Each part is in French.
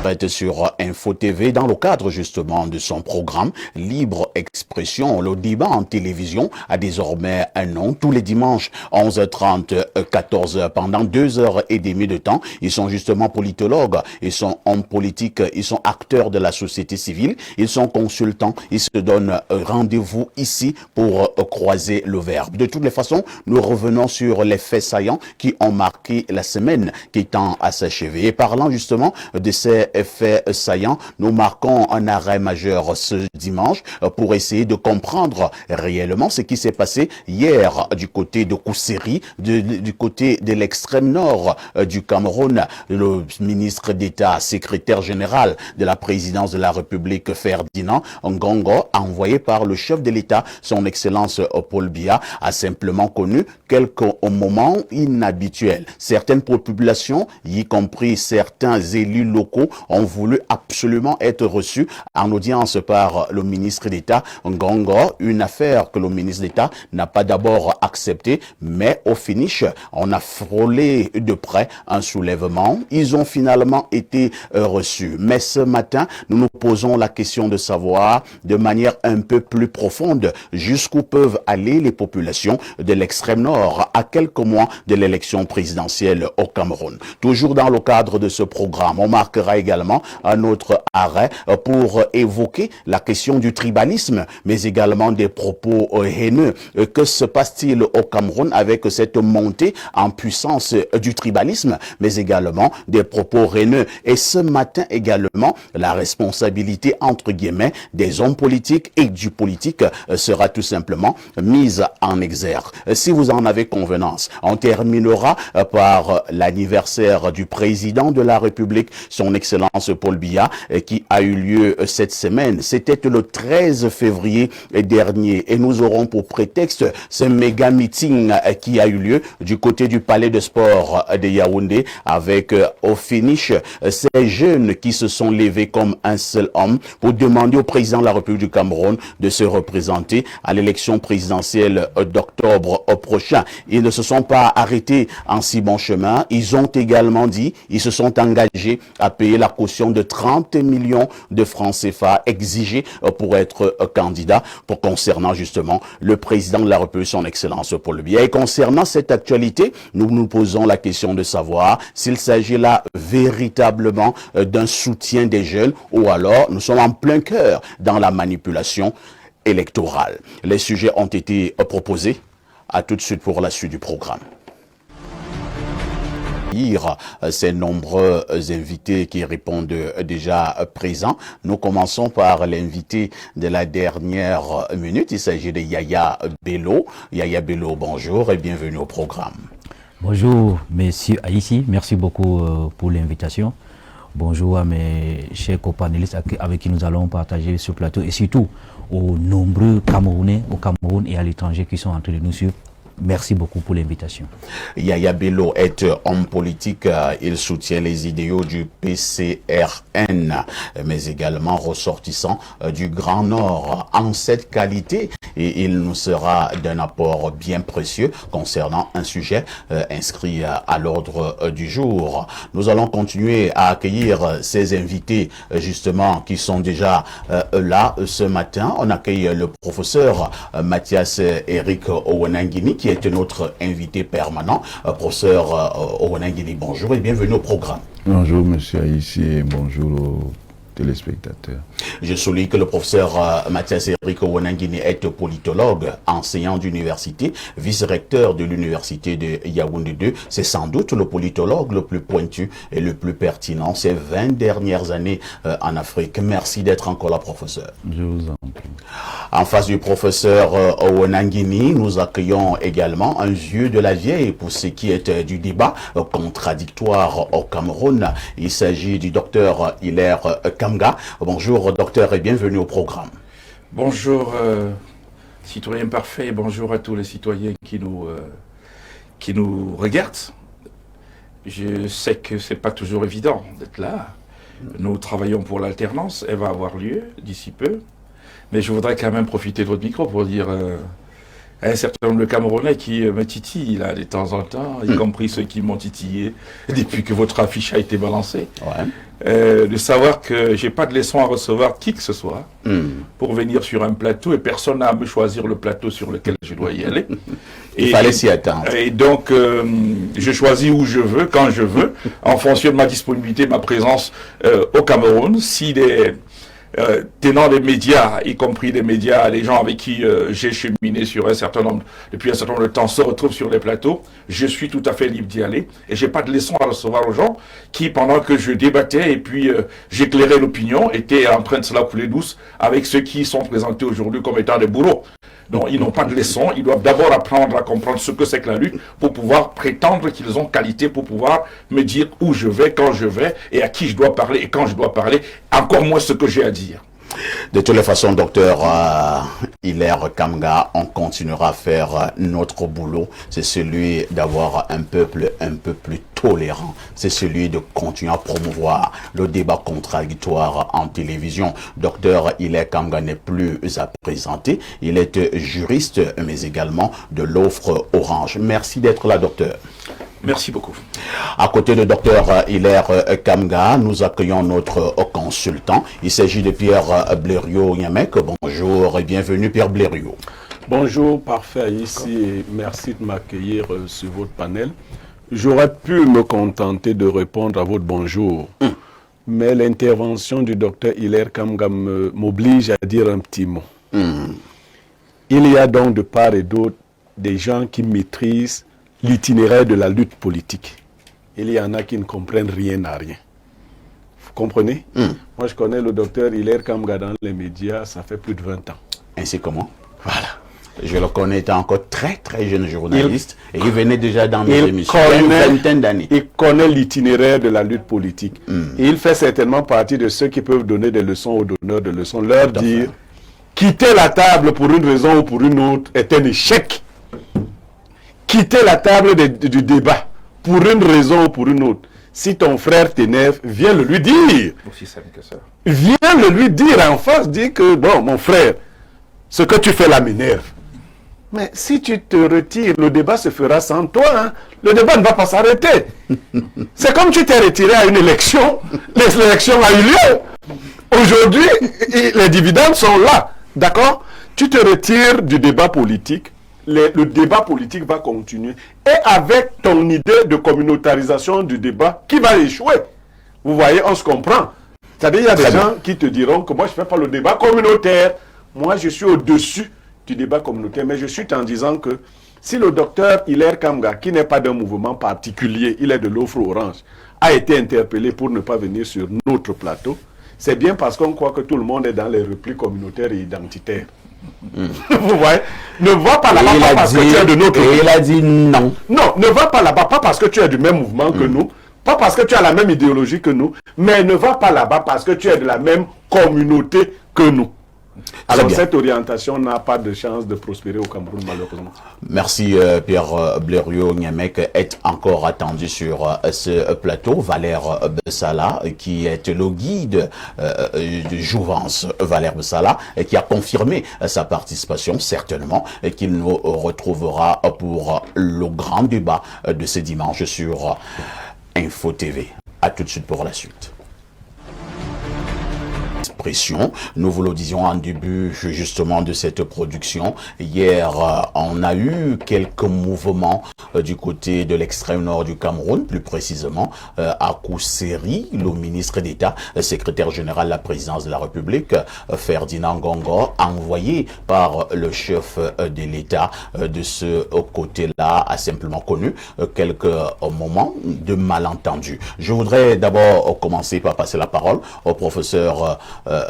direct sur Info TV dans le cadre justement de son programme Libre Expression. Le débat en télévision a désormais un nom. Tous les dimanches, 11h30, 14h, pendant 2h30 de temps. Ils sont justement politologues, ils sont hommes politiques, ils sont acteurs de la société civile, ils sont consultants, ils se donnent rendez-vous ici pour croiser le verbe. De toutes les façons, nous revenons sur les faits saillants qui ont marqué la semaine qui tend à s'achever. Et parlant justement de ces faits saillants, nous marquons un arrêt majeur ce dimanche pour essayer de comprendre réellement ce qui s'est passé hier du côté de Kousséri, du côté de l'extrême nord du Cameroun. Le ministre d'État, secrétaire général de la présidence de la République, Ferdinand Ngongo, envoyé par le chef de l'État, son Excellence Paul Biya, a simplement connu quelques moments inhabituels. Certaines populations, y compris certains élus locaux, ont voulu absolument être reçus en audience par le ministre d'État Ngongo, une affaire que le ministre d'État n'a pas d'abord acceptée, mais au finish, on a frôlé de près un soulèvement. Ils ont finalement été reçus. Mais ce matin, nous nous posons la question de savoir de manière un peu plus profonde jusqu'où peuvent aller les populations de l'extrême nord à quelques mois de l'élection présidentielle au Cameroun. Toujours dans le cadre de ce programme, on marquera également un autre arrêt pour évoquer la question du tribalisme, mais également des propos haineux. Que se passe-t-il au Cameroun avec cette montée en puissance du tribalisme, mais également des propos haineux? Et ce matin également, la responsabilité entre guillemets des hommes politiques et du politique sera tout simplement mise en exergue. Si vous en avez convenance, on terminera par l'anniversaire du président de la République, son Excellence Paul Biya, qui a eu lieu cette semaine. C'était le 13 février dernier et nous aurons pour prétexte ce méga meeting qui a eu lieu du côté du palais de sport de Yaoundé avec au finish ces jeunes qui se sont levés comme un seul homme pour demander au président de la République du Cameroun de se représenter à l'élection présidentielle d'octobre prochain. Ils ne se sont pas arrêtés en si bon chemin. Ils ont également dit, ils se sont engagés à payer la caution de 30 millions de francs CFA exigés pour être candidat pour concernant justement le président de la République, son Excellence Paul Biya. Et concernant cette actualité, nous nous posons la question de savoir s'il s'agit là véritablement d'un soutien des jeunes ou alors nous sommes en plein cœur dans la manipulation électorale. Les sujets ont été proposés. À tout de suite pour la suite du programme. Ces nombreux invités qui répondent déjà présents. Nous commençons par l'invité de la dernière minute. Il s'agit de Yaya Bello. Yaya Bello, bonjour et bienvenue au programme. Bonjour, monsieur Aïssi. Merci beaucoup pour l'invitation. Bonjour à mes chers copanélistes avec qui nous allons partager ce plateau et surtout aux nombreux Camerounais au Cameroun et à l'étranger qui sont en train de nous suivre. Merci beaucoup pour l'invitation. Yaya Bello est homme politique, il soutient les idéaux du PCRN, mais également ressortissant du Grand Nord. En cette qualité, il nous sera d'un apport bien précieux concernant un sujet inscrit à l'ordre du jour. Nous allons continuer à accueillir ces invités justement qui sont déjà là ce matin. On accueille le professeur Mathias Eric Owenangini qui est notre invité permanent. Professeur Owenangini, bonjour et bienvenue au programme. Bonjour monsieur Aïssi et bonjour aux téléspectateurs. Je souligne que le professeur Mathias Eric Owenangini est politologue, enseignant d'université, vice-recteur de l'université de Yaoundé 2. C'est sans doute le politologue le plus pointu et le plus pertinent ces 20 dernières années en Afrique. Merci d'être encore là, professeur. Je vous en prie. En face du professeur Owenangini, nous accueillons également un vieux de la vieille pour ce qui est du débat contradictoire au Cameroun. Il s'agit du docteur Hilaire Kamga. Bonjour docteur et bienvenue au programme. Bonjour citoyens parfaits, bonjour à tous les citoyens qui nous regardent. Je sais que c'est pas toujours évident d'être là. Nous travaillons pour l'alternance, elle va avoir lieu d'ici peu. Mais je voudrais quand même profiter de votre micro pour dire un certain nombre de Camerounais qui me titillent là, de temps en temps, y compris ceux qui m'ont titillé depuis que votre affiche a été balancée. De savoir que j'ai pas de leçon à recevoir qui que ce soit pour venir sur un plateau et personne n'a à me choisir le plateau sur lequel je dois y aller. Il fallait s'y attendre. Et donc, je choisis où je veux, quand je veux, en fonction de ma disponibilité, ma présence au Cameroun. Si des tenants des médias, y compris des médias, les gens avec qui j'ai cheminé sur depuis un certain nombre de temps, se retrouvent sur les plateaux, je suis tout à fait libre d'y aller. Et j'ai pas de leçon à recevoir aux gens qui, pendant que je débattais et puis j'éclairais l'opinion, étaient en train de se la couler douce avec ceux qui sont présentés aujourd'hui comme étant des bourreaux. Donc, ils n'ont pas de leçon. Ils doivent d'abord apprendre à comprendre ce que c'est que la lutte pour pouvoir prétendre qu'ils ont qualité pour pouvoir me dire où je vais, quand je vais et à qui je dois parler et quand je dois parler. Encore moins ce que j'ai à dire. De toutes les façons, docteur Hilaire Kamga, on continuera à faire notre boulot. C'est celui d'avoir un peuple un peu plus tolérant. C'est celui de continuer à promouvoir le débat contradictoire en télévision. Docteur Hilaire Kamga n'est plus à présenter. Il est juriste, mais également de l'offre Orange. Merci d'être là, docteur. Merci beaucoup. À côté de docteur Hilaire Kamga, nous accueillons notre consultant. Il s'agit de Pierre Blériot-Niamek. Bonjour et bienvenue Pierre Blériot. Bonjour, parfait ici et merci de m'accueillir sur votre panel. J'aurais pu me contenter de répondre à votre bonjour, mais l'intervention du docteur Hilaire Kamga m'oblige à dire un petit mot. Il y a donc de part et d'autre des gens qui maîtrisent l'itinéraire de la lutte politique. Il y en a qui ne comprennent rien à rien. Vous comprenez? Moi, je connais le docteur Hilaire Kamga dans les médias, ça fait plus de 20 ans. Ainsi comment? Voilà. Je le connais étant encore très très jeune journaliste et il venait déjà dans mes émissions il il y a une vingtaine d'années. Il connaît l'itinéraire de la lutte politique. Et il fait certainement partie de ceux qui peuvent donner des leçons aux donneurs de leçons, leur dire quitter la table pour une raison ou pour une autre est un échec. Quitter la table du débat pour une raison ou pour une autre. Si ton frère t'énerve, viens le lui dire. Aussi simple que ça. Viens le lui dire en face, dis que, bon, mon frère, ce que tu fais là m'énerve. Mais si tu te retires, le débat se fera sans toi. Hein. Le débat ne va pas s'arrêter. C'est comme tu t'es retiré à une élection, l'élection a eu lieu. Aujourd'hui, les dividendes sont là. D'accord? Tu te retires du débat politique. Le débat politique va continuer. Et avec ton idée de communautarisation du débat qui va échouer. Vous voyez, on se comprend. C'est-à-dire, il y a des gens qui te diront que moi, je ne fais pas le débat communautaire. Moi, je suis au-dessus du débat communautaire. Mais je suis en disant que si le docteur Hilaire Kamga, qui n'est pas d'un mouvement particulier, il est de l'offre Orange, a été interpellé pour ne pas venir sur notre plateau, c'est bien parce qu'on croit que tout le monde est dans les replis communautaires et identitaires. Vous voyez, ne va pas là-bas pas parce que tu es de notre et il a dit non. Non, ne va pas là-bas pas parce que tu es du même mouvement que nous, pas parce que tu as la même idéologie que nous, mais ne va pas là-bas parce que tu es de la même communauté que nous. Alors cette orientation n'a pas de chance de prospérer au Cameroun, malheureusement. Merci Pierre Blériot-Niamek est encore attendu sur ce plateau. Valère Bessala qui est le guide de Jouvence, Valère Bessala, qui a confirmé sa participation certainement et qu'il nous retrouvera pour le grand débat de ce dimanche sur Info TV. A tout de suite pour la suite. Nous vous le disions en début justement de cette production. Hier, on a eu quelques mouvements du côté de l'extrême nord du Cameroun, plus précisément à Kousséri, le ministre d'État, secrétaire général de la présidence de la République, Ferdinand Gongo, envoyé par le chef de l'État de ce côté-là, a simplement connu quelques moments de malentendus. Je voudrais d'abord commencer par passer la parole au professeur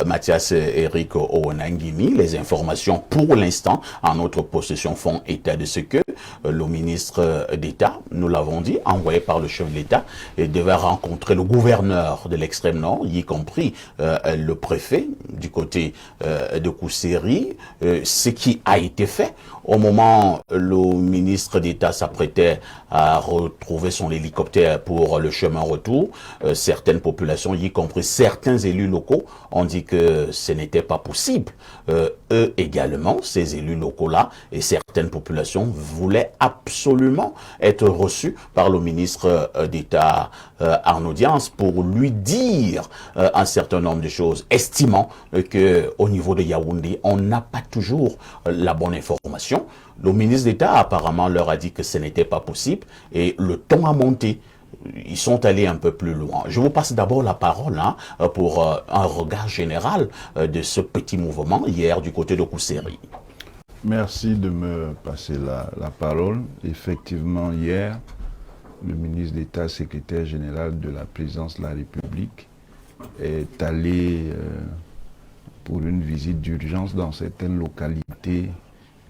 Mathias Eric Owenangimi. Les informations pour l'instant en notre possession font état de ce que le ministre d'État, nous l'avons dit, envoyé par le chef de l'État, devait rencontrer le gouverneur de l'extrême nord, y compris le préfet du côté de Kousséri, ce qui a été fait. Au moment où le ministre d'État s'apprêtait à retrouver son hélicoptère pour le chemin retour, certaines populations, y compris certains élus locaux, ont dit dit que ce n'était pas possible. Eux également, ces élus locaux-là et certaines populations voulaient absolument être reçus par le ministre d'État en audience pour lui dire un certain nombre de choses, estimant qu'au niveau de Yaoundé, on n'a pas toujours la bonne information. Le ministre d'État apparemment leur a dit que ce n'était pas possible et le ton a monté. Ils sont allés un peu plus loin. Je vous passe d'abord la parole pour un regard général de ce petit mouvement hier du côté de Kousséri. Merci de me passer la parole. Effectivement, hier, le ministre d'État, secrétaire général de la présidence de la République, est allé pour une visite d'urgence dans certaines localités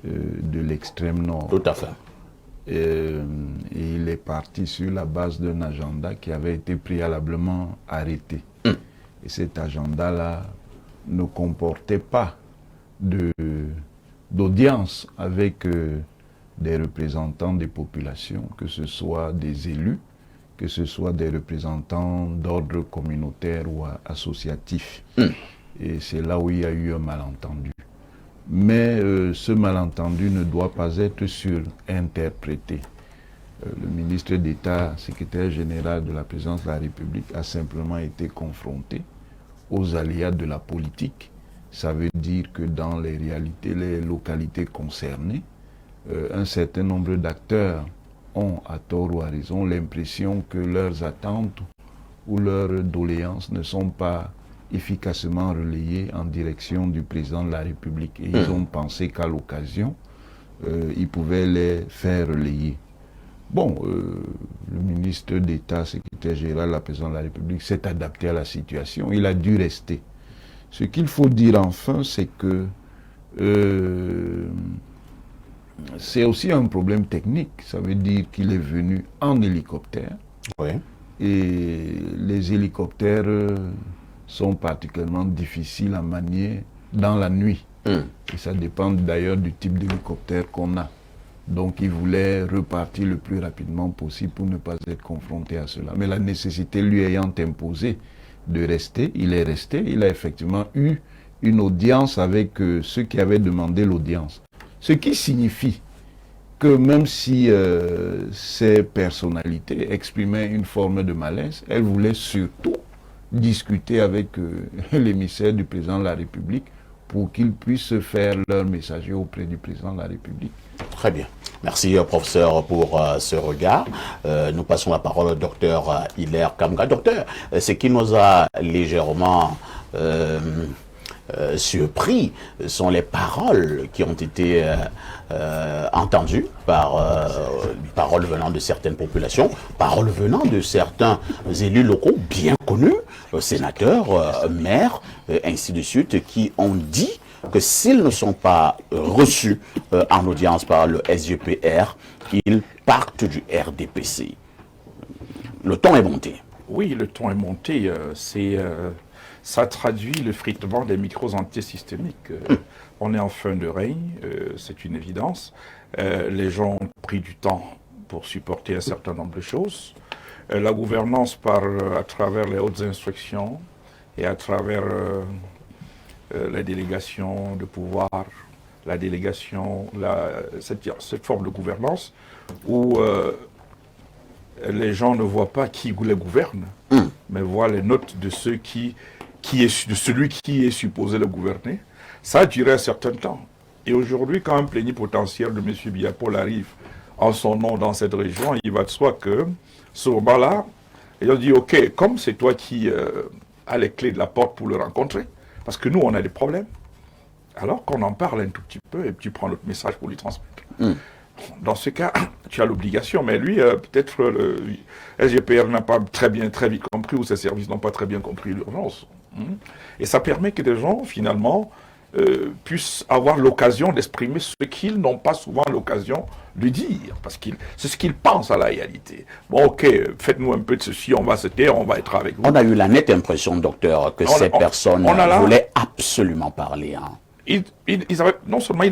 de l'extrême nord. Tout à fait. Et il est parti sur la base d'un agenda qui avait été préalablement arrêté. Et cet agenda-là ne comportait pas d'audience avec des représentants des populations, que ce soit des élus, que ce soit des représentants d'ordre communautaire ou associatif. Et c'est là où il y a eu un malentendu. Mais ce malentendu ne doit pas être surinterprété. Le ministre d'État, secrétaire général de la présidence de la République, a simplement été confronté aux aléas de la politique. Ça veut dire que dans les réalités, les localités concernées, un certain nombre d'acteurs ont, à tort ou à raison, l'impression que leurs attentes ou leurs doléances ne sont pas efficacement relayés en direction du président de la République. Et ils ont pensé qu'à l'occasion, ils pouvaient les faire relayer. Bon, le ministre d'État, secrétaire général de la présidence de la République, s'est adapté à la situation. Il a dû rester. Ce qu'il faut dire enfin, c'est que c'est aussi un problème technique. Ça veut dire qu'il est venu en hélicoptère. Oui. Et les hélicoptères sont particulièrement difficiles à manier dans la nuit. Et ça dépend d'ailleurs du type d'hélicoptère qu'on a. Donc il voulait repartir le plus rapidement possible pour ne pas être confronté à cela. Mais la nécessité lui ayant imposé de rester, il est resté. Il a effectivement eu une audience avec ceux qui avaient demandé l'audience. Ce qui signifie que même si ces personnalités exprimaient une forme de malaise, elles voulaient surtout discuter avec l'émissaire du président de la République pour qu'ils puissent faire leur messager auprès du président de la République. Très bien. Merci, professeur, pour ce regard. Nous passons la parole au docteur Hilaire Kamga. Docteur, ce qui nous a légèrement surpris sont les paroles qui ont été entendues paroles venant de certaines populations, paroles venant de certains élus locaux bien connus, sénateurs, maires, ainsi de suite, qui ont dit que s'ils ne sont pas reçus en audience par le SGPR, ils partent du RDPC. Le ton est monté. Oui, le ton est monté. Ça traduit le fritement des micros antisystémiques. On est en fin de règne, c'est une évidence. Les gens ont pris du temps pour supporter un certain nombre de choses. La gouvernance à travers les hautes instructions et à travers la délégation de pouvoir, la délégation, cette forme de gouvernance où les gens ne voient pas qui les gouverne, mais voient les notes de celui qui est supposé le gouverner. Ça a duré un certain temps. Et aujourd'hui, quand un plénipotentiaire de M. Biapol arrive en son nom dans cette région, il va de soi que ce moment-là, ils ont dit, ok, comme c'est toi qui as les clés de la porte pour le rencontrer, parce que nous, on a des problèmes, alors qu'on en parle un tout petit peu et tu prends notre message pour lui transmettre. Dans ce cas, tu as l'obligation, mais lui, peut-être le SGPR n'a pas très vite compris, ou ses services n'ont pas très bien compris l'urgence. Et ça permet que des gens, finalement, puissent avoir l'occasion d'exprimer ce qu'ils n'ont pas souvent l'occasion de dire, parce que c'est ce qu'ils pensent à la réalité. Bon, ok, faites-nous un peu de ceci, on va se taire, on va être avec vous. On a eu la nette impression, docteur, que ces personnes voulaient absolument parler. ils avaient, non seulement,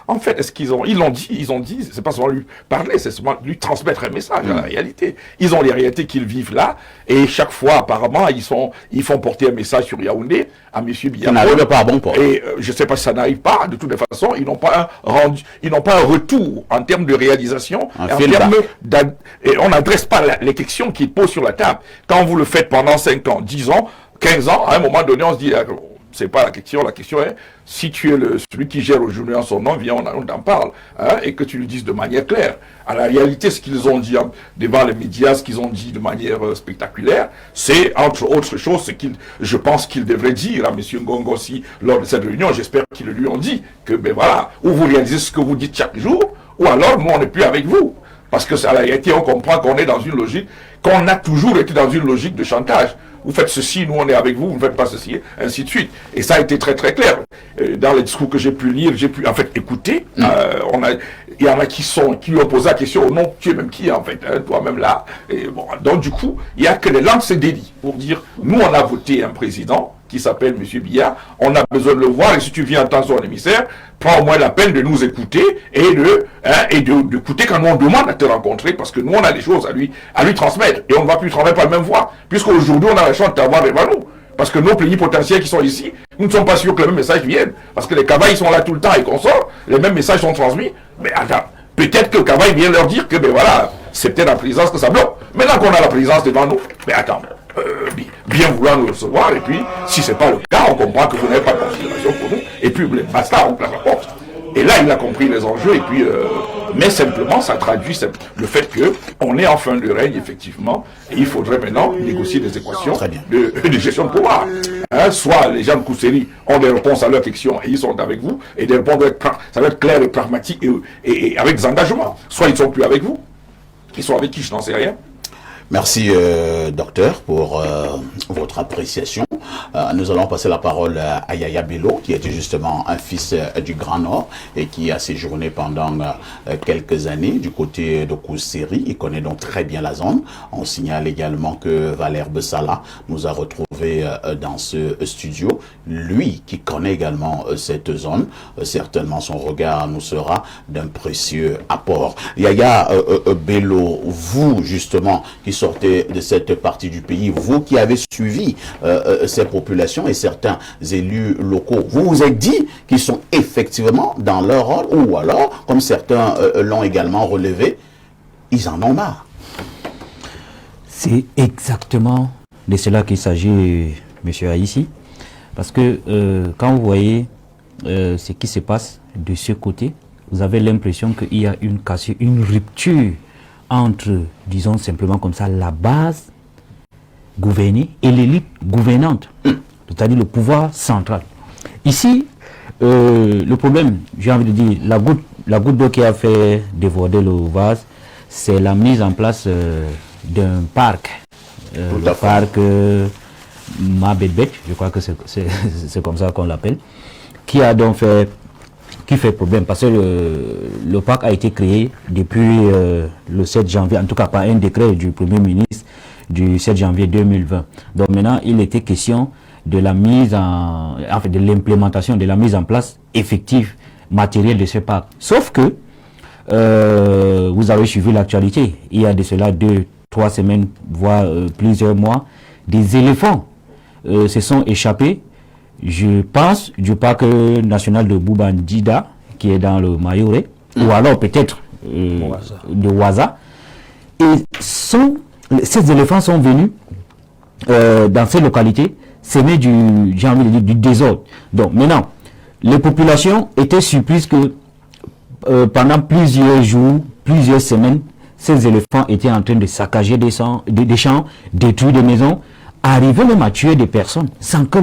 en fait, ils l'ont dit, c'est pas seulement lui parler, c'est seulement lui transmettre un message à la réalité. Ils ont les réalités qu'ils vivent là, et chaque fois, apparemment, ils font porter un message sur Yaoundé à M. Biya. Ça n'arrive pas à bon port. Et je sais pas si ça n'arrive pas, de toutes les façons, ils n'ont pas un retour en termes de réalisation, et on n'adresse pas les questions qu'ils posent sur la table. Quand vous le faites pendant 5 ans, 10 ans, 15 ans, à un moment donné, on se dit, c'est pas la question est, si tu es celui qui gère aujourd'hui en son nom, viens, on t'en parle, hein, et que tu le dises de manière claire. À la réalité, ce qu'ils ont dit devant les médias, ce qu'ils ont dit de manière spectaculaire, c'est, entre autres choses, je pense qu'ils devraient dire à M. Ngongo aussi, lors de cette réunion, j'espère qu'ils le lui ont dit, que, ben voilà, ou vous réalisez ce que vous dites chaque jour, ou alors, nous, on n'est plus avec vous. Parce que, à la réalité, on comprend qu'on est dans une logique, qu'on a toujours été dans une logique de chantage. Vous faites ceci, nous on est avec vous, vous ne faites pas ceci, ainsi de suite. Et ça a été très très clair. Dans les discours que j'ai pu lire, j'ai pu en fait écouter. Il y en a qui lui ont posé la question, non, tu es même qui en fait, hein, toi-même là. Et bon, donc du coup, il n'y a que les langues se délient pour dire, nous on a voté un président qui s'appelle M. Biya, on a besoin de le voir, et si tu viens entendre son émissaire, prends au moins la peine de nous écouter et d'écouter quand nous on demande à te rencontrer, parce que nous on a des choses à lui transmettre, et on ne va plus travailler par la même voie, puisqu'aujourd'hui on a la chance de t'avoir devant nous, parce que nos plénipotentiaires qui sont ici, nous ne sommes pas sûrs que les mêmes messages viennent, parce que les cavaliers sont là tout le temps et qu'on sort, les mêmes messages sont transmis, mais attends, peut-être que le cavalier vient leur dire que ben voilà, c'est peut-être la présidence que ça bloque. Maintenant qu'on a la présidence devant nous, mais attends, bien vouloir nous recevoir, et puis, si c'est pas le cas, on comprend que vous n'avez pas de considération pour nous, et puis, basta, on place la porte. Et là, il a compris les enjeux, et puis, mais simplement, ça traduit le fait qu'on est en fin de règne, effectivement, et il faudrait maintenant négocier des équations de gestion de pouvoir. Hein, soit les gens de Kousséri ont des réponses à leurs questions, et ils sont avec vous, et des réponses ça va être clair et pragmatique, et avec des engagements. Soit ils ne sont plus avec vous, ils sont avec qui, je n'en sais rien. Merci, docteur, pour votre appréciation. Nous allons passer la parole à Yaya Bello, qui était justement un fils du Grand Nord et qui a séjourné pendant quelques années du côté de Kousséri. Il connaît donc très bien la zone. On signale également que Valère Bessala nous a retrouvés dans ce studio. Lui qui connaît également cette zone, certainement son regard nous sera d'un précieux apport. Yaya Bello, vous justement, qui sortez de cette partie du pays, vous qui avez suivi ces populations et certains élus locaux, vous vous êtes dit qu'ils sont effectivement dans leur rôle, ou alors, comme certains l'ont également relevé, ils en ont marre. C'est exactement de cela qu'il s'agit, M. Aïssi, parce que quand vous voyez ce qui se passe de ce côté, vous avez l'impression qu'il y a une cassure, une rupture entre, disons simplement comme ça, la base gouvernée et l'élite gouvernante, c'est-à-dire le pouvoir central. Ici, le problème, j'ai envie de dire, la goutte d'eau qui a fait déborder le vase, c'est la mise en place d'un parc, le parc Mabedbek, je crois que c'est comme ça qu'on l'appelle, qui a donc fait problème, parce que le parc a été créé depuis le 7 janvier, en tout cas par un décret du Premier ministre du 7 janvier 2020. Donc maintenant, il était question de la de l'implémentation, de la mise en place effective, matérielle de ce parc. Sauf que, vous avez suivi l'actualité, il y a de cela 2-3 semaines, voire plusieurs mois, des éléphants se sont échappés, je pense, du parc national de Boubandida, qui est dans le Mayoré, ou alors peut-être de Ouaza. Et ces éléphants sont venus dans ces localités s'aimer du désordre. Donc maintenant, les populations étaient surprises que pendant plusieurs jours, plusieurs semaines, ces éléphants étaient en train de saccager des champs, détruire des maisons, arriver même à tuer des personnes sans que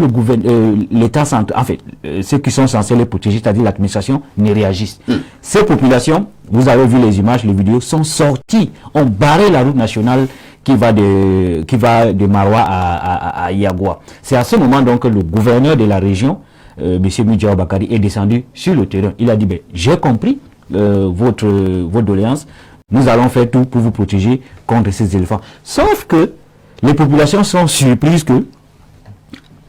l'État central, en fait, ceux qui sont censés les protéger, c'est-à-dire l'administration, ne réagissent. Ces populations, vous avez vu les images, les vidéos, sont sorties, ont barré la route nationale qui va de Maroua à Yagua. C'est à ce moment donc que le gouverneur de la région, M. Midjao Bakari, est descendu sur le terrain. Il a dit, j'ai compris votre doléance, nous allons faire tout pour vous protéger contre ces éléphants. Sauf que les populations sont surprises que,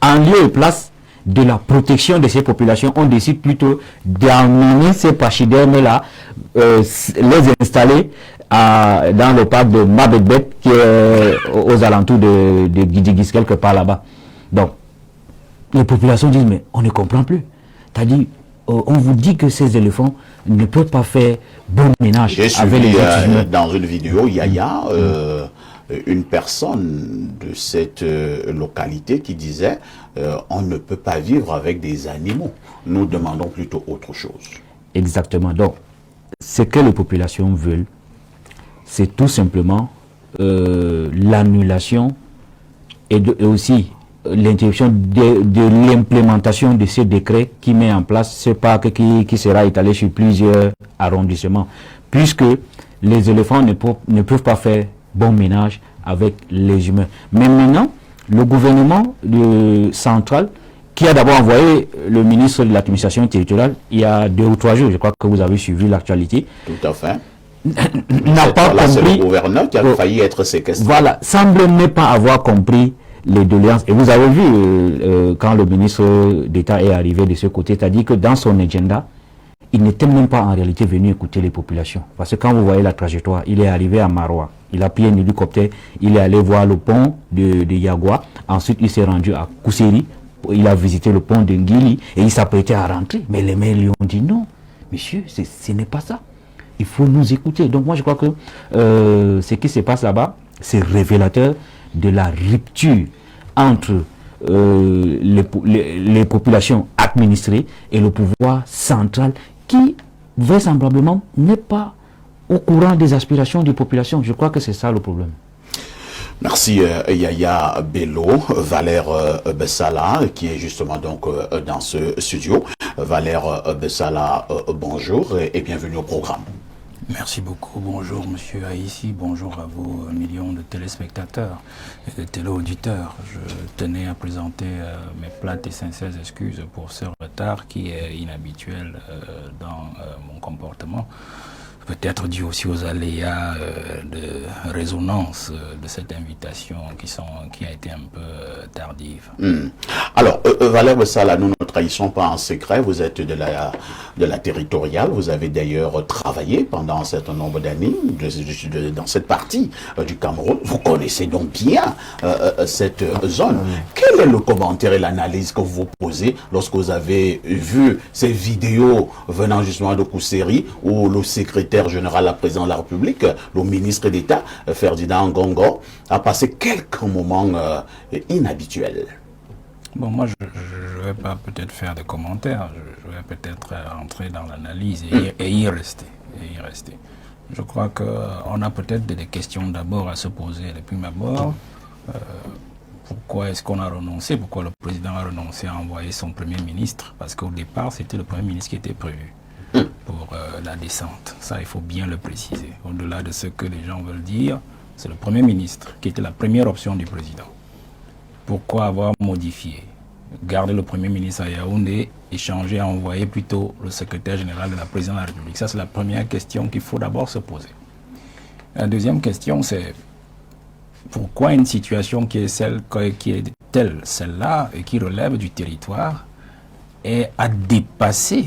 en lieu et place de la protection de ces populations, on décide plutôt d'amener ces pachydermes-là, les installer dans le parc de Mabetbet, qui est aux alentours de Guidigis, quelque part là-bas. Donc, les populations disent, mais on ne comprend plus. C'est-à-dire, on vous dit que ces éléphants ne peuvent pas faire bon ménage avec les autres humains. Dans une vidéo, il y a une personne de cette localité qui disait on ne peut pas vivre avec des animaux. Nous demandons plutôt autre chose. Exactement. Donc, ce que les populations veulent, c'est tout simplement l'annulation et aussi l'interruption de l'implémentation de ce décret qui met en place ce parc qui sera étalé sur plusieurs arrondissements, puisque les éléphants ne peuvent pas faire bon ménage avec les humains. Mais maintenant, le gouvernement central, qui a d'abord envoyé le ministre de l'administration territoriale il y a 2 ou 3 jours, je crois que vous avez suivi l'actualité. Tout à fait. N'a pas compris. C'est le gouverneur qui a failli être séquestré. Voilà, semble ne pas avoir compris les doléances. Et vous avez vu quand le ministre d'État est arrivé de ce côté, c'est-à-dire que dans son agenda, il n'était même pas en réalité venu écouter les populations. Parce que quand vous voyez la trajectoire, il est arrivé à Maroua, il a pris un hélicoptère, il est allé voir le pont de Yagua, ensuite il s'est rendu à Kousseri, il a visité le pont de Ngili et il s'apprêtait à rentrer. Mais les maires lui ont dit non, monsieur, ce n'est pas ça. Il faut nous écouter. Donc moi je crois que ce qui se passe là-bas, c'est révélateur de la rupture entre les populations administrées et le pouvoir central qui, vraisemblablement, n'est pas au courant des aspirations des populations. Je crois que c'est ça le problème. Merci Yaya Bello, Valère Bessala, qui est justement donc dans ce studio. Valère Bessala, bonjour et bienvenue au programme. Merci beaucoup. Bonjour Monsieur Haïssi, bonjour à vos millions de téléspectateurs et de téléauditeurs. Je tenais à présenter mes plates et sincères excuses pour ce retard qui est inhabituel dans mon comportement. Peut-être dû aussi aux aléas de résonance de cette invitation qui a été un peu tardive. Alors, Valère Bessala, nous ne trahissons pas en secret, vous êtes de la territoriale, vous avez d'ailleurs travaillé pendant un certain nombre d'années dans cette partie du Cameroun, vous connaissez donc bien cette zone. Quel est le commentaire et l'analyse que vous posez lorsque vous avez vu ces vidéos venant justement de Kousseri où le secrétaire général à président de la République, le ministre d'État, Ferdinand Ngongo, a passé quelques moments inhabituels? Bon, moi, je ne vais pas peut-être faire de commentaires, je vais peut-être entrer dans l'analyse et y rester. Je crois qu'on a peut-être des questions d'abord à se poser depuis d'abord. Pourquoi est-ce qu'on a renoncé? Pourquoi le président a renoncé à envoyer son premier ministre? Parce qu'au départ, c'était le premier ministre qui était prévu pour la descente. Ça, il faut bien le préciser. Au-delà de ce que les gens veulent dire, c'est le Premier ministre qui était la première option du président. Pourquoi avoir modifié? Garder le Premier ministre à Yaoundé et changer à envoyer plutôt le secrétaire général de la présidence de la République. Ça, c'est la première question qu'il faut d'abord se poser. La deuxième question, c'est pourquoi une situation qui est telle, celle-là, et qui relève du territoire, a dépassé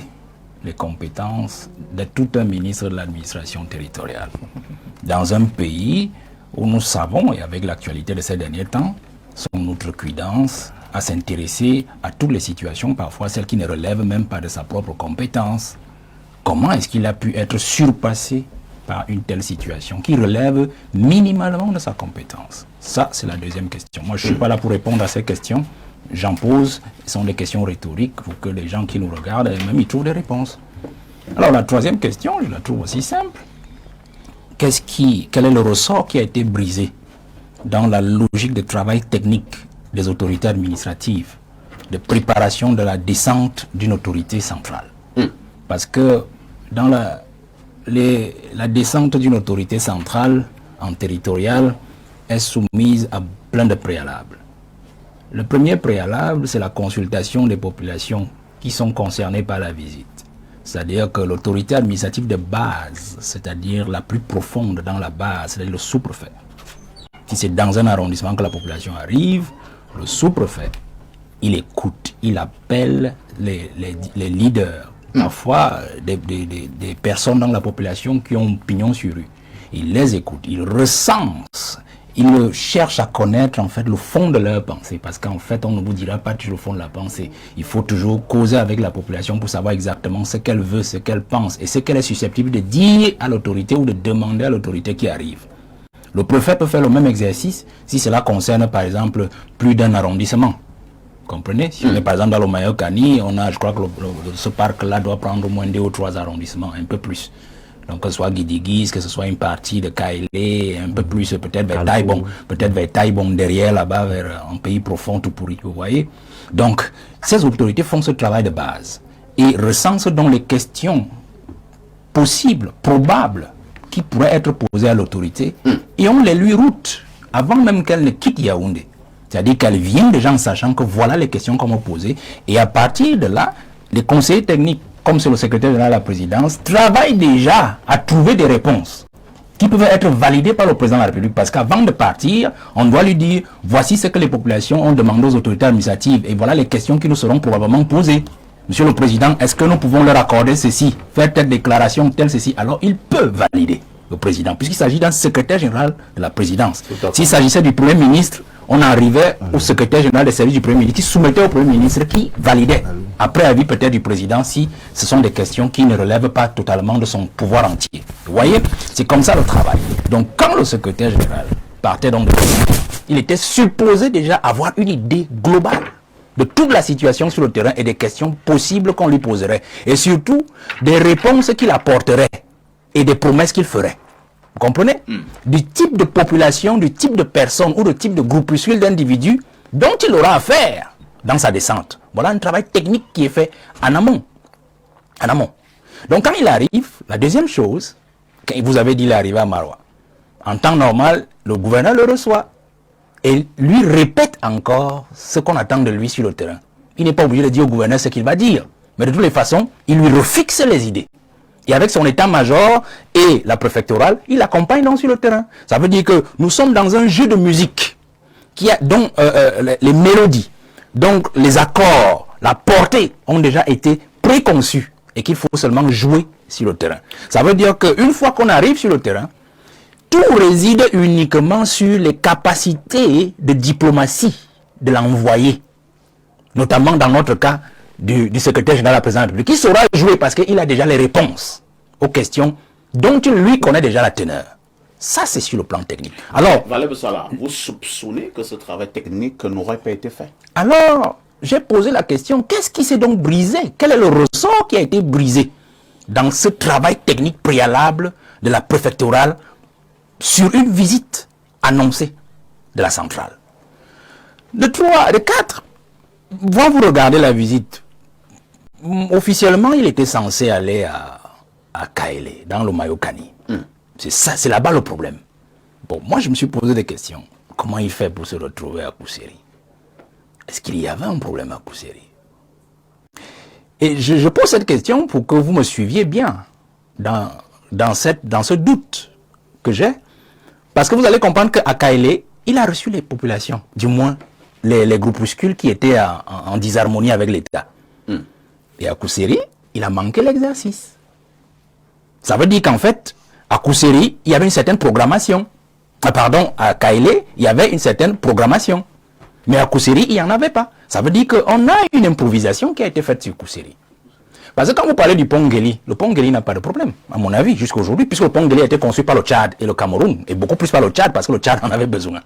les compétences de tout un ministre de l'administration territoriale. Dans un pays où nous savons, et avec l'actualité de ces derniers temps, son outrecuidance à s'intéresser à toutes les situations, parfois celles qui ne relèvent même pas de sa propre compétence. Comment est-ce qu'il a pu être surpassé par une telle situation qui relève minimalement de sa compétence? Ça, c'est la deuxième question. Moi, je ne suis pas là pour répondre à ces questions. J'en pose, ce sont des questions rhétoriques pour que les gens qui nous regardent eux-mêmes y trouvent des réponses. Alors la troisième question, je la trouve aussi simple. Quel est le ressort qui a été brisé dans la logique de travail technique des autorités administratives, de préparation de la descente d'une autorité centrale? Parce que dans la descente d'une autorité centrale en territoriale est soumise à plein de préalables. Le premier préalable, c'est la consultation des populations qui sont concernées par la visite. C'est-à-dire que l'autorité administrative de base, c'est-à-dire la plus profonde dans la base, c'est-à-dire le sous-préfet. Si c'est dans un arrondissement que la population arrive, le sous-préfet il écoute, il appelle les leaders, parfois des personnes dans la population qui ont pignon sur rue. Il les écoute, il recense, il cherche à connaître en fait le fond de leur pensée, parce qu'en fait on ne vous dira pas toujours le fond de la pensée. Il faut toujours causer avec la population pour savoir exactement ce qu'elle veut, ce qu'elle pense et ce qu'elle est susceptible de dire à l'autorité ou de demander à l'autorité qui arrive. Le préfet peut faire le même exercice si cela concerne par exemple plus d'un arrondissement. Vous comprenez? Si on est par exemple dans le Mayokani, on a, je crois que ce parc-là doit prendre au moins 2 ou 3 arrondissements, un peu plus. Donc que ce soit Guidigis, que ce soit une partie de Kaélé, un peu plus peut-être vers Taïbon, peut-être vers Taïbon derrière là-bas, vers un pays profond tout pourri, vous voyez. Donc ces autorités font ce travail de base et recensent donc les questions possibles, probables, qui pourraient être posées à l'autorité et on les lui route avant même qu'elle ne quitte Yaoundé. C'est-à-dire qu'elle vient déjà en sachant que voilà les questions qu'on va poser et à partir de là, les conseillers techniques, comme c'est le secrétaire général de la présidence, travaillent déjà à trouver des réponses qui peuvent être validées par le président de la République. Parce qu'avant de partir, on doit lui dire voici ce que les populations ont demandé aux autorités administratives et voilà les questions qui nous seront probablement posées. Monsieur le Président, est-ce que nous pouvons leur accorder ceci, faire telle déclaration, telle ceci? Alors il peut valider, le Président, puisqu'il s'agit d'un secrétaire général de la présidence. S'il s'agissait du Premier ministre, on arrivait au secrétaire général des services du Premier ministre qui soumettait au Premier ministre qui validait, après avis peut-être du Président, si ce sont des questions qui ne relèvent pas totalement de son pouvoir entier. Vous voyez, c'est comme ça le travail. Donc quand le secrétaire général partait donc de il était supposé déjà avoir une idée globale de toute la situation sur le terrain et des questions possibles qu'on lui poserait. Et surtout, des réponses qu'il apporterait et des promesses qu'il ferait. Vous comprenez? Du type de population, du type de personne ou du type de groupuscule d'individus dont il aura affaire dans sa descente. Voilà un travail technique qui est fait en amont. En amont. Donc quand il arrive, la deuxième chose, quand vous avez dit il est arrivé à Maroua, en temps normal, le gouverneur le reçoit et lui répète encore ce qu'on attend de lui sur le terrain. Il n'est pas obligé de dire au gouverneur ce qu'il va dire, mais de toutes les façons, il lui refixe les idées. Et avec son état-major et la préfectorale, il accompagne donc sur le terrain. Ça veut dire que nous sommes dans un jeu de musique qui a dont les mélodies, donc les accords, la portée ont déjà été préconçus et qu'il faut seulement jouer sur le terrain. Ça veut dire qu'une fois qu'on arrive sur le terrain, tout réside uniquement sur les capacités de diplomatie de l'envoyé, notamment dans notre cas du secrétaire général de la présidence de la République, qui saura jouer parce qu'il a déjà les réponses aux questions dont il lui connaît déjà la teneur. Ça, c'est sur le plan technique. Alors, Valé Bessala, vous soupçonnez que ce travail technique n'aurait pas été fait? Alors, j'ai posé la question, qu'est-ce qui s'est donc brisé? Quel est le ressort qui a été brisé dans ce travail technique préalable de la préfectorale sur une visite annoncée de la centrale? De 4, vous regardez la visite. Officiellement, il était censé aller à Kaélé, dans le Mayokani. C'est ça, c'est là-bas le problème. Bon, moi, je me suis posé des questions. Comment il fait pour se retrouver à Kousséri? Est-ce qu'il y avait un problème à Kousséri? Et je pose cette question pour que vous me suiviez bien dans ce doute que j'ai. Parce que vous allez comprendre qu'à Kaélé, il a reçu les populations, du moins les groupuscules qui étaient en disharmonie avec l'État. Et à Kousséri, il a manqué l'exercice. Ça veut dire qu'en fait, à Kousséri, il y avait une certaine programmation. À Kaélé, il y avait une certaine programmation. Mais à Kousséri, il n'y en avait pas. Ça veut dire qu'on a une improvisation qui a été faite sur Kousséri. Parce que quand vous parlez du pont Nguéli, le pont Nguéli n'a pas de problème, à mon avis, jusqu'à aujourd'hui, puisque le pont Nguéli a été conçu par le Tchad et le Cameroun, et beaucoup plus par le Tchad, parce que le Tchad en avait besoin.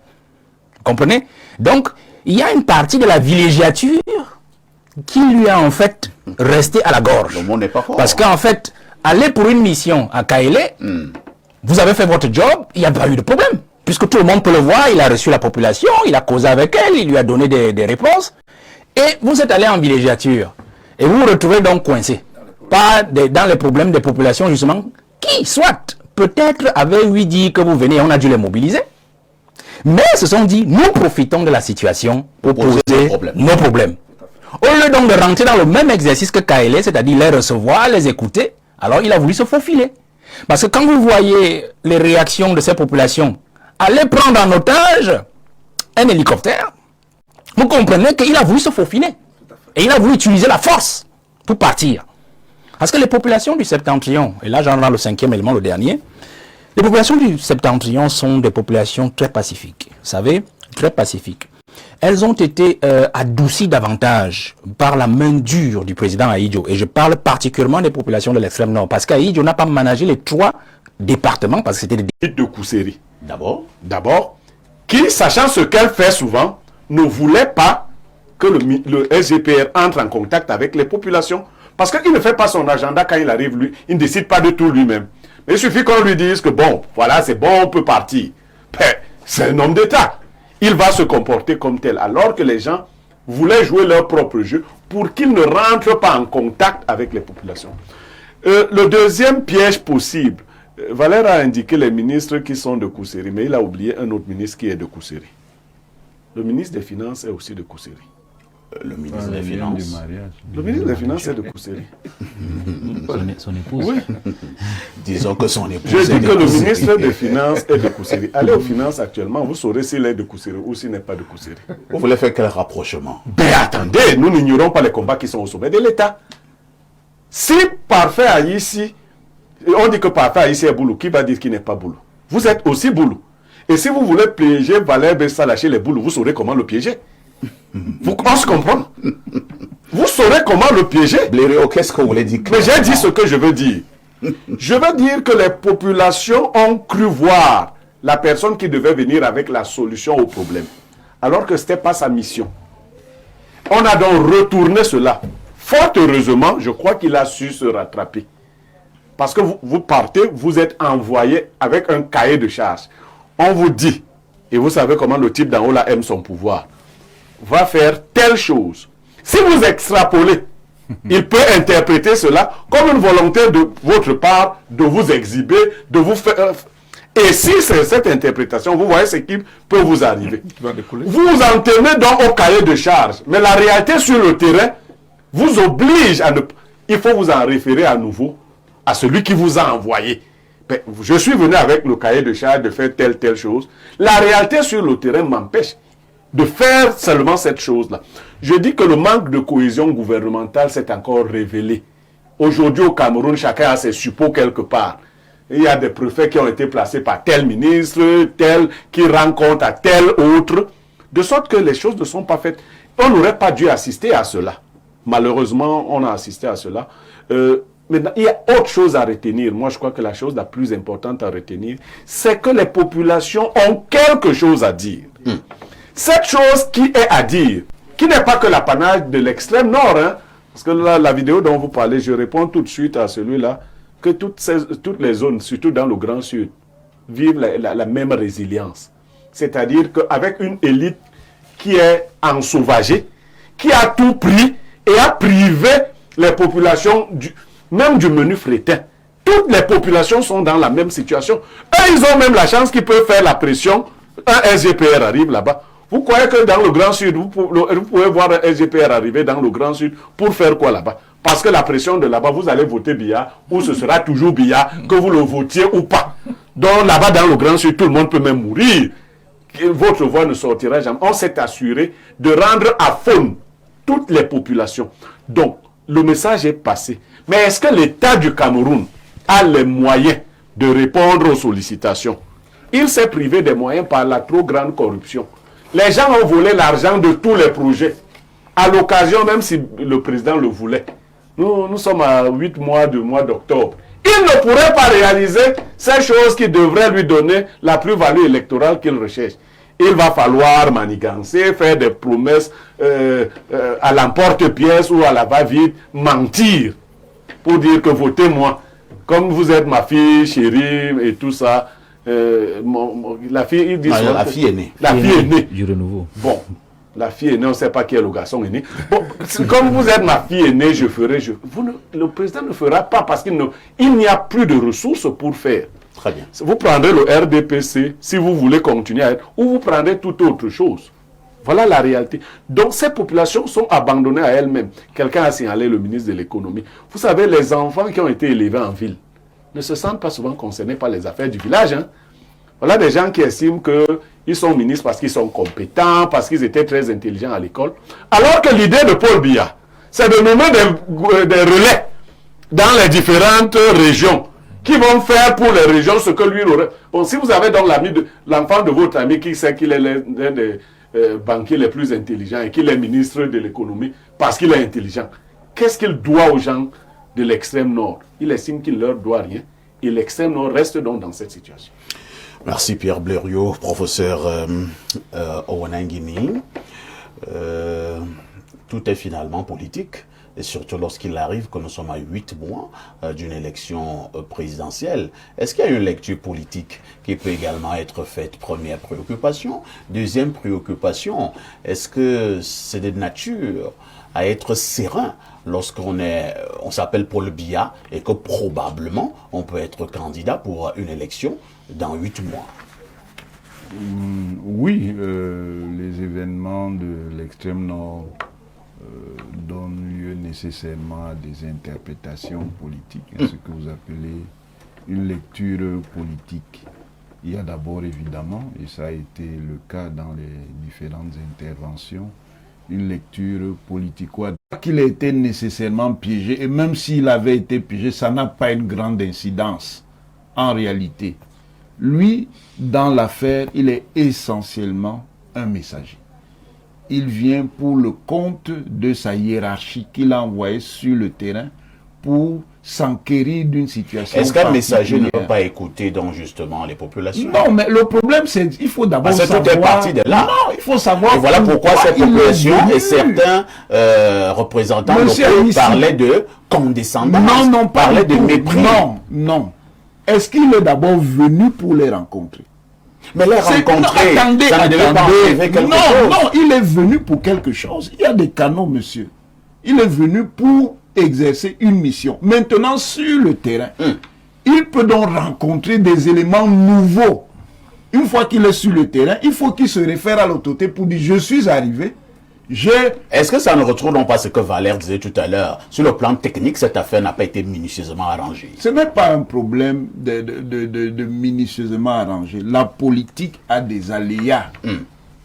Vous comprenez? Donc, il y a une partie de la villégiature qui lui a en fait resté à la gorge. Le mot n'est pas fort. Parce qu'en fait, aller pour une mission à Kaélé, vous avez fait votre job, il n'y a pas eu de problème. Puisque tout le monde peut le voir, il a reçu la population, il a causé avec elle, il lui a donné des réponses. Et vous êtes allé en villégiature. Et vous vous retrouvez donc coincé. Dans les problèmes des populations, justement, qui, soit, peut-être avaient lui dit que vous venez, on a dû les mobiliser. Mais se sont dit, nous profitons de la situation pour poser nos problèmes. Au lieu donc de rentrer dans le même exercice que Kaélé, c'est-à-dire les recevoir, les écouter, alors il a voulu se faufiler. Parce que quand vous voyez les réactions de ces populations, aller prendre en otage un hélicoptère, Vous comprenez qu'il a voulu se faufiner. Et il a voulu utiliser la force pour partir. Parce que les populations du Septentrion, et là j'en ai le 5e élément, le dernier, les populations du Septentrion sont des populations très pacifiques. Vous savez, très pacifiques. Elles ont été adoucies davantage par la main dure du président Ahidjo. Et je parle particulièrement des populations de l'extrême nord. Parce qu'Ahidjo n'a pas managé les 3 départements parce que c'était des De Kousséri. D'abord, Qui, sachant ce qu'elle fait souvent, ne voulait pas que le SGPR entre en contact avec les populations. Parce qu'il ne fait pas son agenda quand il arrive, lui. Il ne décide pas de tout lui-même. Mais il suffit qu'on lui dise que bon, voilà, c'est bon, on peut partir. Ben, c'est un homme d'État. Il va se comporter comme tel. Alors que les gens voulaient jouer leur propre jeu pour qu'ils ne rentrent pas en contact avec les populations. Le deuxième piège possible, Valère a indiqué les ministres qui sont de Kousséri, mais il a oublié un autre ministre qui est de Kousséri. Le ministre des Finances est aussi de Kousséri. le ministre des Finances. Le ministre des Finances est de Kousséri. Son épouse. Oui. Disons que son épouse. Je dis que le ministre des Finances est de Kousséri. Allez aux finances actuellement, vous saurez s'il est de Kousséri ou s'il n'est pas de Kousséri. Vous voulez faire quel rapprochement? Ben attendez, nous n'ignorons pas les combats qui sont au sommet de l'État. Si Parfait Aïssi, on dit que Parfait Aïssi est Boulou, qui va dire qu'il n'est pas Boulou? Vous êtes aussi Boulou. Et si vous voulez piéger Valère Bessa lâcher les Boulous, vous saurez comment le piéger. On se comprend. Vous saurez comment le piéger. Blériot, qu'est-ce que vous voulez dire? Mais j'ai dit ce que je veux dire. Je veux dire que les populations ont cru voir la personne qui devait venir avec la solution au problème, alors que ce n'était pas sa mission. On a donc retourné cela. Fort heureusement, je crois qu'il a su se rattraper. Parce que vous partez, vous êtes envoyé avec un cahier de charges. On vous dit, et vous savez comment le type d'en haut là aime son pouvoir, va faire telle chose. Si vous extrapolez, il peut interpréter cela comme une volonté de votre part de vous exhiber, de vous faire... Et si c'est cette interprétation, vous voyez ce qui peut vous arriver. Vous vous en tenez donc au cahier de charge. Mais la réalité sur le terrain vous oblige à ne... Il faut vous en référer à nouveau à celui qui vous a envoyé. Mais je suis venu avec le cahier de charge de faire telle chose. La réalité sur le terrain m'empêche de faire seulement cette chose-là. Je dis que le manque de cohésion gouvernementale s'est encore révélé. Aujourd'hui au Cameroun, chacun a ses suppôts quelque part. Il y a des préfets qui ont été placés par tel ministre, tel qui rend compte à tel autre, de sorte que les choses ne sont pas faites. On n'aurait pas dû assister à cela. Malheureusement, on a assisté à cela. Maintenant, il y a autre chose à retenir. Moi, je crois que la chose la plus importante à retenir, c'est que les populations ont quelque chose à dire. Cette chose qui est à dire, qui n'est pas que l'apanage de l'extrême nord, hein, parce que là, la vidéo dont vous parlez, je réponds tout de suite à celui-là, que toutes les zones, surtout dans le Grand Sud, vivent la même résilience. C'est-à-dire qu'avec une élite qui est ensauvagée, qui a tout pris et a privé les populations même du menu frétin. Toutes les populations sont dans la même situation. Eux, ils ont même la chance qu'ils peuvent faire la pression. Un SGPR arrive là-bas. Vous croyez que dans le Grand Sud, vous pouvez voir un SGPR arriver dans le Grand Sud pour faire quoi là-bas? Parce que la pression de là-bas, vous allez voter Biya, ou ce sera toujours Biya, que vous le votiez ou pas. Donc là-bas, dans le Grand Sud, tout le monde peut même mourir. Votre voix ne sortira jamais. On s'est assuré de rendre à fond toutes les populations. Donc, le message est passé. Mais est-ce que l'État du Cameroun a les moyens de répondre aux sollicitations? Il s'est privé des moyens par la trop grande corruption. Les gens ont volé l'argent de tous les projets. À l'occasion, même si le président le voulait. Nous sommes à 8 mois du mois d'octobre. Il ne pourrait pas réaliser ces choses qui devraient lui donner la plus-value électorale qu'il recherche. Il va falloir manigancer, faire des promesses à l'emporte-pièce ou à la va-vite, mentir pour dire que votez-moi. Comme vous êtes ma fille chérie et tout ça, la fille, il dit la fille aînée. La fille aînée. Du renouveau. Bon, la fille aînée, on ne sait pas qui est le garçon aîné. Bon, comme vous êtes ma fille aînée, je ferai. Le président ne fera pas parce qu'il n'y a plus de ressources pour faire. Très bien. Vous prendrez le RDPC si vous voulez continuer à être, ou vous prendrez toute autre chose. Voilà la réalité. Donc ces populations sont abandonnées à elles-mêmes. Quelqu'un a signalé le ministre de l'économie. Vous savez, les enfants qui ont été élevés en ville ne se sentent pas souvent concernés par les affaires du village. Hein? On a des gens qui estiment qu'ils sont ministres parce qu'ils sont compétents, parce qu'ils étaient très intelligents à l'école. Alors que l'idée de Paul Biya, c'est de nommer des relais dans les différentes régions qui vont faire pour les régions ce que lui aurait. Bon, si vous avez donc l'enfant de votre ami qui sait qu'il est l'un des banquiers les plus intelligents et qu'il est ministre de l'économie parce qu'il est intelligent, qu'est-ce qu'il doit aux gens de l'extrême nord? Il estime qu'il ne leur doit rien et l'extrême nord reste donc dans cette situation. Merci Pierre Blériot, professeur Owanangini. Tout est finalement politique. Et surtout lorsqu'il arrive que nous sommes à 8 mois d'une élection présidentielle. Est-ce qu'il y a une lecture politique qui peut également être faite? Première préoccupation. Deuxième préoccupation, est-ce que c'est de nature à être serein lorsqu'on s'appelle Paul Biya et que probablement on peut être candidat pour une élection dans 8 mois? Oui, les événements de l'extrême nord donne lieu nécessairement à des interprétations politiques, ce que vous appelez une lecture politique. Il y a d'abord évidemment, et ça a été le cas dans les différentes interventions, une lecture politico. Qu'il ait été nécessairement piégé, et même s'il avait été piégé, ça n'a pas une grande incidence en réalité. Lui, dans l'affaire, il est essentiellement un messager. Il vient pour le compte de sa hiérarchie qu'il a envoyé sur le terrain pour s'enquérir d'une situation. Est-ce qu'un messager ne peut pas écouter donc justement les populations? Non, mais le problème c'est qu'il faut d'abord savoir... Tout est parti de là. Non, il faut savoir... Et voilà pourquoi cette population et certains représentants locaux parlaient de condescendance, non, pas parlaient de mépris. Non. Est-ce qu'il est d'abord venu pour les rencontrer? Mais les rencontrer, ça ne devait pas arriver quelque chose. Non, il est venu pour quelque chose. Il y a des canaux, monsieur. Il est venu pour exercer une mission. Maintenant, sur le terrain, il peut donc rencontrer des éléments nouveaux. Une fois qu'il est sur le terrain, il faut qu'il se réfère à l'autorité pour dire « je suis arrivé ». Est-ce que ça ne retrouve donc pas ce que Valère disait tout à l'heure? Sur le plan technique, cette affaire n'a pas été minutieusement arrangée. Ce n'est pas un problème de minutieusement arrangé. La politique a des aléas.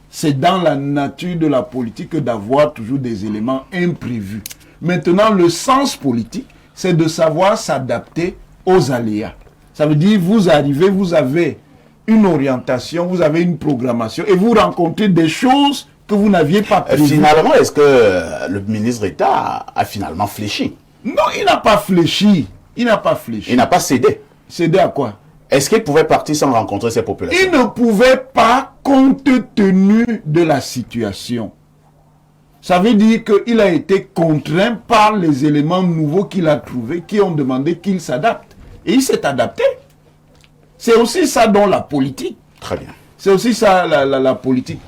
C'est dans la nature de la politique d'avoir toujours des éléments imprévus. Maintenant, le sens politique, c'est de savoir s'adapter aux aléas. Ça veut dire, vous arrivez, vous avez une orientation, vous avez une programmation et vous rencontrez des choses que vous n'aviez pas prévu. Finalement, est-ce que le ministre d'État a finalement fléchi? Non, il n'a pas fléchi. Il n'a pas fléchi. Il n'a pas cédé. Cédé à quoi? Est-ce qu'il pouvait partir sans rencontrer ses populations? Il ne pouvait pas, compte tenu de la situation. Ça veut dire qu'il a été contraint par les éléments nouveaux qu'il a trouvés, qui ont demandé qu'il s'adapte. Et il s'est adapté. C'est aussi ça dans la politique. Très bien. C'est aussi ça la politique.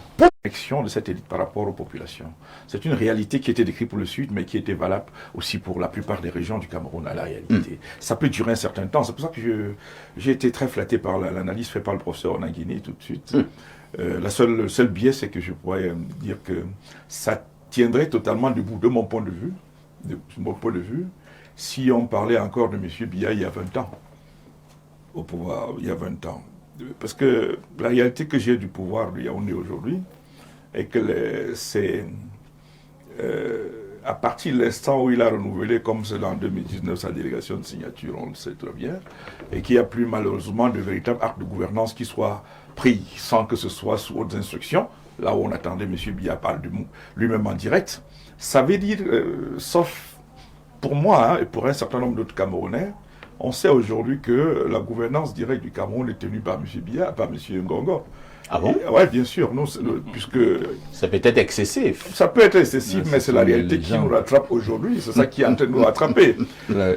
De cette élite par rapport aux populations. C'est une réalité qui était décrite pour le Sud, mais qui était valable aussi pour la plupart des régions du Cameroun à la réalité. Ça peut durer un certain temps. C'est pour ça que j'ai été très flatté par l'analyse faite par le professeur Owanangini tout de suite. Le seul biais, c'est que je pourrais dire que ça tiendrait totalement debout de mon point de vue, si on parlait encore de M. Biya il y a 20 ans, au pouvoir, il y a 20 ans. Parce que la réalité que j'ai du pouvoir de Yaoundé aujourd'hui est que c'est à partir de l'instant où il a renouvelé, comme c'est en 2019, sa délégation de signature, on le sait très bien, et qu'il n'y a plus malheureusement de véritable acte de gouvernance qui soit pris sans que ce soit sous hautes instructions, là où on attendait M. Biya parle lui-même en direct, ça veut dire, sauf pour moi et pour un certain nombre d'autres Camerounais, on sait aujourd'hui que la gouvernance directe du Cameroun est tenue par M. Biya, par M. Ngongo. Ah bon? Oui, bien sûr. Puisque ça peut être excessif. Ça peut être excessif, mais c'est la réalité qui nous rattrape aujourd'hui. C'est ça qui est en train de nous rattraper.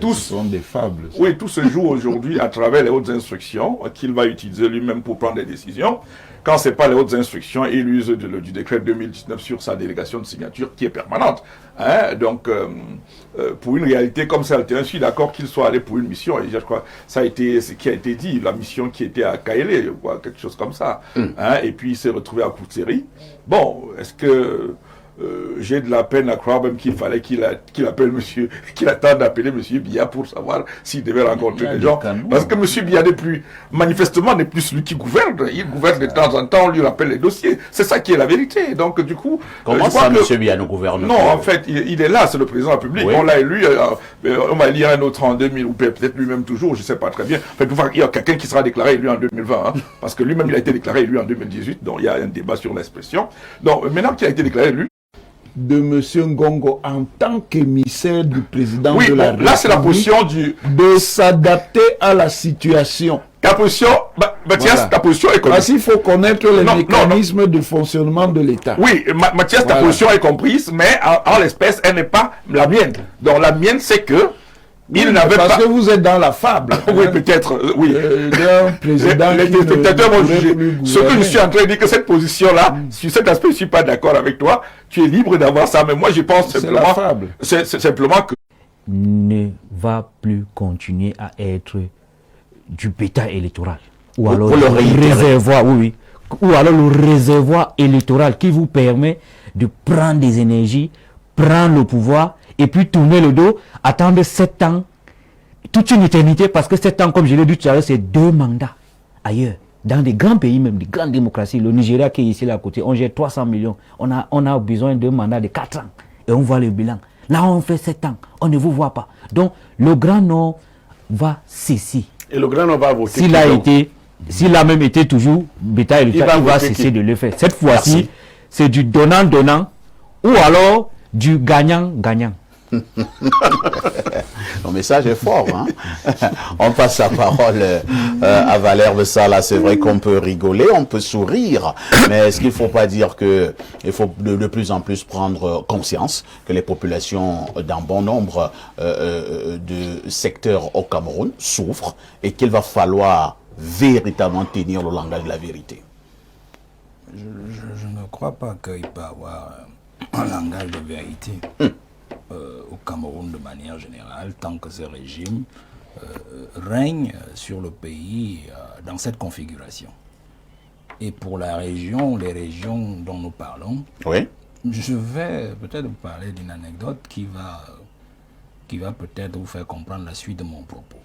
Tous sont des fables. Oui, tout se joue aujourd'hui à travers les hautes instructions qu'il va utiliser lui-même pour prendre des décisions. Quand ce n'est pas les hautes instructions, il use du décret 2019 sur sa délégation de signature qui est permanente. Donc, pour une réalité comme ça, je suis d'accord qu'il soit allé pour une mission, et je crois ça a été ce qui a été dit, la mission qui était à Kaélé, quelque chose comme ça. Et puis il s'est retrouvé à coup de série. Bon, est-ce que j'ai de la peine à croire même qu'il fallait qu'il appelle monsieur, qu'il attende d'appeler monsieur Biya pour savoir s'il devait rencontrer des gens. Parce que monsieur Biya manifestement n'est plus celui qui gouverne. Il gouverne de temps en temps, on lui rappelle les dossiers. C'est ça qui est la vérité. Donc du coup... Comment ça, monsieur Biya ne gouverne Non, plus? en fait, il est là, c'est le président de la République. Oui. On l'a élu, on va élire un autre en 2000, ou peut-être lui-même toujours, je ne sais pas très bien. En fait, il y a quelqu'un qui sera déclaré élu en 2020, hein, parce que lui-même, il a été déclaré élu en 2018, donc il y a un débat sur l'expression. Donc maintenant qu'il a été déclaré élu, de M. Ngongo en tant qu'émissaire du président oui, de la bon, République, là c'est la position du... de s'adapter à la situation. Ta position, Mathias, Voilà. ta position est comprise. Parce qu'il faut connaître les Non, mécanismes de fonctionnement de l'État. Oui, Mathias, ta Voilà. position est comprise, mais en l'espèce, elle n'est pas la mienne. Donc la mienne, c'est que il Oui, n'avait parce pas... que vous êtes dans la fable. Oui, peut-être, oui. D'un président Les qui ne téléspectateurs vont pourrait juger. plus Ce que je gouverner. suis en train de dire, que cette position-là, sur cet aspect, je ne suis pas d'accord avec toi. Tu es libre d'avoir ça, mais moi, je pense C'est simplement... la fable. C'est simplement que... Ne va plus continuer à être du bétail électoral. Ou Pour alors le le réitérer. réservoir, oui. Ou alors le réservoir électoral qui vous permet de prendre des énergies, prendre le pouvoir et puis tourner le dos, attendre 7 ans, toute une éternité, parce que 7 ans, comme je l'ai dit tout à l'heure, c'est 2 mandats ailleurs. Dans des grands pays, même des grandes démocraties, le Nigeria qui est ici là à côté, on gère 300 millions. On a besoin d'un mandat de 4 ans. Et on voit le bilan. Là, on fait 7 ans. On ne vous voit pas. Donc, le Grand Nord va cesser. Et le Grand Nord va voter. S'il a même été toujours bétail électoral, il va voter cesser qui? de le faire. Cette fois-ci, Merci. c'est du donnant-donnant ou alors du gagnant-gagnant. Le message est fort. Hein? On passe la parole à Valère Sala. C'est vrai qu'on peut rigoler, on peut sourire, mais est-ce qu'il ne faut pas dire qu'il faut de plus en plus prendre conscience que les populations d'un bon nombre de secteurs au Cameroun souffrent et qu'il va falloir véritablement tenir le langage de la vérité? Je ne crois pas qu'il peut y avoir un langage de vérité au Cameroun de manière générale, tant que ce régime règne sur le pays dans cette configuration. Et pour la région, les régions dont nous parlons, Oui. je vais peut-être vous parler d'une anecdote qui va peut-être vous faire comprendre la suite de mon propos.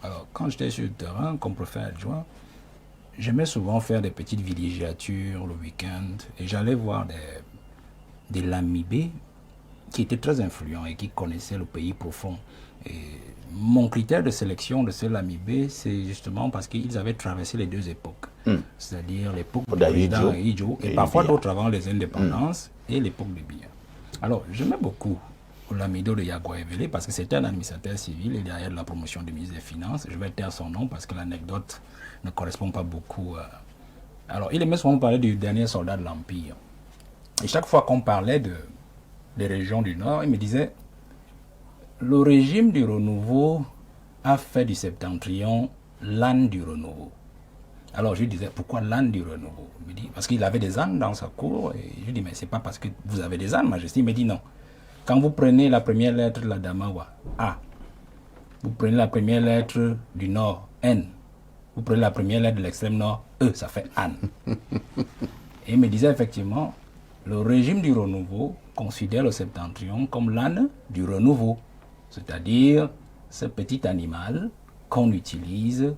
Alors, quand j'étais sur le terrain, comme préfet adjoint, j'aimais souvent faire des petites villégiatures le week-end et j'allais voir des lamibés qui étaient très influents et qui connaissaient le pays profond. Et mon critère de sélection de ces lamibés, c'est justement parce qu'ils avaient traversé les deux époques. C'est-à-dire l'époque du président Idjo et parfois d'autres avant les indépendances et l'époque de Biya. Alors, j'aimais beaucoup Olamido de Yaguaevele parce que c'était un administrateur civil et derrière la promotion du ministre des Finances. Je vais taire son nom parce que l'anecdote ne correspond pas beaucoup. Alors, il aimait souvent parler du dernier soldat de l'Empire. Et chaque fois qu'on parlait des régions du Nord, il me disait le régime du renouveau a fait du septentrion l'âne du renouveau. Alors je lui disais, pourquoi l'âne du renouveau? Il me dit, parce qu'il avait des ânes dans sa cour. Et je lui dis, mais c'est pas parce que vous avez des ânes, Majesté. Il me dit, non. Quand vous prenez la première lettre de la Damawa, A. Vous prenez la première lettre du Nord, N. Vous prenez la première lettre de l'extrême Nord, E, ça fait Anne. Et il me disait effectivement, le régime du renouveau considère le septentrion comme l'âne du renouveau. C'est-à-dire ce petit animal qu'on utilise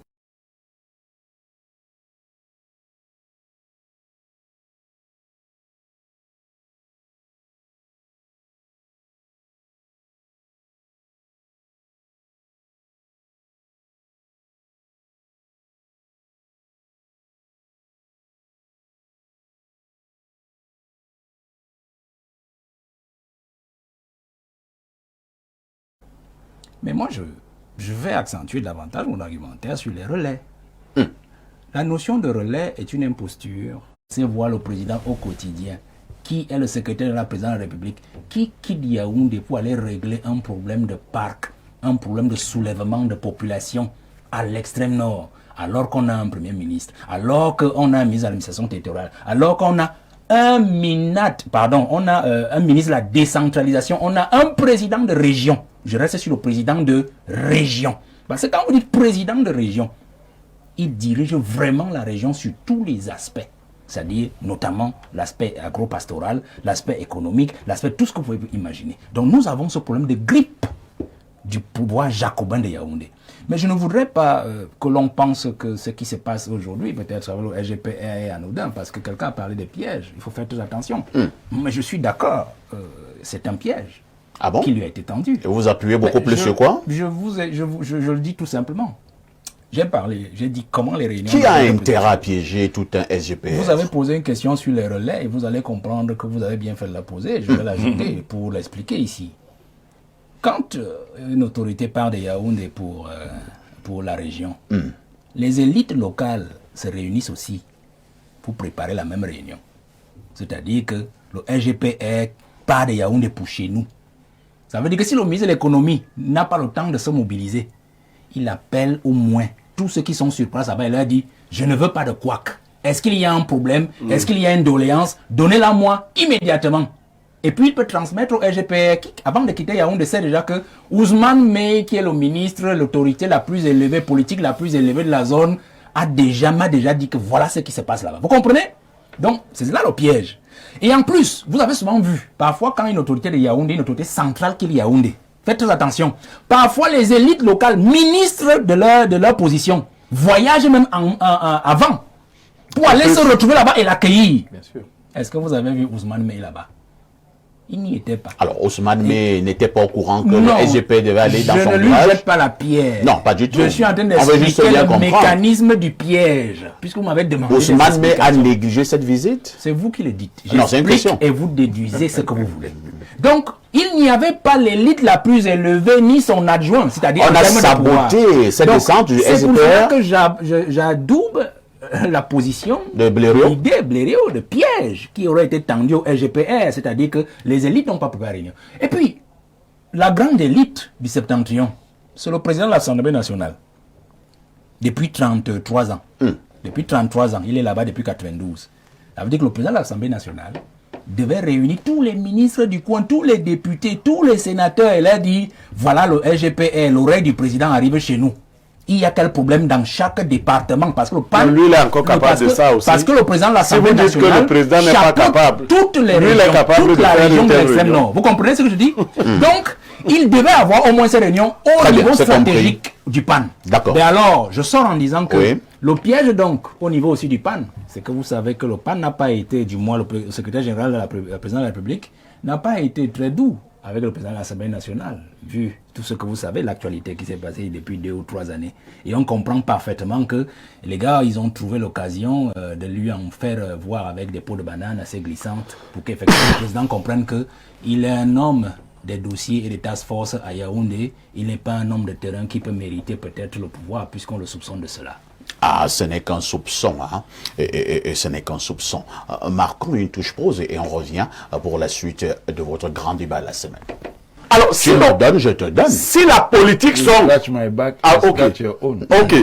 Mais moi, je vais accentuer davantage mon argumentaire sur les relais. La notion de relais est une imposture. C'est voir le président au quotidien, qui est le secrétaire de la présidence de la République, qui quitte Yaoundé pour aller régler un problème de parc, un problème de soulèvement de population à l'extrême nord, alors qu'on a un premier ministre, alors qu'on a un ministre de l'administration territoriale, alors qu'on a un ministre de la décentralisation, on a un président de région. Je reste sur le président de région. Parce que quand vous dites président de région, il dirige vraiment la région sur tous les aspects. c'est-à-dire notamment l'aspect agro-pastoral, l'aspect économique, l'aspect tout ce que vous pouvez imaginer. Donc nous avons ce problème de grippe du pouvoir jacobin de Yaoundé. Mais je ne voudrais pas que l'on pense que ce qui se passe aujourd'hui, peut-être avec le RGPR est anodin, parce que quelqu'un a parlé de pièges, il faut faire très attention. Mais je suis d'accord, c'est un piège qui lui a été tendu. Et vous appuyez beaucoup plus sur quoi? Je le dis tout simplement. J'ai parlé, j'ai dit comment les réunions... Qui a intérêt à piéger tout un SGPS? Vous avez posé une question sur les relais et vous allez comprendre que vous avez bien fait de la poser. Je vais l'ajouter pour l'expliquer ici. Quand une autorité part de Yaoundé pour la région, les élites locales se réunissent aussi pour préparer la même réunion. C'est-à-dire que le RGPR part de Yaoundé pour chez nous. Ça veut dire que si le ministre de l'économie n'a pas le temps de se mobiliser, il appelle au moins tous ceux qui sont sur place là-bas et leur dit « Je ne veux pas de couac. Est-ce qu'il y a un problème? Est-ce qu'il y a une doléance? Donnez-la moi immédiatement. » Et puis il peut transmettre au RGPR, avant de quitter Yaoundé, sait déjà que Ousmane Mey, qui est le ministre, l'autorité la plus élevée, politique la plus élevée de la zone, m'a déjà dit que voilà ce qui se passe là-bas. Vous comprenez? Donc, c'est là le piège. Et en plus, vous avez souvent vu, parfois quand une autorité de Yaoundé, une autorité centrale qui est Yaoundé, faites très attention, parfois les élites locales, ministres de leur position, voyagent même avant, pour aller se retrouver là-bas et l'accueillir. Bien sûr. Est-ce que vous avez vu Ousmane Mey là-bas? Il n'y était pas. Alors, Ousmane Mey n'était pas au courant que le SGP devait aller dans son village. Je ne lui jette pas la pierre. Non, pas du tout. Je suis en train d'expliquer le mécanisme du piège. Puisque vous m'avez demandé. Ousmane Mey a négligé cette visite? C'est vous qui le dites. Non, c'est une question. Et vous déduisez ce que vous voulez. Donc, il n'y avait pas l'élite la plus élevée, ni son adjoint. C'est-à-dire, on a saboté cette descente du SGPR. C'est pour ça que j'adoube la position de Blériot, l'idée Blériot de piège qui aurait été tendu au RGPR, c'est-à-dire que les élites n'ont pas préparé la réunion. Et puis, la grande élite du Septentrion, c'est le président de l'Assemblée nationale. Depuis 33 ans. Depuis 33 ans, il est là-bas depuis 92. Ça veut dire que le président de l'Assemblée nationale devait réunir tous les ministres du coin, tous les députés, tous les sénateurs, et leur dire, voilà le RGPR, l'oreille du président arrive chez nous. Il y a quel problème dans chaque département parce que le PAN, lui, il est encore capable de ça aussi. Parce que le président de l'Assemblée nationale, si vous dites que le président n'est pas capable, toutes les lui, régions, il est capable toute de la faire région une de telle l'extrême réunion. nord. Vous comprenez ce que je dis? Donc, il devait avoir au moins ces réunions au niveau stratégique du PAN. D'accord. Mais alors, je sors en disant que oui, le piège donc au niveau aussi du PAN, c'est que vous savez que le PAN n'a pas été, du moins le secrétaire général de la présidence de la République, n'a pas été très doux avec le président de l'Assemblée nationale, vu tout ce que vous savez, l'actualité qui s'est passée depuis 2 ou 3 années. Et on comprend parfaitement que les gars, ils ont trouvé l'occasion de lui en faire voir avec des pots de banane assez glissantes pour qu'effectivement le président comprenne qu'il est un homme des dossiers et des task force à Yaoundé. Il n'est pas un homme de terrain qui peut mériter peut-être le pouvoir puisqu'on le soupçonne de cela. Ah, ce n'est qu'un soupçon, hein. Et ce n'est qu'un soupçon. Marquons une touche pause et on revient pour la suite de votre grand débat de la semaine. Alors, si je te donne. Si la politique sont... Ok.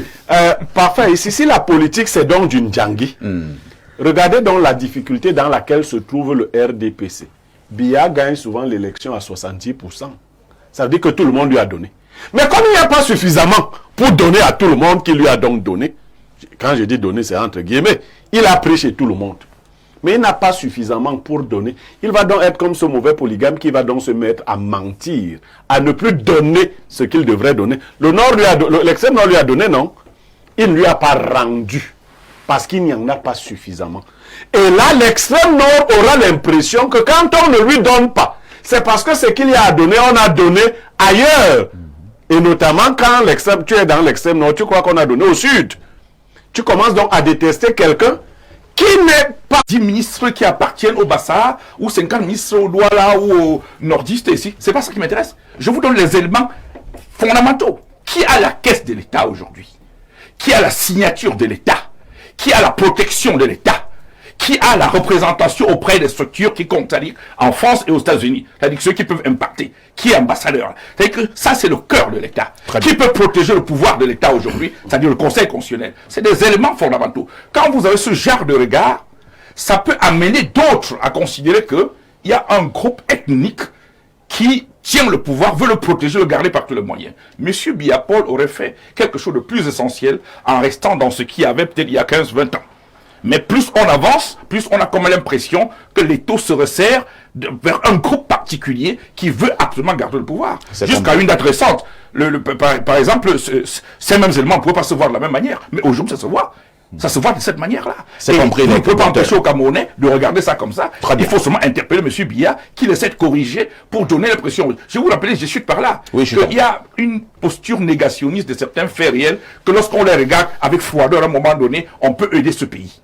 Parfait. Ici, si la politique c'est donc d'une Djangui, regardez donc la difficulté dans laquelle se trouve le RDPC. Biya gagne souvent l'élection à 70%. Ça veut dire que tout le monde lui a donné. Mais comme il n'y a pas suffisamment pour donner à tout le monde qui lui a donc donné, quand je dis donner, c'est entre guillemets, il a pris chez tout le monde. Mais il n'a pas suffisamment pour donner. Il va donc être comme ce mauvais polygame qui va donc se mettre à mentir, à ne plus donner ce qu'il devrait donner. L'extrême nord lui a donné, non? Il ne lui a pas rendu. Parce qu'il n'y en a pas suffisamment. Et là, l'extrême nord aura l'impression que quand on ne lui donne pas, c'est parce que ce qu'il y a à donner, on a donné ailleurs. Et notamment quand tu es dans l'extrême nord, tu crois qu'on a donné au sud. Tu commences donc à détester quelqu'un qui n'est pas 10 ministres qui appartiennent au Bassa, ou 50 ministres au Douala, ou au nordiste ici. C'est pas ça qui m'intéresse. Je vous donne les éléments fondamentaux. Qui a la caisse de l'État aujourd'hui? Qui a la signature de l'État? Qui a la protection de l'État? Qui a la représentation auprès des structures qui comptent, c'est-à-dire en France et aux États-Unis, c'est-à-dire ceux qui peuvent impacter, qui est ambassadeur. C'est-à-dire que ça, c'est le cœur de l'État. Qui peut protéger le pouvoir de l'État aujourd'hui, c'est-à-dire le Conseil constitutionnel. C'est des éléments fondamentaux. Quand vous avez ce genre de regard, ça peut amener d'autres à considérer qu'il y a un groupe ethnique qui tient le pouvoir, veut le protéger, le garder par tous les moyens. Monsieur Biya-Paul aurait fait quelque chose de plus essentiel en restant dans ce qu'il y avait peut-être il y a 15-20 ans. Mais plus on avance, plus on a comme l'impression que les taux se resserrent vers un groupe particulier qui veut absolument garder le pouvoir. Jusqu'à une date récente. Par exemple, ces mêmes éléments ne pouvaient pas se voir de la même manière, mais aujourd'hui ça se voit. Ça se voit de cette manière-là. C'est compris. On ne peut pas empêcher aux Camerounais de regarder ça comme ça. Il faut seulement interpeller M. Biya, qu'il essaie de corriger pour donner l'impression. Je vais vous rappeler, je suis par là, qu'il y a une posture négationniste de certains faits réels que lorsqu'on les regarde avec froideur à un moment donné, on peut aider ce pays.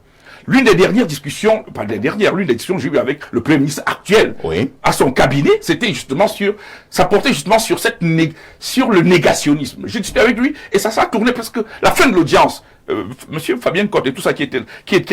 L'une des dernières discussions, pas des dernières, l'une des discussions que j'ai eues avec le Premier ministre actuel à son cabinet, c'était justement ça portait justement sur sur le négationnisme. J'ai discuté avec lui et ça a tourné parce que la fin de l'audience, Monsieur Fabien Cotte et tout ça qui était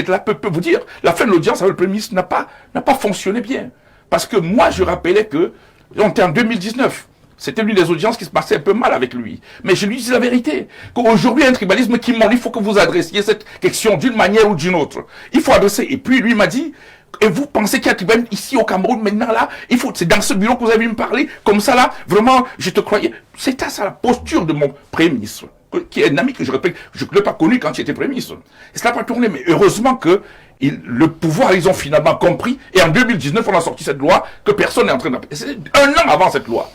là peut vous dire, la fin de l'audience avec le Premier ministre n'a pas fonctionné bien. Parce que moi, je rappelais que, on était en 2019, c'était l'une des audiences qui se passait un peu mal avec lui. Mais je lui dis la vérité, qu'aujourd'hui, il y a un tribalisme qui monte, il faut que vous adressiez cette question d'une manière ou d'une autre. Il faut adresser. Et puis, lui m'a dit, et vous pensez qu'il y a un tribalisme ici au Cameroun, maintenant là, c'est dans ce bureau que vous avez me parler, comme ça là, vraiment, je te croyais. C'était ça la posture de mon Premier ministre, qui est un ami que je répète, je ne l'ai pas connu quand j'étais Premier ministre. Et cela n'a pas tourné, mais heureusement que le pouvoir, ils ont finalement compris, et en 2019, on a sorti cette loi que personne n'est en train d'appliquer. C'est un an avant cette loi,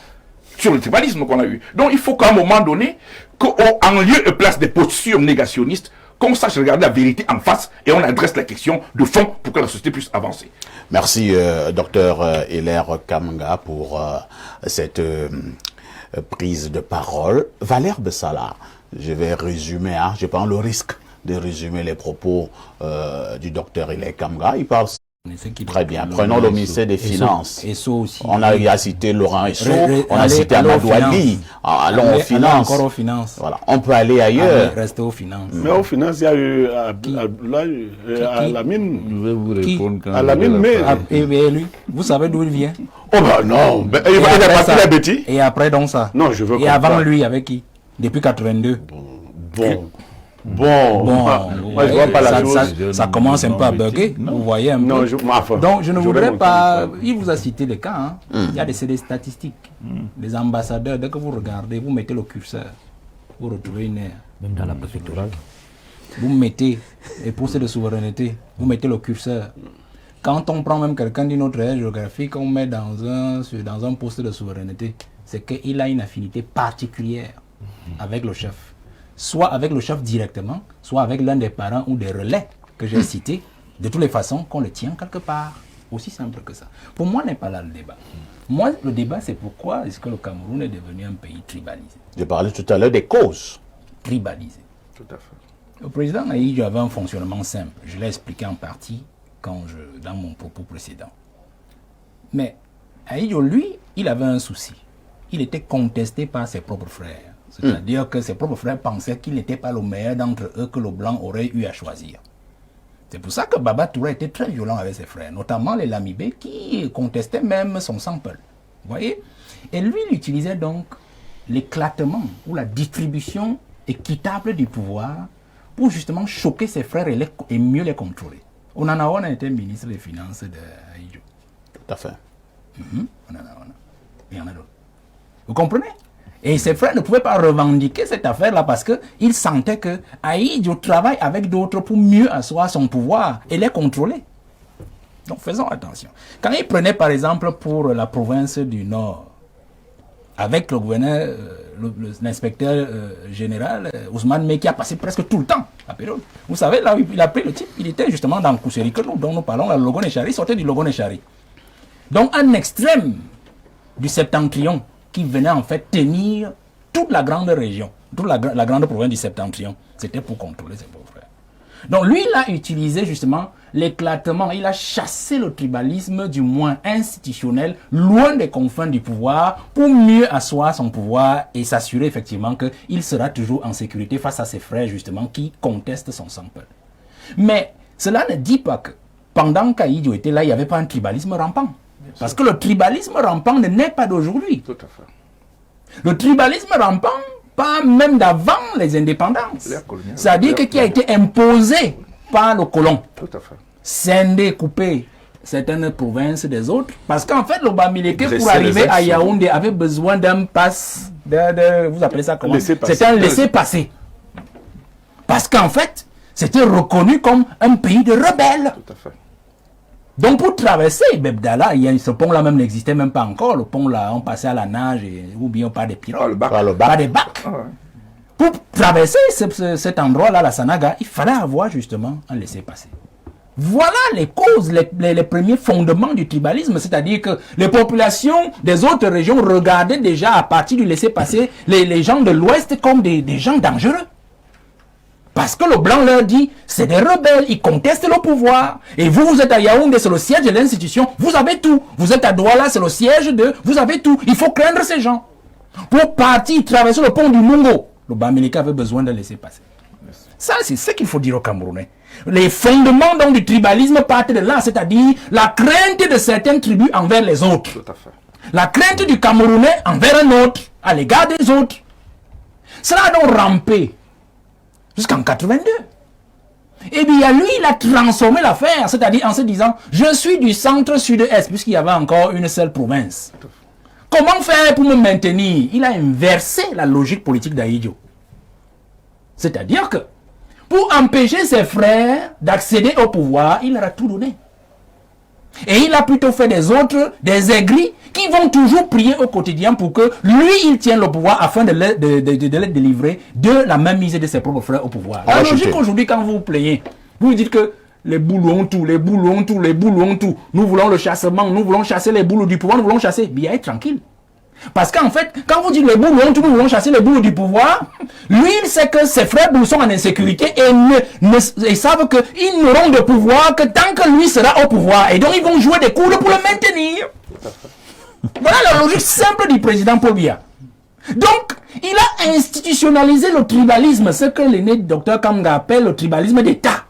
sur le tribalisme qu'on a eu. Donc il faut qu'à un moment donné, qu'en lieu et place des postures négationnistes, qu'on sache regarder la vérité en face et on adresse la question de fond pour que la société puisse avancer. Merci, docteur Hilaire Kamanga, pour cette prise de parole. Valère Bessala, je vais résumer, je prends le risque de résumer les propos du docteur Hilaire Kamanga. Il parle très bien. Prenons le ministère des Finances. Aussi. On a cité Laurent Esso, on a cité Amadou Ali. Allons aux finances. Encore aux finances. Voilà. On peut aller ailleurs. Rester aux finances. Mais aux finances, il y a eu à la mine. Je vais vous répondre quand à la mine, mais. Et lui, vous savez d'où il vient? Oh bah non, il a parti la bêtise. Et après donc ça. Non, je veux Et avant lui, avec qui? Depuis 82. Bon, moi je vois pas la chose. Ça commence un peu à bugger, vous voyez un peu. Donc je ne voudrais pas. Il vous a cité des cas. Il y a des statistiques. Les ambassadeurs, dès que vous regardez, vous mettez le curseur, vous retrouvez une aire. Même dans la préfectorale. Vous mettez les procès de souveraineté, vous mettez le curseur. Quand on prend même quelqu'un d'une autre aire géographique, on met dans un poste de souveraineté, c'est qu'il a une affinité particulière avec le chef. Soit avec le chef directement, soit avec l'un des parents ou des relais que j'ai cités, de toutes les façons qu'on le tient quelque part. Aussi simple que ça. Pour moi, n'est pas là le débat. Moi, le débat, c'est pourquoi est-ce que le Cameroun est devenu un pays tribalisé. Je parlais tout à l'heure des causes. Tribalisé. Tout à fait. Le président Aïdjo avait un fonctionnement simple. Je l'ai expliqué en partie dans mon propos précédent. Mais Aïdjo, lui, il avait un souci. Il était contesté par ses propres frères. C'est-à-dire que ses propres frères pensaient qu'il n'était pas le meilleur d'entre eux que le blanc aurait eu à choisir. C'est pour ça que Baba Touré était très violent avec ses frères, notamment les Lamibé qui contestaient même son sample. Vous voyez? Et lui, il utilisait donc l'éclatement ou la distribution équitable du pouvoir pour justement choquer ses frères et mieux les contrôler. Onanaona était ministre des Finances de Aïdjo. Tout à fait. Onanaona. Il y en a d'autres. Vous comprenez? Et ses frères ne pouvaient pas revendiquer cette affaire-là parce qu'ils sentaient que Aïdjo travaille avec d'autres pour mieux asseoir son pouvoir et les contrôler. Donc faisons attention. Quand il prenait par exemple pour la province du Nord, avec le gouverneur, l'inspecteur général Ousmane Mey qui a passé presque tout le temps à Pérol. Vous savez, là où il a pris le type, il était justement dans Kousseri, dont nous parlons, le Logo-Nechari, il sortait du Logo-Nechari. Donc un extrême du septentrion qui venait en fait tenir toute la grande région, toute la grande province du Septentrion. C'était pour contrôler ses beaux frères. Donc lui, il a utilisé justement l'éclatement, il a chassé le tribalisme du moins institutionnel, loin des confins du pouvoir, pour mieux asseoir son pouvoir et s'assurer effectivement qu'il sera toujours en sécurité face à ses frères justement qui contestent son sample. Mais cela ne dit pas que pendant qu'Aïdjo était là, il n'y avait pas un tribalisme rampant. Parce que le tribalisme rampant ne naît pas d'aujourd'hui. Tout à fait. Le tribalisme rampant, pas même d'avant les indépendances. C'est-à-dire qui a été imposé par le colon. Tout à fait. Scinder, couper certaines provinces des autres. Parce qu'en fait, le Bamileke, pour arriver à Yaoundé, avait besoin d'un passe, vous appelez ça comment? C'est un laissez-passer. Parce qu'en fait, c'était reconnu comme un pays de rebelles. Tout à fait. Donc pour traverser Bebdala, ce pont-là même n'existait même pas encore. Le pont-là, on passait à la nage ou bien par des pirogues, Par le bac. par des bacs. Ah ouais. Pour traverser cet endroit-là, la Sanaga, il fallait avoir justement un laissez-passer. Voilà les causes, les premiers fondements du tribalisme, c'est-à-dire que les populations des autres régions regardaient déjà à partir du laissez-passer les gens de l'Ouest comme des gens dangereux. Parce que le blanc leur dit, c'est des rebelles, ils contestent le pouvoir. Et vous, vous êtes à Yaoundé, c'est le siège de l'institution, vous avez tout. Vous êtes à Douala, c'est le siège de... Vous avez tout. Il faut craindre ces gens. Pour partir, traverser le pont du Mungo, le Bamileke avait besoin de laisser passer. Ça, c'est ce qu'il faut dire aux Camerounais. Les fondements donc, du tribalisme partent de là, c'est-à-dire la crainte de certaines tribus envers les autres. Tout à fait. La crainte du Camerounais envers un autre, à l'égard des autres. Cela a donc rampé jusqu'en 82. Et bien lui, il a transformé l'affaire, c'est-à-dire en se disant, je suis du centre-sud-est, puisqu'il y avait encore une seule province. Comment faire pour me maintenir? Il a inversé la logique politique d'Ahidjo. C'est-à-dire que, pour empêcher ses frères d'accéder au pouvoir, il leur a tout donné. Et il a plutôt fait des autres, des aigris, qui vont toujours prier au quotidien pour que lui, il tienne le pouvoir afin de les délivrer de la mainmise de ses propres frères au pouvoir. La logique aujourd'hui, quand vous vous plaignez, vous dites que les boules ont tout, les boules ont tout, les boules ont tout. Nous voulons le chassement, nous voulons chasser les boules du pouvoir, nous voulons chasser. Bien, être tranquille. Parce qu'en fait, quand vous dites les boules ont tout, nous voulons chasser les boules du pouvoir, lui, il sait que ses frères boules sont en insécurité et savent qu'ils n'auront de pouvoir que tant que lui sera au pouvoir. Et donc, ils vont jouer des coudes pour le maintenir. Voilà la logique simple du président Paul Biya. Donc, il a institutionnalisé le tribalisme, ce que l'aîné docteur Kamga appelle le tribalisme d'État.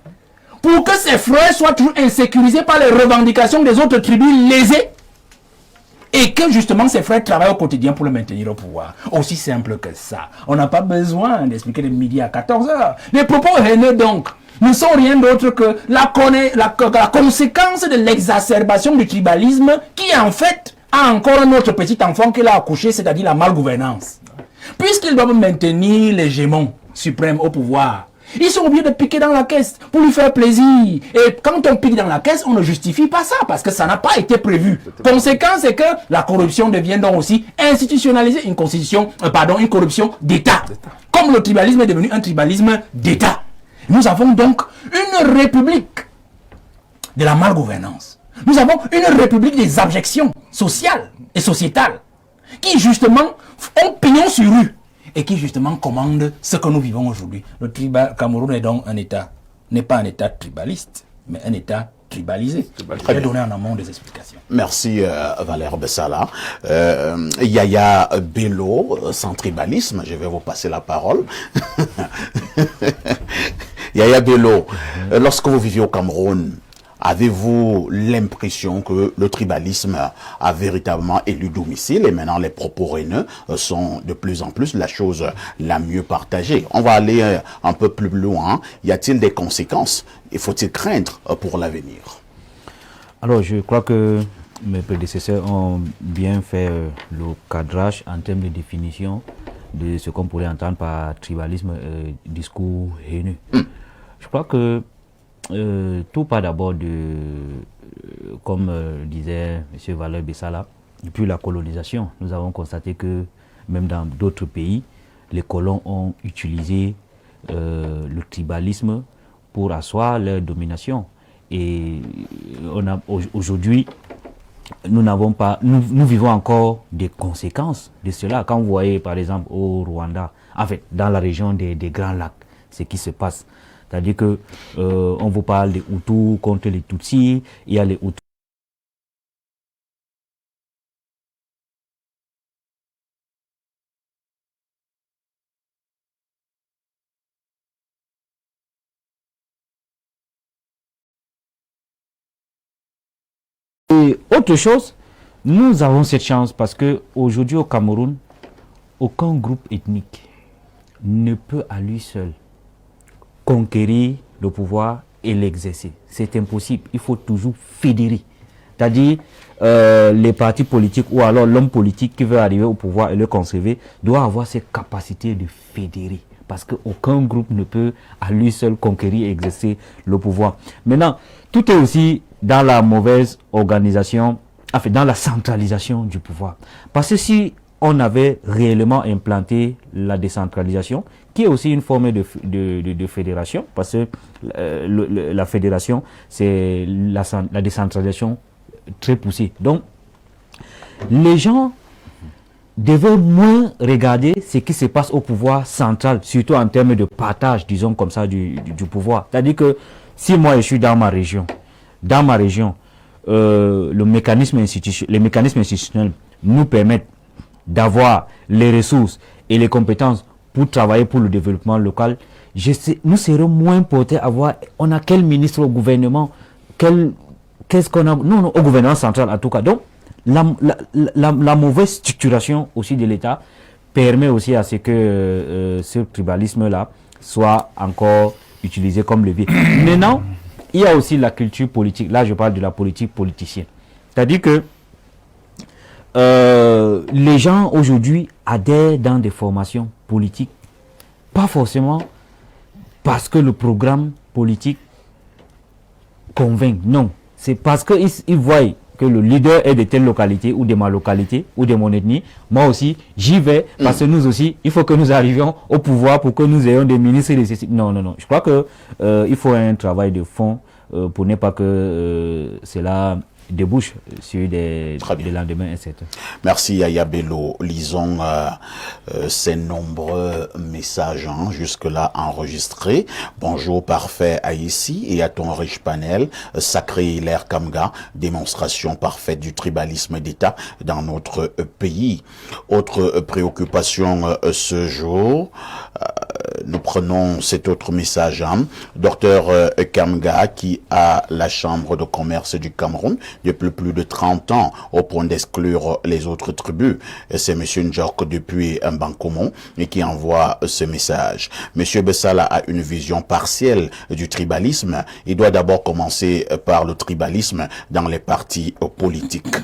Pour que ses frères soient toujours insécurisés par les revendications des autres tribus lésées. Et que justement ses frères travaillent au quotidien pour le maintenir au pouvoir. Aussi simple que ça. On n'a pas besoin d'expliquer de midi à 14h. Les propos haineux donc ne sont rien d'autre que la conséquence de l'exacerbation du tribalisme qui en fait a encore un autre petit enfant qu'il a accouché, c'est-à-dire la malgouvernance. Puisqu'ils doivent maintenir l'hégémon suprême au pouvoir, ils sont obligés de piquer dans la caisse pour lui faire plaisir. Et quand on pique dans la caisse, on ne justifie pas ça parce que ça n'a pas été prévu. Conséquence, c'est que la corruption devient donc aussi institutionnalisée, une corruption d'État. Comme le tribalisme est devenu un tribalisme d'État. Nous avons donc une république de la malgouvernance. Nous avons une république des abjections sociales et sociétales qui justement ont pignon sur rue et qui justement commande ce que nous vivons aujourd'hui. Le Cameroun est donc un État, n'est pas un État tribaliste, mais un État tribalisé. Je vais donner en amont des explications. Merci Valère Bessala. Yaya Bello, sans tribalisme, je vais vous passer la parole. Yaya Bello, lorsque vous viviez au Cameroun, avez-vous l'impression que le tribalisme a véritablement élu domicile et maintenant les propos haineux sont de plus en plus la chose la mieux partagée? On va aller un peu plus loin. Y a-t-il des conséquences? Et faut-il craindre pour l'avenir? Alors, je crois que mes prédécesseurs ont bien fait le cadrage en termes de définition de ce qu'on pourrait entendre par tribalisme, discours haineux. Je crois que tout part d'abord de, comme disait M. Valère Bessala, depuis la colonisation. Nous avons constaté que même dans d'autres pays, les colons ont utilisé le tribalisme pour asseoir leur domination. Et aujourd'hui, nous vivons encore des conséquences de cela. Quand vous voyez par exemple au Rwanda, en fait, dans la région des Grands Lacs, ce qui se passe. C'est-à-dire que on vous parle des Hutus contre les Tutsis, il y a les Hutus. Et autre chose, nous avons cette chance parce que aujourd'hui au Cameroun, aucun groupe ethnique ne peut à lui seul conquérir le pouvoir et l'exercer. C'est impossible. Il faut toujours fédérer. C'est-à-dire, les partis politiques ou alors l'homme politique qui veut arriver au pouvoir et le conserver doit avoir cette capacité de fédérer. parce qu'aucun groupe ne peut à lui seul conquérir et exercer le pouvoir. Maintenant, tout est aussi dans la mauvaise organisation, enfin dans la centralisation du pouvoir. Parce que si on avait réellement implanté la décentralisation, qui est aussi une forme de fédération, parce que la fédération, c'est la décentralisation très poussée. Donc, les gens devaient moins regarder ce qui se passe au pouvoir central, surtout en termes de partage, disons comme ça, du pouvoir. C'est-à-dire que si moi je suis dans ma région, les mécanismes institutionnels nous permettent d'avoir les ressources et les compétences pour travailler pour le développement local, nous serons moins portés à voir, on a quel ministre au gouvernement, qu'est-ce qu'on a, non, au gouvernement central en tout cas. Donc, la mauvaise structuration aussi de l'État permet aussi à ce que ce tribalisme-là soit encore utilisé comme levier. Maintenant, il y a aussi la culture politique. Là, je parle de la politique politicienne. C'est-à-dire que les gens aujourd'hui adhèrent dans des formations politiques, pas forcément parce que le programme politique convainc, non. C'est parce qu'ils voient que le leader est de telle localité ou de ma localité ou de mon ethnie. Moi aussi, j'y vais parce que nous aussi, il faut que nous arrivions au pouvoir pour que nous ayons des ministres. Non, non, non. Je crois que il faut un travail de fond pour ne pas que cela débouche sur des lendemains incertains. Merci Yaya Bello. Lisons ces nombreux messages jusque-là enregistrés. Bonjour parfait à ici et à ton riche panel. Sacré Hilaire Kamga, démonstration parfaite du tribalisme d'État dans notre pays. Autre préoccupation ce jour, nous prenons cet autre message. Docteur Kamga qui a la Chambre de commerce du Cameroun depuis plus de 30 ans au point d'exclure les autres tribus. C'est M. Njok depuis Bankomon et qui envoie ce message. M. Bessala a une vision partielle du tribalisme. Il doit d'abord commencer par le tribalisme dans les partis politiques.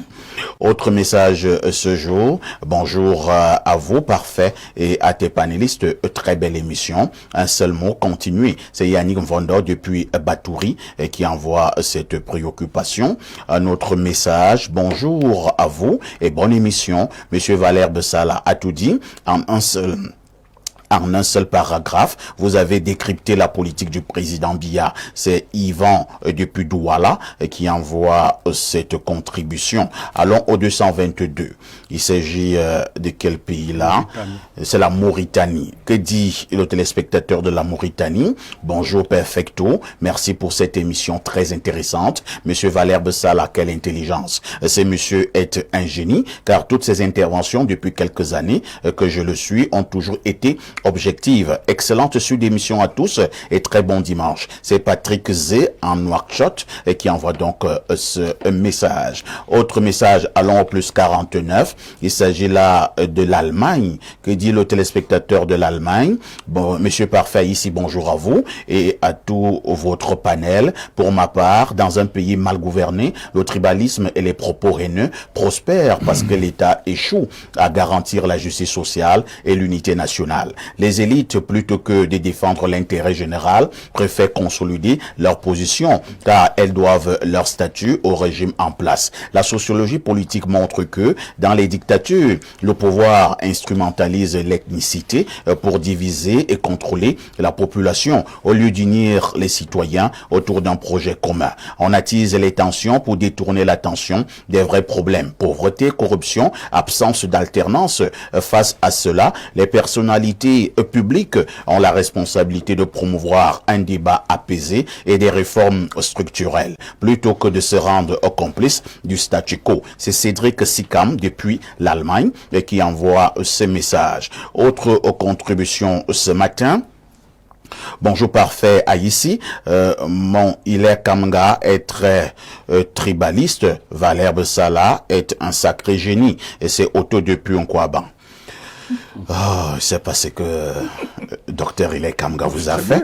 Autre message ce jour. Bonjour à vous, parfait, et à tes panélistes. Très belle émission. Un seul mot, continuez. C'est Yannick Mvondo depuis Batouri qui envoie cette préoccupation. Un autre message. Bonjour à vous et bonne émission. Monsieur Valère Bessala a tout dit en un seul paragraphe. Vous avez décrypté la politique du président Biya. C'est Yvan depuis Douala qui envoie cette contribution. Allons au 222. Il s'agit de quel pays là? C'est la Mauritanie. Que dit le téléspectateur de la Mauritanie? Bonjour Perfecto. Merci pour cette émission très intéressante. Monsieur Valère Bessala, quelle intelligence. C'est monsieur est un génie car toutes ces interventions depuis quelques années que je le suis ont toujours été objective. Excellente suite d'émission à tous et très bon dimanche. C'est Patrick Z en Nouakchott qui envoie donc ce message. Autre message, allons au plus 49. Il s'agit là de l'Allemagne. Que dit le téléspectateur de l'Allemagne? Bon, monsieur Parfait, ici bonjour à vous et à tout votre panel. Pour ma part, dans un pays mal gouverné, le tribalisme et les propos haineux prospèrent parce que l'État échoue à garantir la justice sociale et l'unité nationale. Les élites, plutôt que de défendre l'intérêt général, préfèrent consolider leur position car elles doivent leur statut au régime en place. La sociologie politique montre que dans les dictatures, le pouvoir instrumentalise l'ethnicité pour diviser et contrôler la population au lieu d'unir les citoyens autour d'un projet commun. On attise les tensions pour détourner l'attention des vrais problèmes. Pauvreté, corruption, absence d'alternance. Face à cela, les personnalités publiques ont la responsabilité de promouvoir un débat apaisé et des réformes structurelles, plutôt que de se rendre complices du statu quo. C'est Cédric Sikam depuis l'Allemagne qui envoie ce message. Autre contribution ce matin. Bonjour parfait à ici. Mon Hilaire Kamga est très tribaliste. Valère Bessala est un sacré génie. Et c'est Otto depuis Nkwaba. C'est pas ce que docteur Ile Kamga vous a fait.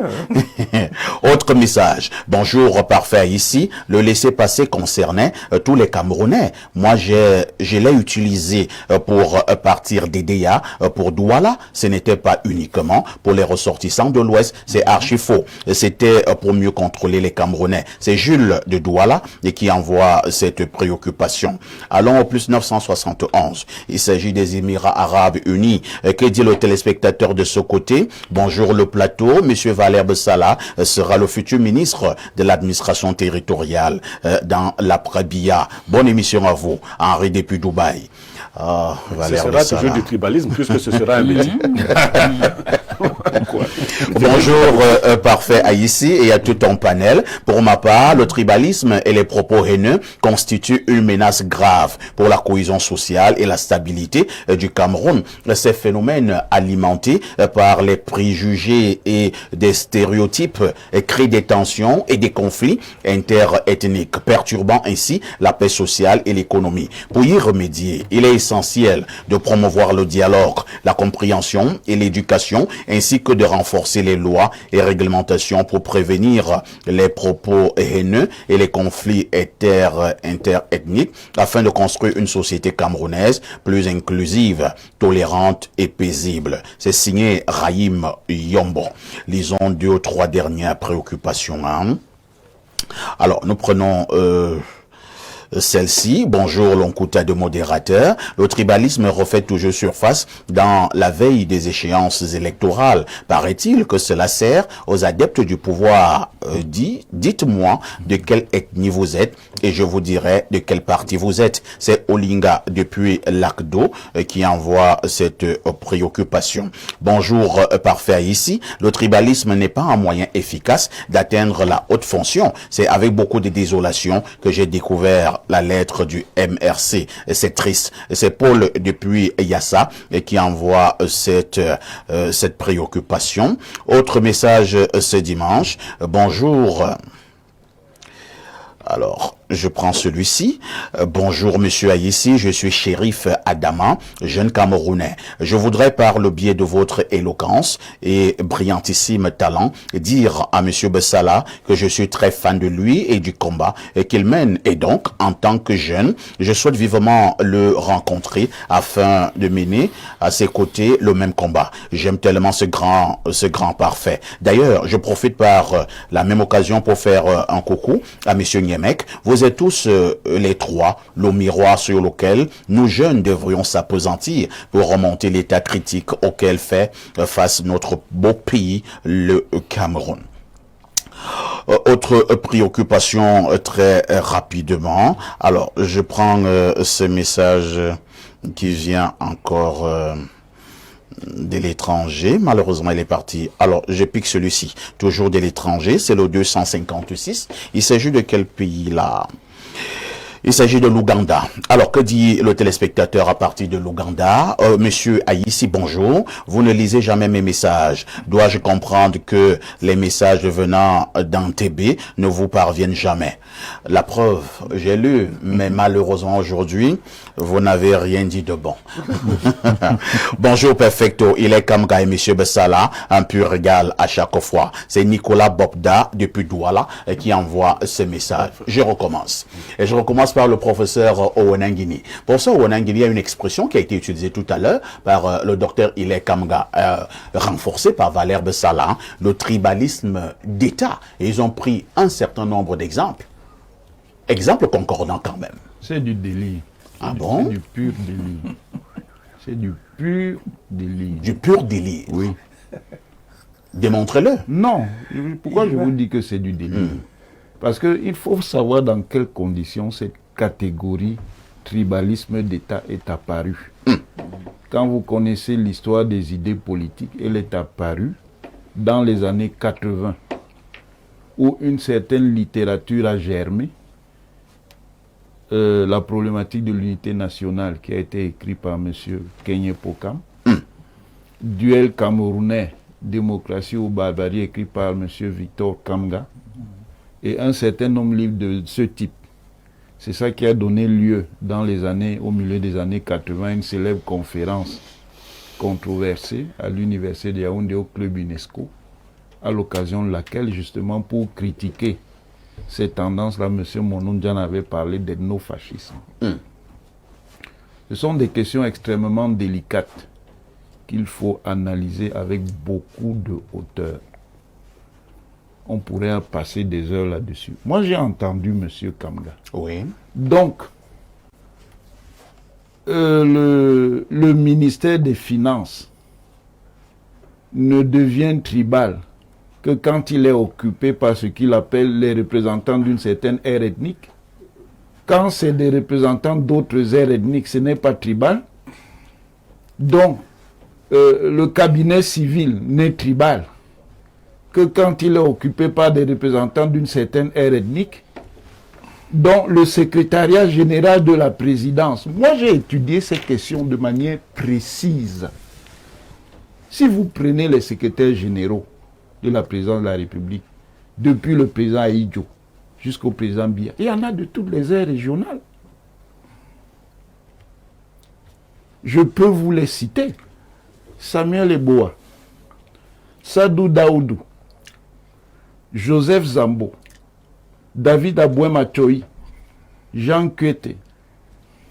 Autre message. Bonjour, parfait. Ici, le laissez-passer concernait tous les Camerounais. Moi, je l'ai utilisé pour partir d'Edea pour Douala. Ce n'était pas uniquement pour les ressortissants de l'Ouest. C'est archi faux. C'était pour mieux contrôler les Camerounais. C'est Jules de Douala et qui envoie cette préoccupation. Allons au plus 971. Il s'agit des Émirats Arabes Unis. Que dit le téléspectateur de ce côté? Bonjour le plateau. Monsieur Valère Bessala sera le futur ministre de l'administration territoriale dans l'après-BIA. Bonne émission à vous. Henri depuis Dubaï. Ce sera toujours du tribalisme puisque ce sera un métier. Bonjour, parfait à ici et à tout ton panel. Pour ma part, le tribalisme et les propos haineux constituent une menace grave pour la cohésion sociale et la stabilité du Cameroun. Ces phénomènes alimentés par les préjugés et des stéréotypes créent des tensions et des conflits interethniques, perturbant ainsi la paix sociale et l'économie. Pour y remédier, il est essentiel de promouvoir le dialogue, la compréhension et l'éducation, ainsi que de renforcer les lois et réglementations pour prévenir les propos haineux et les conflits interethniques afin de construire une société camerounaise plus inclusive, tolérante et paisible. C'est signé Rahim Yombo. Lisons 2 ou 3 dernières préoccupations. Alors, nous prenons celle-ci. Bonjour l'Onkuta de modérateur. Le tribalisme refait toujours surface dans la veille des échéances électorales. Paraît-il que cela sert aux adeptes du pouvoir. Dites-moi de quelle ethnie vous êtes et je vous dirai de quel parti vous êtes. C'est Olinga depuis Lac-d'Eau qui envoie cette préoccupation. Bonjour parfait ici. Le tribalisme n'est pas un moyen efficace d'atteindre la haute fonction. C'est avec beaucoup de désolation que j'ai découvert la lettre du MRC. C'est triste. C'est Paul depuis Yassa qui envoie cette préoccupation. Autre message ce dimanche. Bonjour. Alors, je prends celui-ci. Bonjour, monsieur Aïssi, je suis shérif Adama, jeune Camerounais. Je voudrais, par le biais de votre éloquence et brillantissime talent, dire à monsieur Bessala que je suis très fan de lui et du combat qu'il mène. Et donc, en tant que jeune, je souhaite vivement le rencontrer afin de mener à ses côtés le même combat. J'aime tellement ce grand parfait. D'ailleurs, je profite par la même occasion pour faire un coucou à monsieur Niemek. Vous êtes tous les trois le miroir sur lequel nous jeunes devrions s'appesantir pour remonter l'état critique auquel fait face notre beau pays, le Cameroun. Autre préoccupation très rapidement. Alors, je prends ce message qui vient encore de l'étranger. Malheureusement, il est parti. Alors, je pique celui-ci. Toujours de l'étranger. C'est le 256. Il s'agit de quel pays là? Il s'agit de l'Ouganda. Alors, que dit le téléspectateur à partir de l'Ouganda? Monsieur Aïssi, bonjour. Vous ne lisez jamais mes messages. Dois-je comprendre que les messages venant d'Entebbe ne vous parviennent jamais? La preuve, j'ai lu, mais malheureusement aujourd'hui, vous n'avez rien dit de bon. Bonjour, perfecto. Il est Kamga et monsieur Bessala, un pur régal à chaque fois. C'est Nicolas Bobda depuis Douala qui envoie ce message. Je recommence. Et je recommence par le professeur Owenangini. Pour ça, Owenangini, il y a une expression qui a été utilisée tout à l'heure par le docteur Ile Kamga, renforcée par Valère Bessala, le tribalisme d'État. Et ils ont pris un certain nombre d'exemples. Exemples concordants quand même. C'est du délire. Ah bon? C'est du pur délire. C'est du pur délire. Du pur délire. Oui. Démontrez-le. Non. Pourquoi je vous dis que c'est du délire? Parce qu'il faut savoir dans quelles conditions cette catégorie tribalisme d'État est apparue. Quand vous connaissez l'histoire des idées politiques, elle est apparue dans les années 80, où une certaine littérature a germé. La problématique de l'unité nationale qui a été écrite par M. Kenye Pokam, Duel camerounais, démocratie ou barbarie écrit par M. Victor Kamga, et un certain nombre de livres de ce type. C'est ça qui a donné lieu, au milieu des années 80, à une célèbre conférence controversée à l'université de Yaoundé au club UNESCO, à l'occasion de laquelle, justement, pour critiquer ces tendances-là, M. Monundjan avait parlé d'ethnofascisme. Ce sont des questions extrêmement délicates qu'il faut analyser avec beaucoup de hauteur. On pourrait passer des heures là-dessus. Moi, j'ai entendu M. Kamga. Oui. Donc, le ministère des Finances ne devient tribal que quand il est occupé par ce qu'il appelle les représentants d'une certaine ère ethnique. Quand c'est des représentants d'autres aires ethniques, ce n'est pas tribal. Donc, le cabinet civil n'est tribal que quand il est occupé par des représentants d'une certaine ère ethnique, dont le secrétariat général de la présidence. Moi, j'ai étudié ces questions de manière précise. Si vous prenez les secrétaires généraux de la présidence de la République, depuis le président Aïdjo jusqu'au président Biya, il y en a de toutes les aires régionales. Je peux vous les citer. Samuel Eboa, Sadou Daoudou, Joseph Zambo, David Abouema-Choyi, Jean Kuete,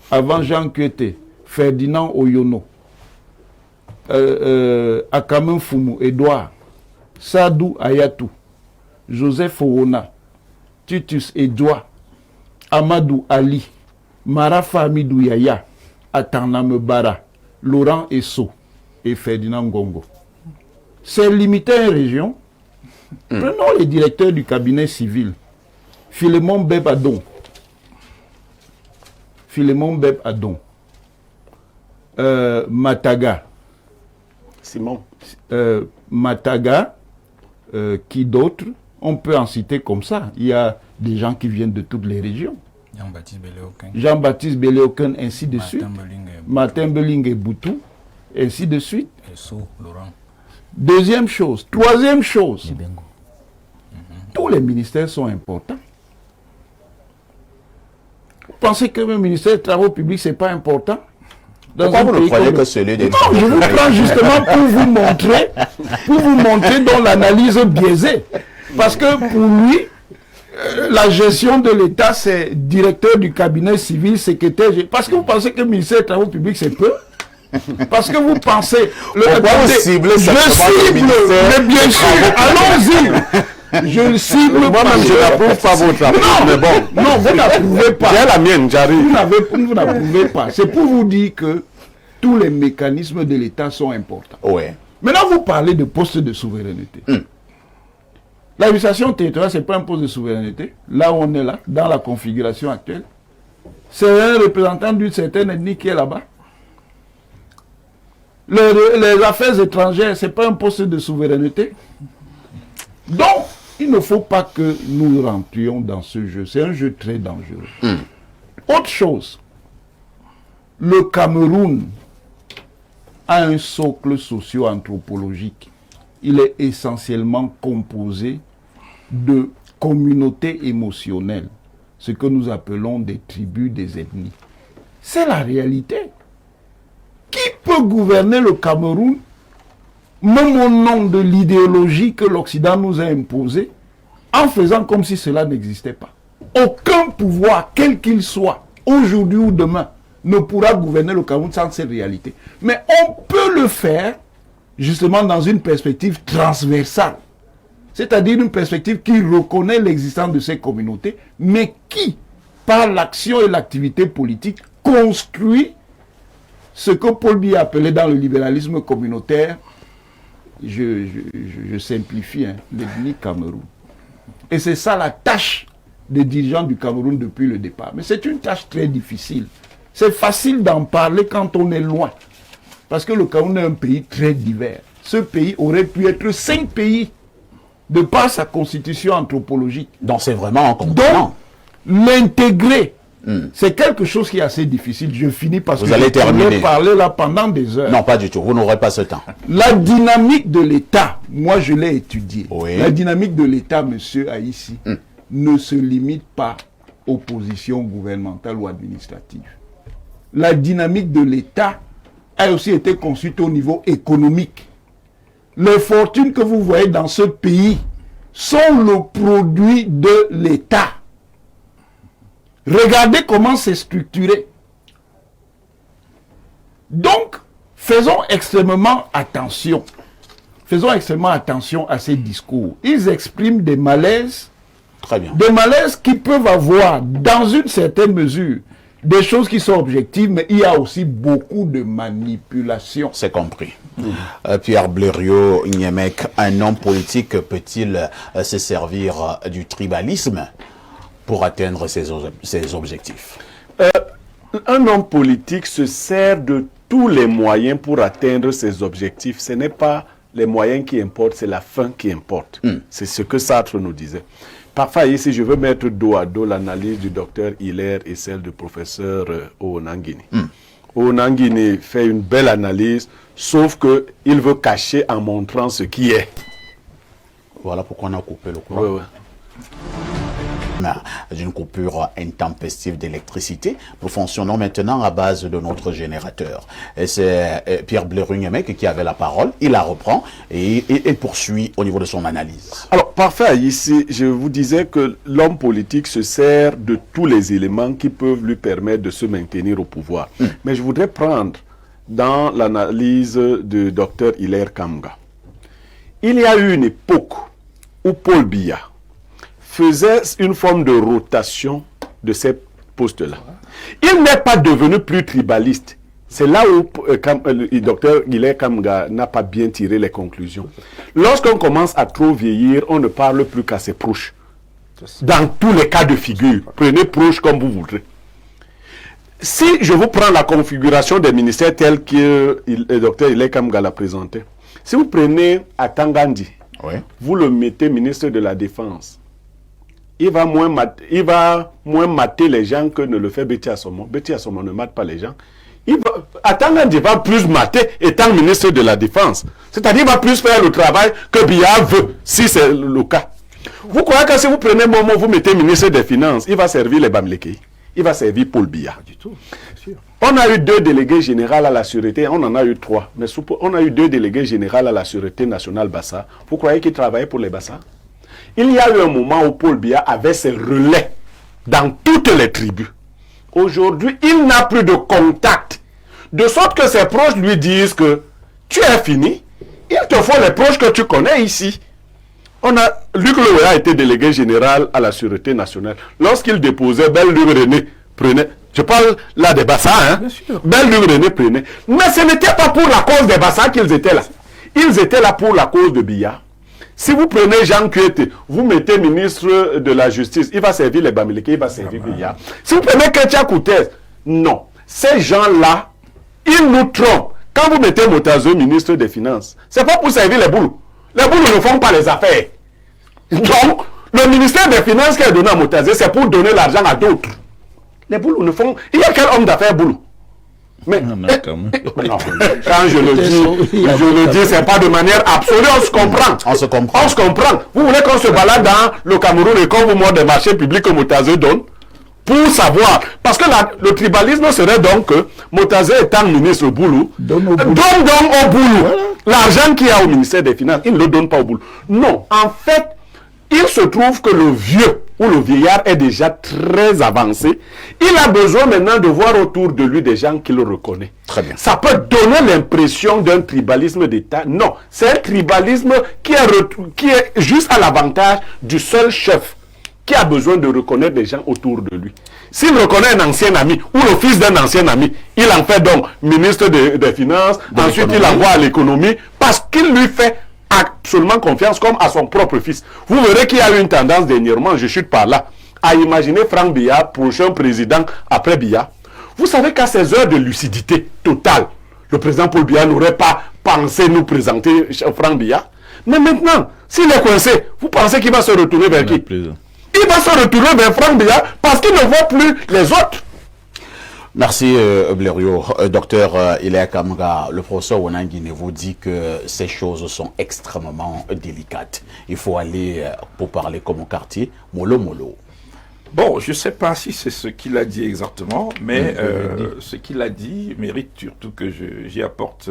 avant Jean Kuete, Ferdinand Oyono, Akamen Fumu, Edouard, Sadou Ayatou, Joseph Owona, Titus Edouard, Amadou Ali, Marafa Amidou Yaya, Ataname Bara, Laurent Esso et Ferdinand Ngongo. C'est limité à une région. Prenons les directeurs du cabinet civil. Philémon Beb Adon. Philémon Beb Adon. Mataga. Simon. Mataga. Qui d'autre? On peut en citer comme ça. Il y a des gens qui viennent de toutes les régions. Jean-Baptiste Béléoquin. Jean-Baptiste Béléoquin, ainsi de suite. Martin Beling et Boutou, ainsi de suite. Esso, Laurent. Deuxième chose. Troisième chose. Tous les ministères sont importants. Vous pensez que le ministère des Travaux publics, ce n'est pas important? Pourquoi vous ne croyez que celui des Travaux publics? Non, je vous prends justement pour vous montrer dans l'analyse biaisée. Parce que pour lui, la gestion de l'État, c'est directeur du cabinet civil, secrétaire. Parce que vous pensez que le ministère des Travaux publics, c'est peu? Parce que vous pensez... Pourquoi vous ciblez je cible, mais bien sûr, allons-y. Je cible... Moi-même, je n'approuve pas votre approche. Mais bon, non, vous n'approuvez pas. J'ai la mienne, j'arrive. Vous n'approuvez pas. C'est pour vous dire que tous les mécanismes de l'État sont importants. Ouais. Maintenant, vous parlez de poste de souveraineté. L'administration territoriale, ce n'est pas un poste de souveraineté. Là où on est là, dans la configuration actuelle, c'est un représentant d'une certaine ethnie qui est là-bas. Les affaires étrangères, ce n'est pas un poste de souveraineté. Donc, il ne faut pas que nous rentrions dans ce jeu. C'est un jeu très dangereux. Autre chose, le Cameroun a un socle socio-anthropologique. Il est essentiellement composé de communautés émotionnelles, ce que nous appelons des tribus, des ethnies. C'est la réalité. Qui peut gouverner le Cameroun, même au nom de l'idéologie que l'Occident nous a imposée, en faisant comme si cela n'existait pas? Aucun pouvoir, quel qu'il soit, aujourd'hui ou demain, ne pourra gouverner le Cameroun sans cette réalité. Mais on peut le faire, justement, dans une perspective transversale. C'est-à-dire une perspective qui reconnaît l'existence de ces communautés, mais qui, par l'action et l'activité politique, construit ce que Paul Biya appelait dans le libéralisme communautaire, je simplifie, l'ethnie Cameroun. Et c'est ça la tâche des dirigeants du Cameroun depuis le départ. Mais c'est une tâche très difficile. C'est facile d'en parler quand on est loin. Parce que le Cameroun est un pays très divers. Ce pays aurait pu être 5 pays de par sa constitution anthropologique. Donc c'est vraiment un continent. Donc, l'intégrer, c'est quelque chose qui est assez difficile. Je finis parce vous que allez terminer. Je vais parler là pendant des heures. Non, pas du tout. Vous n'aurez pas ce temps. La dynamique de l'État, moi je l'ai étudiée. Oui. La dynamique de l'État, monsieur Aïssi, ne se limite pas aux positions gouvernementales ou administratives. La dynamique de l'État a aussi été construite au niveau économique. Les fortunes que vous voyez dans ce pays sont le produit de l'État. Regardez comment c'est structuré. Donc, faisons extrêmement attention. Faisons extrêmement attention à ces discours. Ils expriment des malaises. Très bien. Des malaises qui peuvent avoir, dans une certaine mesure, des choses qui sont objectives, mais il y a aussi beaucoup de manipulation. C'est compris. Pierre Blériot Niemek, un homme politique peut-il se servir du tribalisme pour atteindre ses objectifs? Un homme politique se sert de tous les moyens pour atteindre ses objectifs. Ce n'est pas les moyens qui importent, c'est la fin qui importe. C'est ce que Sartre nous disait. Parfois, ici, je veux mettre dos à dos l'analyse du docteur Hilaire et celle du professeur Onangini. Onangini fait une belle analyse, sauf qu'il veut cacher en montrant ce qui est. Voilà pourquoi on a coupé le courant. D'une coupure intempestive d'électricité, nous fonctionnons maintenant à base de notre générateur. Et c'est Pierre Blériot Niemek qui avait la parole, il la reprend et poursuit au niveau de son analyse. Alors, parfait, ici, je vous disais que l'homme politique se sert de tous les éléments qui peuvent lui permettre de se maintenir au pouvoir. Mais je voudrais prendre dans l'analyse du docteur Hilaire Kamga. Il y a eu une époque où Paul Biya faisait une forme de rotation de ces postes-là. Il n'est pas devenu plus tribaliste. C'est là où le docteur Hilaire Kamga n'a pas bien tiré les conclusions. Lorsqu'on commence à trop vieillir, on ne parle plus qu'à ses proches. Dans tous les cas de figure, prenez proche comme vous voudrez. Si je vous prends la configuration des ministères tels que le docteur Hilaire Kamga l'a présenté, si vous prenez Atangandi, vous le mettez ministre de la Défense, il va moins mater les gens que ne le fait Betty Assomo. Betty Assomo ne mate pas les gens. Atangandi va plus mater étant ministre de la Défense. C'est-à-dire qu'il va plus faire le travail que Biya veut, si c'est le cas. Vous croyez que si vous prenez Momo, vous mettez ministre des Finances, il va servir les Bamileke. Il va servir Paul Biya. Pas du tout, bien sûr. On a eu 2 délégués généraux à la sûreté, on en a eu 3. Mais on a eu 2 délégués généraux à la sûreté nationale Bassa. Vous croyez qu'ils travaillaient pour les Bassa? Il y a eu un moment où Paul Biya avait ses relais dans toutes les tribus. Aujourd'hui, il n'a plus de contact. De sorte que ses proches lui disent que tu es fini, il te faut les proches que tu connais ici. Luc Lewe a été délégué général à la Sûreté nationale. Lorsqu'il déposait, Belle-Luc René prenait. Je parle là des Bassa, hein. Belle-Luc René prenait. Mais ce n'était pas pour la cause des Bassa qu'ils étaient là. Ils étaient là pour la cause de Biya. Si vous prenez Jean Kuete, vous mettez ministre de la Justice, il va servir les Bamileke, il va servir Biya. Si vous prenez Ketia Koutez, non. Ces gens-là, ils nous trompent. Quand vous mettez Motazo, ministre des Finances, c'est pas pour servir les boules. Les boules ne font pas les affaires. Donc, le ministère des Finances qui est donné à Motazo, c'est pour donner l'argent à d'autres. Les boules ne font... Il y a quel homme d'affaires boulot? Mais non, quand je le dis, c'est pas de manière absolue, on se comprend. On se comprend. Vous voulez qu'on se balade dans le Cameroun et qu'on vous montre des marchés publics que Motazo donne pour savoir. Parce que le tribalisme serait donc que Motazo étant ministre Boulou, donne au Boulou l'argent qu'il y a au ministère des Finances. Il ne le donne pas au Boulou. Non, en fait, il se trouve que le vieux ou le vieillard est déjà très avancé. Il a besoin maintenant de voir autour de lui des gens qu'il reconnaît. Très bien. Ça peut donner l'impression d'un tribalisme d'État. Non, c'est un tribalisme qui est juste à l'avantage du seul chef qui a besoin de reconnaître des gens autour de lui. S'il reconnaît un ancien ami ou le fils d'un ancien ami, il en fait donc ministre des Finances, ensuite il envoie à l'économie parce qu'il lui fait absolument confiance comme à son propre fils. Vous verrez qu'il y a eu une tendance dernièrement, je chute par là, à imaginer Franck Biya, prochain président après Biya. Vous savez qu'à ces heures de lucidité totale, le président Paul Biya n'aurait pas pensé nous présenter Franck Biya. Mais maintenant, s'il est coincé, vous pensez qu'il va se retourner vers qui? Il va se retourner vers Franck Biya parce qu'il ne voit plus les autres. Merci Blériot. Docteur Hilaire Kamga, le professeur Onangini vous dit que ces choses sont extrêmement délicates. Il faut aller, pour parler comme au quartier, mollo mollo. Bon, je ne sais pas si c'est ce qu'il a dit exactement, mais ce qu'il a dit mérite surtout que j'y apporte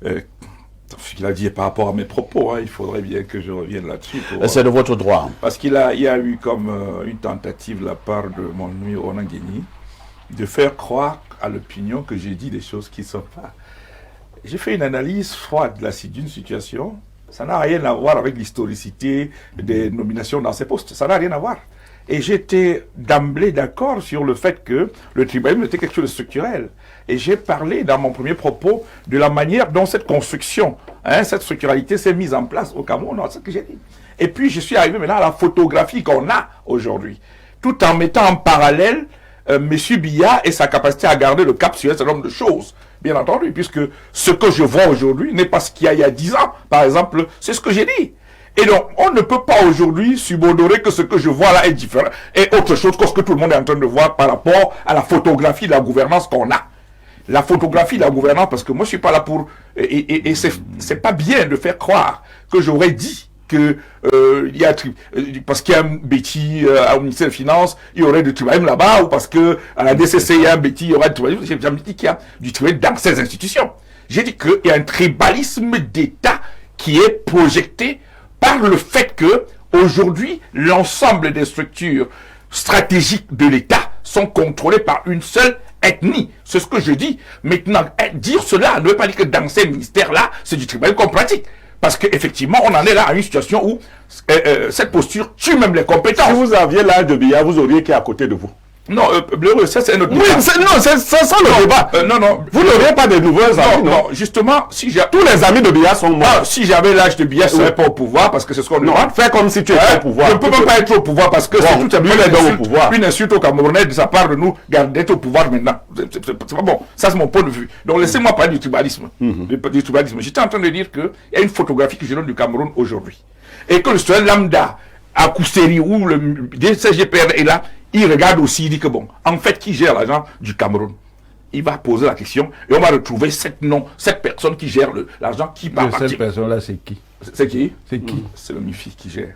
ce qu'il a dit par rapport à mes propos. Hein, il faudrait bien que je revienne là-dessus. C'est de votre droit. Parce il y a eu comme une tentative de la part de mon ami Ronan Guény de faire croire à l'opinion que j'ai dit des choses qui ne sont pas. J'ai fait une analyse froide d'une situation. Ça n'a rien à voir avec l'historicité des nominations dans ces postes. Ça n'a rien à voir. Et j'étais d'emblée d'accord sur le fait que le tribunal était quelque chose de structurel. Et j'ai parlé dans mon premier propos de la manière dont cette construction, cette structuralité s'est mise en place au Cameroun. C'est ce que j'ai dit. Et puis je suis arrivé maintenant à la photographie qu'on a aujourd'hui, tout en mettant en parallèle M. Biya et sa capacité à garder le cap sur un certain nombre de choses, bien entendu, puisque ce que je vois aujourd'hui n'est pas ce qu'il y a il y a 10 ans, par exemple, c'est ce que j'ai dit. Et donc, on ne peut pas aujourd'hui subodorer que ce que je vois là est différent, et autre chose que ce que tout le monde est en train de voir par rapport à la photographie de la gouvernance qu'on a. La photographie de la gouvernance, parce que moi je suis pas là pour... Et c'est pas bien de faire croire que j'aurais dit que il y a parce qu'il y a un bêtis au ministère des Finances, il y aurait du tribunal là-bas, ou parce que à la DCC il y a un bêtis, il y aura du tribunal. J'ai jamais dit qu'il y a du tribunal dans ces institutions. J'ai dit qu'il y a un tribalisme d'État qui est projeté par le fait que aujourd'hui l'ensemble des structures stratégiques de l'État sont contrôlées par une seule ethnie. C'est ce que je dis. Maintenant, dire cela ne veut pas dire que dans ces ministères-là, c'est du tribunal qu'on pratique. Parce qu'effectivement, on en est là à une situation où cette posture tue même les compétences. Si vous aviez l'âge de Biya, vous auriez qui à côté de vous? Non, Bleu, ça c'est un autre Oui, débat. non, c'est ça le débat. Non. Vous n'auriez pas de nouveaux amis, non, justement, si j'ai... Tous les amis de Biya sont morts. Si j'avais l'âge de Biya, je ne serais pas au pouvoir, parce que c'est ce qu'on demande. Fais comme si tu étais au pouvoir. Je ne peux même pas être au pouvoir, parce que c'est tout une insulte au Camerounais de sa part de nous d'être au pouvoir maintenant. C'est pas bon. Ça, c'est mon point de vue. Donc, laissez-moi parler du tribalisme. Du tribalisme. J'étais en train de dire qu'il y a une photographie que je donne du Cameroun aujourd'hui. Et que le citoyen lambda, à Kousteri, où le CGPR est là, il regarde aussi, il dit que bon, en fait, qui gère l'argent du Cameroun? Il va poser la question et on va retrouver cette personne qui gère l'argent qui part. Cette personne-là, c'est qui? C'est qui? C'est qui? C'est le MIFI qui gère.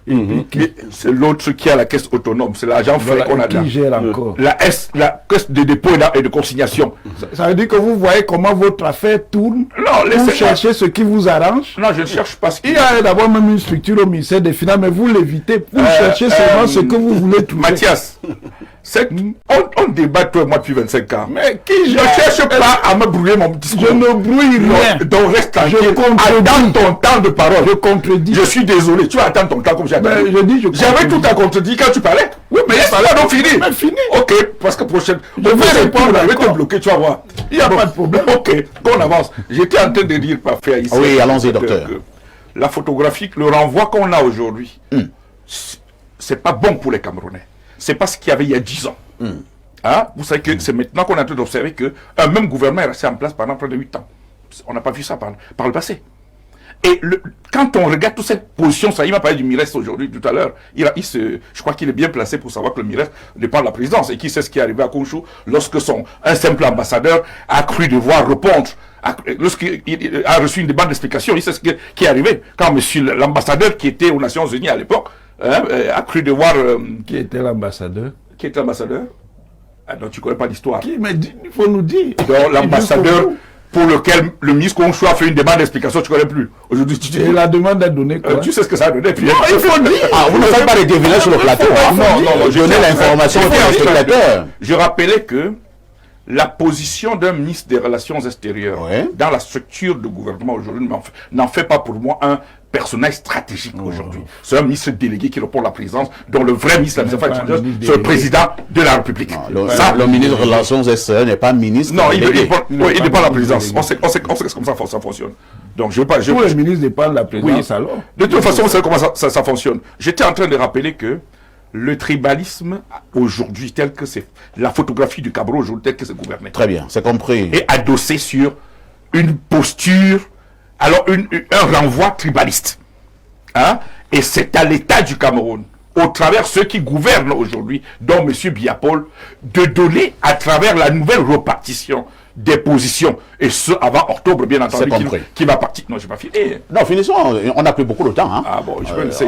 C'est l'autre qui a la caisse autonome. C'est l'agent frais qu'on a là. Qui gère encore? La caisse de dépôt et de consignation. Ça veut dire que vous voyez comment votre affaire tourne. Non, vous cherchez ce qui vous arrange. Non, je ne cherche pas ce qui... Il y a d'abord même une structure au ministère des Finances, mais vous l'évitez. Vous cherchez seulement ce que vous voulez trouver. Mathias, on débat toi et moi depuis 25 ans. Mais qui je ne cherche pas à me brouiller mon discours. Je ne brouille rien. Donc reste tranquille. Attends ton temps de parole. Je contredis. Je suis désolé. Tu vas attendre ton temps comme j'ai attendu. J'avais tout à contredire quand tu parlais. Oui, mais laisse-moi donc finir. Mais fini. Ok, parce que prochaine... Je vais répondre. Je vais te bloquer, tu vas voir. Il n'y a pas de problème. Ok, qu'on avance. J'étais en train de dire, parfait, ici. Oui, allons-y, docteur. La photographie, le renvoi qu'on a aujourd'hui, c'est pas bon pour les Camerounais. C'est pas ce qu'il y avait il y a 10 ans. Vous savez que c'est maintenant qu'on est en train d'observer qu'un même gouvernement est resté en place pendant près de 8 ans. On n'a pas vu ça par le passé. Et quand on regarde toute cette position, ça, il m'a parlé du MIRES aujourd'hui, tout à l'heure. Je crois qu'il est bien placé pour savoir que le MIRES dépend de la présidence. Et qui sait ce qui est arrivé à Kouchou lorsque un simple ambassadeur a cru devoir répondre. Lorsqu'il a reçu une demande d'explication, il sait ce qui est arrivé. Quand monsieur l'ambassadeur qui était aux Nations Unies à l'époque a cru devoir... Qui était l'ambassadeur? Qui était l'ambassadeur? Ah non, tu ne connais pas l'histoire. Qui? Mais il faut nous dire. L'ambassadeur pour lequel le ministre Kouchou a fait une demande d'explication, tu ne connais plus. Aujourd'hui, tu dis... Et la demande a donné quoi? Tu sais ce que ça a donné. Puis, non, il faut dire. Vous ne faites pas les deviner sur le plateau. Non, je donnais l'information au téléspectateur. Je rappelais que la position d'un ministre des Relations extérieures dans la structure de gouvernement aujourd'hui n'en fait pas pour moi un personnage stratégique aujourd'hui. C'est un ministre délégué qui répond à la présidence, dont le vrai ministre de la Affaires étrangères, c'est le président de la République. Le ministre des Relations extérieures n'est pas ministre. Non, il dépend de la présidence. On sait comme ça fonctionne. Donc je veux pas... Tous les ministres dépendent de la présidence alors. De toute façon, vous savez comment ça fonctionne. J'étais en train de rappeler que le tribalisme aujourd'hui, tel que c'est la photographie du Cameroun aujourd'hui, tel que c'est gouverné. Très bien, c'est compris. Et adossé sur une posture, alors un renvoi tribaliste. Et c'est à l'État du Cameroun, au travers ceux qui gouvernent aujourd'hui, dont M. Biya Paul, de donner à travers la nouvelle repartition des positions. Et ce, avant octobre, bien entendu, qui va partir. Non, je vais pas finir. Non, finissons, on n'a plus beaucoup de temps. Hein. Ah bon, je peux les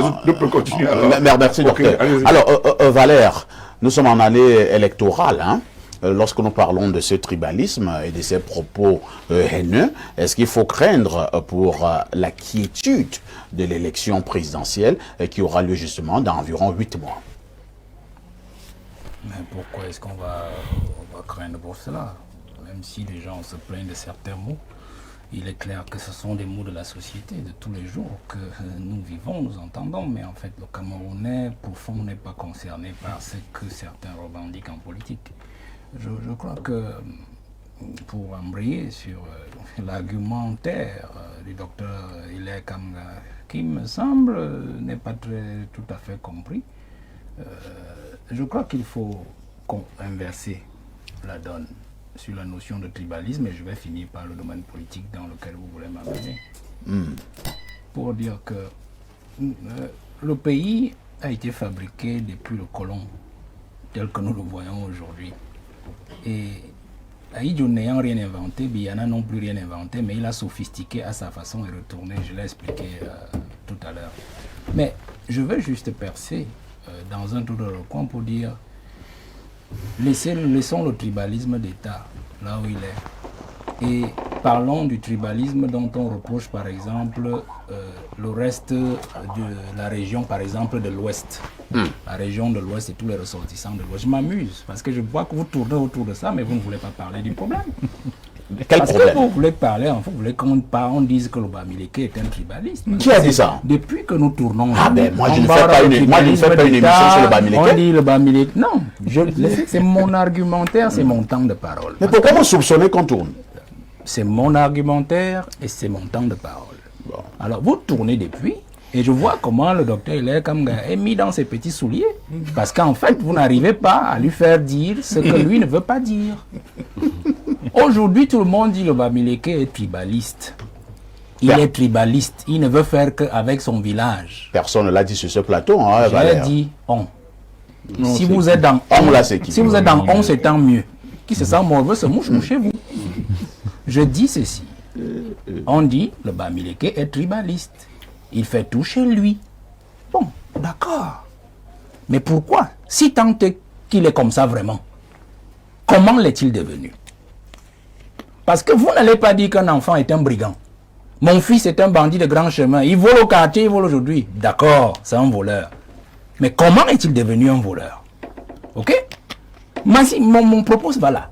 autres continuer. Merci, docteur. Alors, Valère, nous sommes en année électorale, hein. Lorsque nous parlons de ce tribalisme et de ces propos haineux, est-ce qu'il faut craindre pour la quiétude de l'élection présidentielle qui aura lieu justement dans environ 8 mois? Mais pourquoi est-ce qu'on va craindre pour cela? Même si les gens se plaignent de certains mots, il est clair que ce sont des mots de la société, de tous les jours que nous vivons, nous entendons, mais en fait le Camerounais, pour fond, n'est pas concerné par ce que certains revendiquent en politique. Je crois que, pour embrayer sur l'argumentaire du docteur Hilaire Kamga, qui me semble n'est pas tout à fait compris, je crois qu'il faut inverser la donne sur la notion de tribalisme, et je vais finir par le domaine politique dans lequel vous voulez m'amener. Pour dire que le pays a été fabriqué depuis le colon, tel que nous le voyons aujourd'hui. Et Aïdjo n'ayant rien inventé, Biana non plus rien inventé, mais il a sophistiqué à sa façon et retourné, je l'ai expliqué tout à l'heure. Mais je veux juste percer dans un tour de recoin pour dire, laissons le tribalisme d'État là où il est. Et parlons du tribalisme dont on reproche par exemple le reste de la région, par exemple de l'Ouest. La région de l'Ouest et tous les ressortissants de l'Ouest. Je m'amuse parce que je vois que vous tournez autour de ça, mais vous ne voulez pas parler du problème. Quel problème? Que vous voulez parler, vous voulez qu'on dise que le Bamileke est un tribaliste. Qui a dit ça? Depuis que nous tournons. Ah ben moi je ne fais pas une émission sur le Bamileke. On dit le Bamileke. Non, c'est mon argumentaire, c'est mon temps de parole. Mais pourquoi vous soupçonnez qu'on tourne? C'est mon argumentaire et c'est mon temps de parole. Bon. Alors vous tournez depuis et je vois comment le docteur Hilaire Kamga est mis dans ses petits souliers. Parce qu'en fait, vous n'arrivez pas à lui faire dire ce que lui ne veut pas dire. Aujourd'hui, tout le monde dit le Bamileke est tribaliste. Il est tribaliste. Il ne veut faire qu'avec son village. Personne ne l'a dit sur ce plateau. Hein, j'ai dit on. Non, si vous êtes dans on, si vous êtes dans on, c'est tant mieux. Qui se sent mauvais se mouche chez vous. Je dis ceci. On dit le Bamileke est tribaliste. Il fait tout chez lui. Bon, d'accord. Mais pourquoi? Si tant est qu'il est comme ça vraiment, comment l'est-il devenu? Parce que vous n'allez pas dire qu'un enfant est un brigand. Mon fils est un bandit de grand chemin. Il vole au quartier, il vole aujourd'hui. D'accord, c'est un voleur. Mais comment est-il devenu un voleur? Ok? Mon propos va là.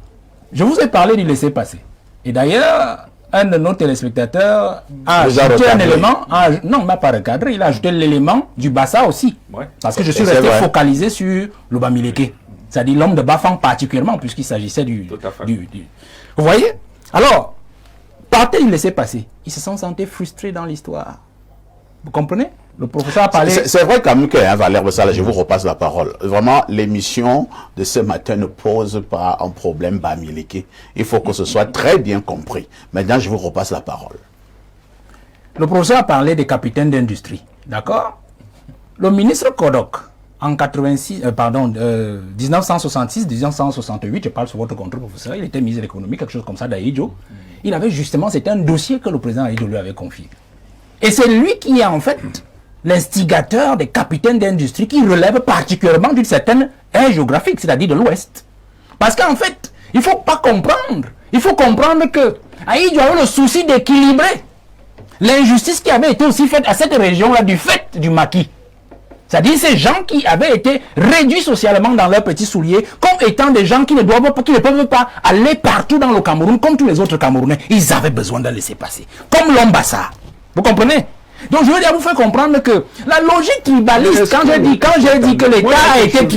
Je vous ai parlé du laisser-passer. Et d'ailleurs, un de nos téléspectateurs a ajouté un élément, non, il m'a pas recadré, il a ajouté l'élément du Bassa aussi. Ouais. Parce que je suis resté focalisé sur le Bamileke. C'est-à-dire l'homme de Bafang particulièrement, puisqu'il s'agissait du... Vous voyez? Alors, partez du laisser-passer. Ils se sont sentis frustrés dans l'histoire. Vous comprenez? Le professeur a parlé... C'est vrai quand même que, hein, Valère Bessala, je vous repasse la parole. Vraiment, l'émission de ce matin ne pose pas un problème Bamileke. Il faut que ce soit très bien compris. Maintenant, je vous repasse la parole. Le professeur a parlé des capitaines d'industrie. D'accord? Le ministre Kodok, en 1966-1968, je parle sur votre contrôle, professeur, il était ministre de l'économie, quelque chose comme ça, d'Aïdjo. Il avait justement, c'était un dossier que le président Aïdjo lui avait confié. Et c'est lui qui est en fait l'instigateur des capitaines d'industrie qui relèvent particulièrement d'une certaine aire géographique, c'est-à-dire de l'Ouest. Parce qu'en fait, il ne faut pas comprendre. Il faut comprendre que Aïdjo avait le souci d'équilibrer l'injustice qui avait été aussi faite à cette région-là du fait du maquis. C'est-à-dire ces gens qui avaient été réduits socialement dans leurs petits souliers comme étant des gens qui ne peuvent pas aller partout dans le Cameroun comme tous les autres Camerounais. Ils avaient besoin de laisser passer. Comme l'homme Bassa. Vous comprenez? Donc je veux dire, vous faire comprendre que la logique tribaliste, quand je dis que l'État a été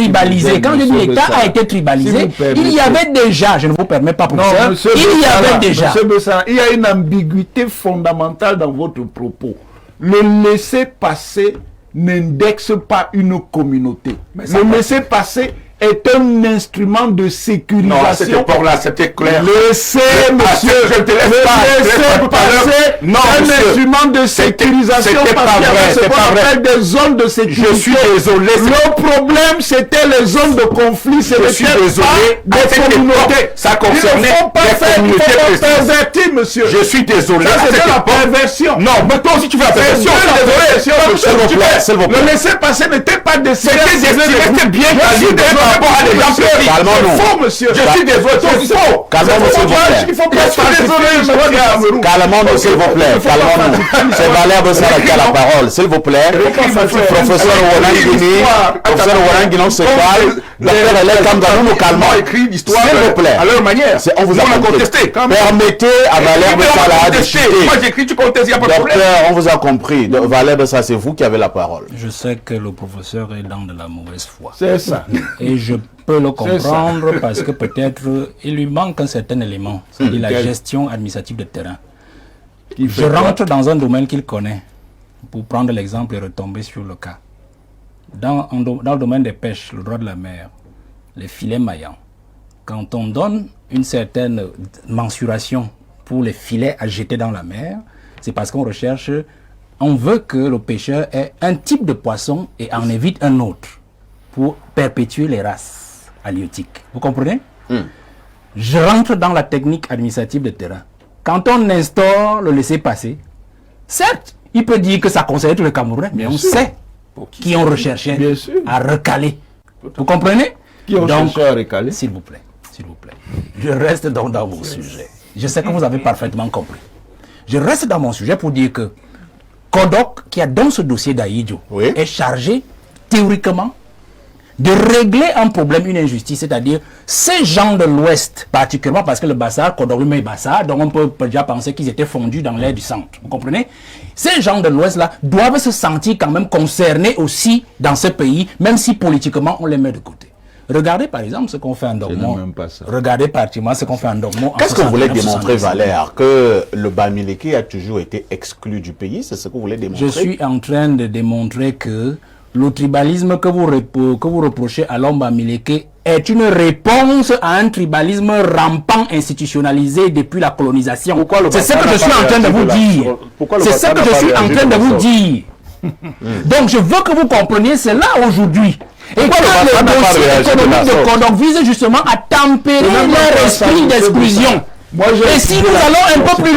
tribalisé, il y avait déjà, je ne vous permets pas, professeur, il y avait déjà. Monsieur Bessa, il y a une ambiguïté fondamentale dans votre propos. Le laisser-passer n'indexe pas une communauté. Le laisser-passer est un instrument de sécurisation. Non, à cette époque-là, c'était clair. Laissez, monsieur, je te laisse pas passer non, un monsieur, instrument de sécurisation parce qu'il y avait ce qu'on appelle des zones de sécurité. Je suis désolé. Le problème, c'était les zones de conflit. Je suis désolé. Des communautés. Ça concernait des communautés perverties, monsieur. Je suis désolé. C'est la perversion. Non, mais toi aussi tu fais la perversion. S'il vous plaît. Le laisser-passer n'était pas décidé. C'était bien calculé par rapport à des gens petits. C'est faux, monsieur. Je suis désolé. C'est faux. Calmons-nous, s'il vous plaît. Il faut pas être désolé, Calmons-nous, s'il vous plaît. Calmons-nous. C'est Valère Bessala qui a la parole. S'il vous plaît. Professeur Warangini, on se calme. Docteur Hélène Kamda, nous nous calmons. Écrit l'histoire s'il vous plaît. à leur manière. On vous a contesté. Permettez à Valère Bessala de discuter. Moi j'écris, tu contestes, il n'y a pas de problème. Docteur, on vous a compris. Valère Bessala, c'est vous qui avez la parole. Je sais que le professeur est dans de la mauvaise foi. C'est ça. Et je peux le comprendre parce que peut-être il lui manque un certain élément, c'est-à-dire la gestion administrative de terrain. Je rentre dans un domaine qu'il connaît, pour prendre l'exemple et retomber sur le cas. Dans le domaine des pêches, le droit de la mer, les filets maillants, quand on donne une certaine mensuration pour les filets à jeter dans la mer, c'est parce qu'on recherche, on veut que le pêcheur ait un type de poisson et en évite un autre pour perpétuer les races halieutiques. Vous comprenez? Je rentre dans la technique administrative de terrain. Quand on instaure le laisser-passer, certes, il peut dire que ça concerne tout le Camerounais, mais on sait qui ont recherché à recaler. Vous comprenez? Qui ont cherché à recaler? S'il vous plaît, je reste donc dans mon sujet. Je sais que vous avez parfaitement compris. Je reste dans mon sujet pour dire que Kodok, qui a dans ce dossier d'Aïdjo, est chargé, théoriquement, de régler un problème, une injustice, c'est-à-dire ces gens de l'Ouest, particulièrement parce que le Bassar, Kodok lui-même est Bassar, donc on peut déjà penser qu'ils étaient fondus dans l'air du centre. Vous comprenez? Ces gens de l'Ouest-là doivent se sentir quand même concernés aussi dans ce pays, même si politiquement on les met de côté. Regardez par exemple ce qu'on fait en Dormont. Regardez particulièrement ce qu'on fait en Dormont. Qu'est-ce que vous voulez démontrer, Valère? Que le Bamileke a toujours été exclu du pays? C'est ce que vous voulez démontrer? Je suis en train de démontrer que le tribalisme que vous reprochez à l'homme Bamileke est une réponse à un tribalisme rampant, institutionnalisé depuis la colonisation. C'est ce que je suis en train de vous dire. C'est ce que je suis en train de vous dire. Donc je veux que vous compreniez cela aujourd'hui. Et quand le dossier économique de Kodok vise justement à tempérer leur esprit d'exclusion. Et si nous allons un peu plus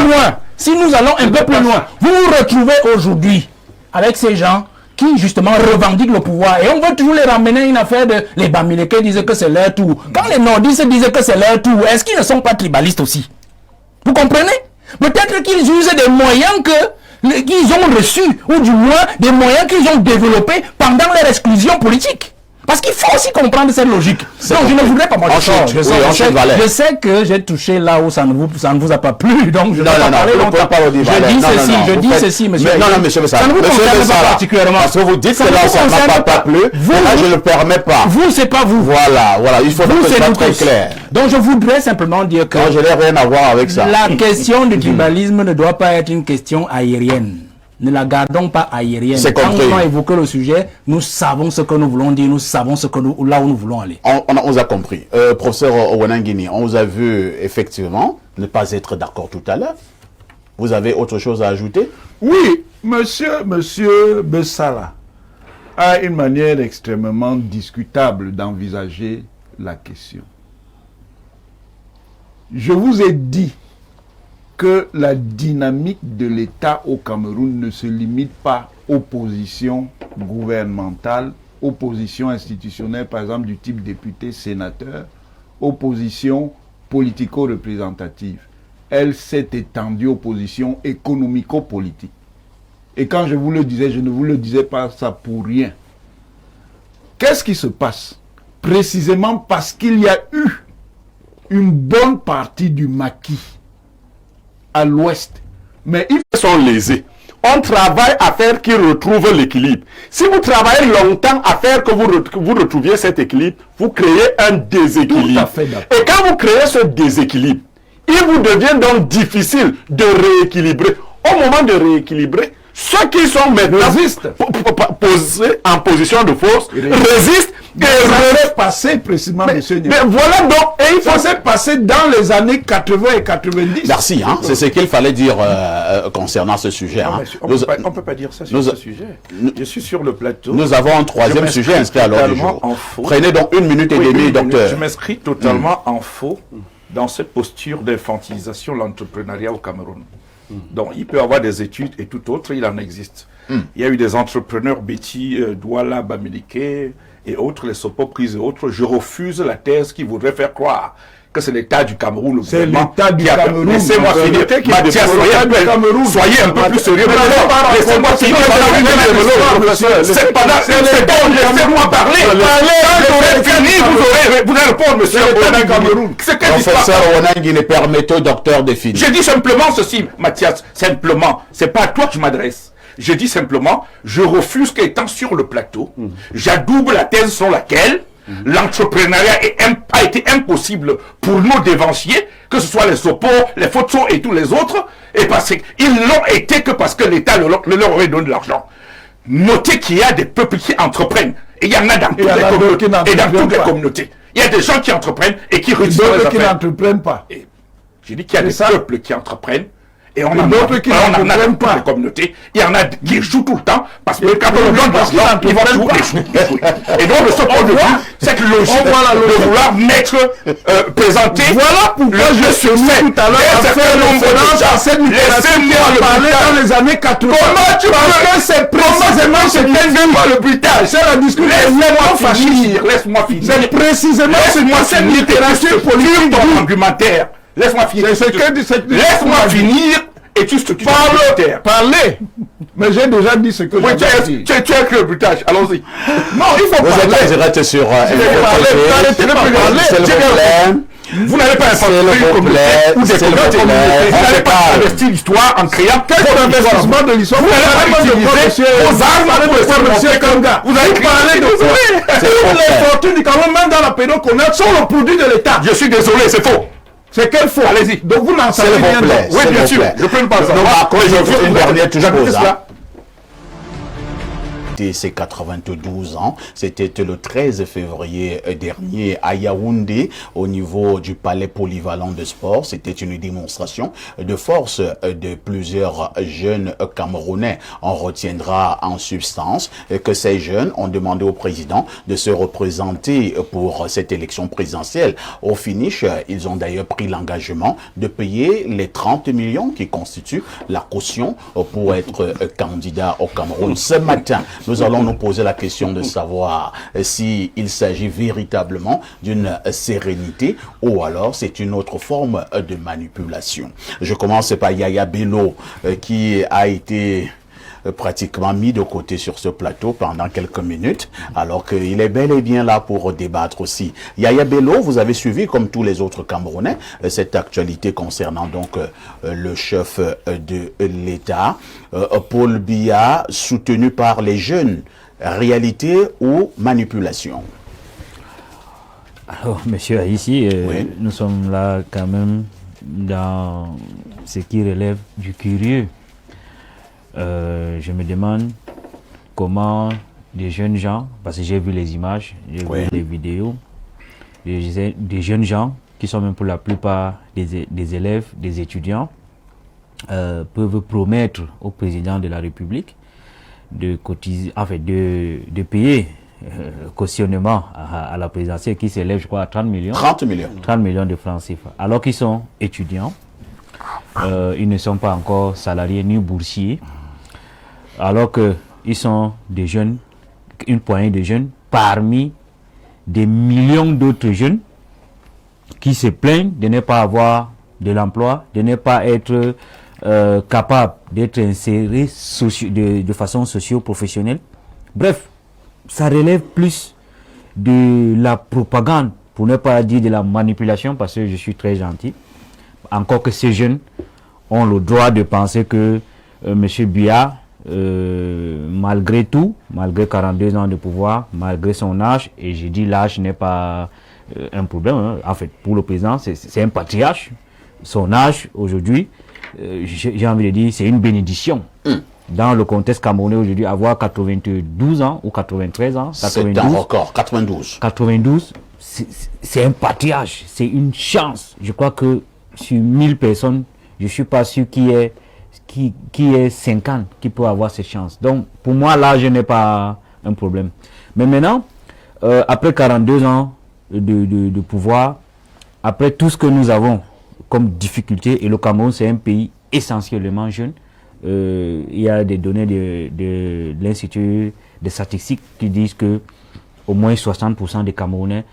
loin, vous vous retrouvez aujourd'hui avec ces gens qui justement revendiquent le pouvoir. Et on veut toujours les ramener à une affaire de... Les Bamileke disent que c'est leur tour. Quand les nordistes disent que c'est leur tour, est-ce qu'ils ne sont pas tribalistes aussi? Vous comprenez? Peut-être qu'ils usent des moyens qu'ils ont reçus, ou du moins des moyens qu'ils ont développés pendant leur exclusion politique. Parce qu'il faut aussi comprendre cette logique. Donc je ne voudrais pas je sais que j'ai touché là où ça ne vous a pas plu. Donc je dis ceci, monsieur. Monsieur, ça ne vous concerne pas particulièrement. Parce que vous dites que là, ça ne m'a pas plu. Là, je ne le permets pas. Vous, c'est pas vous. Voilà. Il faut que ce soit très clair. Donc je voudrais simplement dire que... Non, je n'ai rien à voir avec ça. La question du tribalisme ne doit pas être une question aérienne. Ne la gardons pas aérienne. Quand nous avons évoqué le sujet, nous savons ce que nous voulons dire, nous savons là où nous voulons aller. On vous a compris. Professeur Warangini, on vous a vu effectivement ne pas être d'accord tout à l'heure. Vous avez autre chose à ajouter? Oui, monsieur Bessala a une manière extrêmement discutable d'envisager la question. Je vous ai dit que la dynamique de l'État au Cameroun ne se limite pas aux positions gouvernementales, aux positions institutionnelles, par exemple du type député, sénateur, aux positions politico-représentatives. Elle s'est étendue aux positions économico-politiques. Et quand je vous le disais, je ne vous le disais pas ça pour rien. Qu'est-ce qui se passe? Précisément parce qu'il y a eu une bonne partie du maquis à l'ouest. Mais ils sont lésés. On travaille à faire qu'ils retrouvent l'équilibre. Si vous travaillez longtemps à faire que vous retrouviez cet équilibre, vous créez un déséquilibre. Tout à fait d'accord. Et quand vous créez ce déséquilibre, il vous devient donc difficile de rééquilibrer. Au moment de rééquilibrer, ceux qui sont maintenant posés en position de force résistent Ça s'est passé précisément, monsieur Niel. Mais voilà donc, Et il faut se passer dans les années 80 et 90. Merci, hein, c'est ce qu'il fallait dire concernant ce sujet. Non, Hein. mais on Nous, ne peut pas dire ça sur ce sujet. Je suis sur le plateau. nous avons un troisième Je sujet inscrit à l'ordre du totalement jour. en faux. Prenez donc 1 minute et Oui, demie, une minute. docteur. Je m'inscris totalement en faux dans cette posture d'infantilisation de l'entrepreneuriat au Cameroun. Donc, il peut y avoir des études et tout autre, il en existe. Il y a eu des entrepreneurs, Betty, Douala, Bamileke et autres, les Sopoprises et autres. Je refuse la thèse qui voudrait faire croire que c'est l'État du Cameroun. C'est l'État du Cameroun. Laissez-moi finir. Mathias, soyez un peu plus sérieux. Laissez-moi finir. Laissez-moi parler. Vous allez répondre, monsieur. Professeur Onangi, ne permettez au docteur de finir. Je dis simplement ceci, Mathias, simplement, c'est pas à toi que je m'adresse. Je dis simplement, je refuse qu'étant sur le plateau, j'adoube la thèse sur laquelle l'entrepreneuriat a été impossible pour nos dévanciers, que ce soit les Sopos, les Fotso et tous les autres, et parce qu'ils l'ont été que parce que l'État leur aurait donné de l'argent. Notez qu'il y a des peuples qui entreprennent, et il y en a dans toutes les communautés. Il y a des gens qui entreprennent et qui réussissent dans les D'autres qui affaires. n'entreprennent pas. J'ai dit qu'il y a des peuples qui entreprennent. Et on en a d'autres qui n'entreprennent pas. dans les communautés. Il y en a qui échouent tout le temps parce que quand on donne de l'argent, ils vont tout échouer. Et donc, de ce point de vue, cette logique de vouloir présenter. Voilà pourquoi je suis venu tout à l'heure à faire référence à cette littérature qui a parlé dans les années 80. Comment tu peux c'est précisément ce le butage? C'est la discussion. Laisse-moi finir. C'est précisément cette littérature politique. Ton argumentaire. Laisse-moi finir. Laisse-moi finir et tu structures. Parlez. Mais j'ai déjà dit ce que oui, j'ai dit. Tu as écrit le butage. Allons-y. Non, il faut Vous parler. êtes direct sur Arrêtez de parler. c'est le problème. Vous n'allez pas C'est le inventer une communauté problème. ou des C'est le communautés. problème. Vous n'allez pas investir l'histoire en créant Quel investissement de l'histoire? Vous n'allez pas utiliser vos armes pour faire monsieur Kanga. Vous allez parler de C'est toutes les faux. fortunes du Cameroun, même dans la période qu'on a, sont le produit de l'État. Je suis désolé, c'est faux. C'est quel faux? Allez-y. Donc vous n'en C'est savez le rien. complet. Oui, bien sûr. Je peux ne pas savoir. Nous marquons une dernière J'habite chose. cela. Ses 92 ans, c'était le 13 février dernier à Yaoundé, au niveau du palais polyvalent de sport. C'était une démonstration de force de plusieurs jeunes Camerounais. On retiendra en substance que ces jeunes ont demandé au président de se représenter pour cette élection présidentielle. Au finish, ils ont d'ailleurs pris l'engagement de payer les 30 millions qui constituent la caution pour être candidat au Cameroun. Ce matin, nous allons nous poser la question de savoir s'il s'agit véritablement d'une sérénité ou alors c'est une autre forme de manipulation. Je commence par Yaya Bello qui a été pratiquement mis de côté sur ce plateau pendant quelques minutes, alors qu'il est bel et bien là pour débattre aussi. Yaya Bello, vous avez suivi, comme tous les autres Camerounais, cette actualité concernant donc le chef de l'État, Paul Biya, soutenu par les jeunes. Réalité ou manipulation? Alors, monsieur Haïssi, Oui. nous sommes là quand même dans ce qui relève du curieux. Je me demande comment des jeunes gens, parce que j'ai vu les images, j'ai Oui. vu les vidéos, des jeunes gens qui sont même pour la plupart des élèves, des étudiants, peuvent promettre au président de la République de cotiser, en fait, de payer cautionnement à la présidentielle qui s'élève, je crois, à 30 millions. 30 millions. 30 millions de francs CFA. Alors qu'ils sont étudiants, ils ne sont pas encore salariés ni boursiers, alors qu'ils sont des jeunes, une poignée de jeunes, parmi des millions d'autres jeunes qui se plaignent de ne pas avoir de l'emploi, de ne pas être capables d'être insérés de façon socio-professionnelle. Bref, ça relève plus de la propagande, pour ne pas dire de la manipulation, parce que je suis très gentil. Encore que ces jeunes ont le droit de penser que M. Biya, malgré tout, malgré 42 ans de pouvoir, malgré son âge, et j'ai dit l'âge n'est pas un problème, hein. En fait, pour le président, c'est un patriarche. Son âge, aujourd'hui, j'ai envie de dire, c'est une bénédiction. dans le contexte camerounais aujourd'hui, avoir 92 ans ou 93 ans, c'est un record, 92. 92, c'est un patriarche, c'est une chance. Je crois que sur 1000 personnes, je ne suis pas sûr qui est 50 qui peut avoir cette chance. Donc, pour moi, là, je n'ai pas un problème. Mais maintenant, après 42 ans de pouvoir, après tout ce que nous avons comme difficulté, et le Cameroun, c'est un pays essentiellement jeune, il y a des données de l'Institut des statistiques qui disent que au moins 60% des Camerounais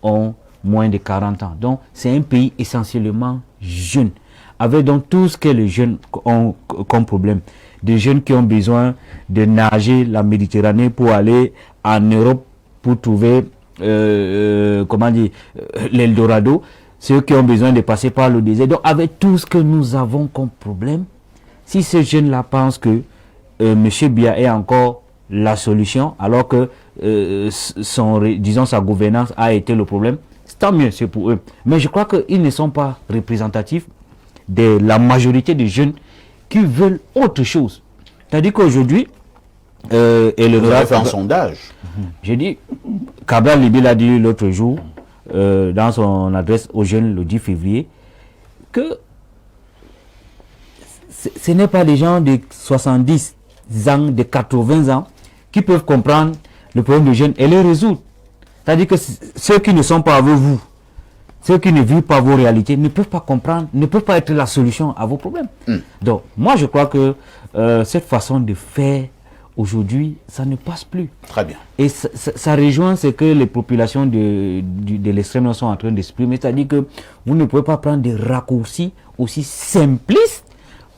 ont moins de 40 ans. Donc, c'est un pays essentiellement jeune, avec donc tout ce que les jeunes ont comme problème. Des jeunes qui ont besoin de nager la Méditerranée pour aller en Europe pour trouver, l'Eldorado. Ceux qui ont besoin de passer par le désert. Donc, avec tout ce que nous avons comme problème, si ces jeunes-là pensent que M. Biya est encore la solution, alors que sa gouvernance a été le problème, tant mieux, c'est pour eux. Mais je crois qu'ils ne sont pas représentatifs de la majorité des jeunes qui veulent autre chose. C'est-à-dire qu'aujourd'hui, vous avez fait un sondage. J'ai dit, Cabral Libi l'a dit l'autre jour, dans son adresse aux jeunes le 10 février, que ce n'est pas les gens de 70 ans, de 80 ans, qui peuvent comprendre le problème des jeunes et les résoudre. C'est-à-dire que ceux qui ne sont pas avec vous, ceux qui ne vivent pas vos réalités, ne peuvent pas comprendre, ne peuvent pas être la solution à vos problèmes. Donc, moi, je crois que cette façon de faire aujourd'hui, ça ne passe plus. Très bien. Et ça rejoint ce que les populations de l'extrême sont en train d'exprimer. C'est-à-dire que vous ne pouvez pas prendre des raccourcis aussi simplistes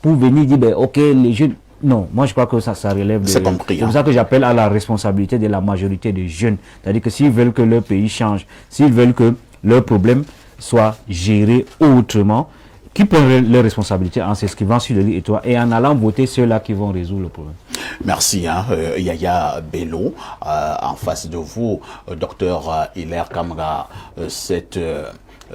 pour venir dire, ben, ok, les jeunes... Non, moi je crois que ça relève de... C'est compris. C'est pour ça que j'appelle à la responsabilité de la majorité des jeunes. C'est-à-dire que s'ils veulent que leur pays change, s'ils veulent que leurs problèmes soient gérés autrement, qu'ils prennent leurs responsabilités en s'inscrivant sur le lit étoile et en allant voter ceux-là qui vont résoudre le problème. Merci, Yaya Bello. En face de vous, docteur Hilaire Kamara,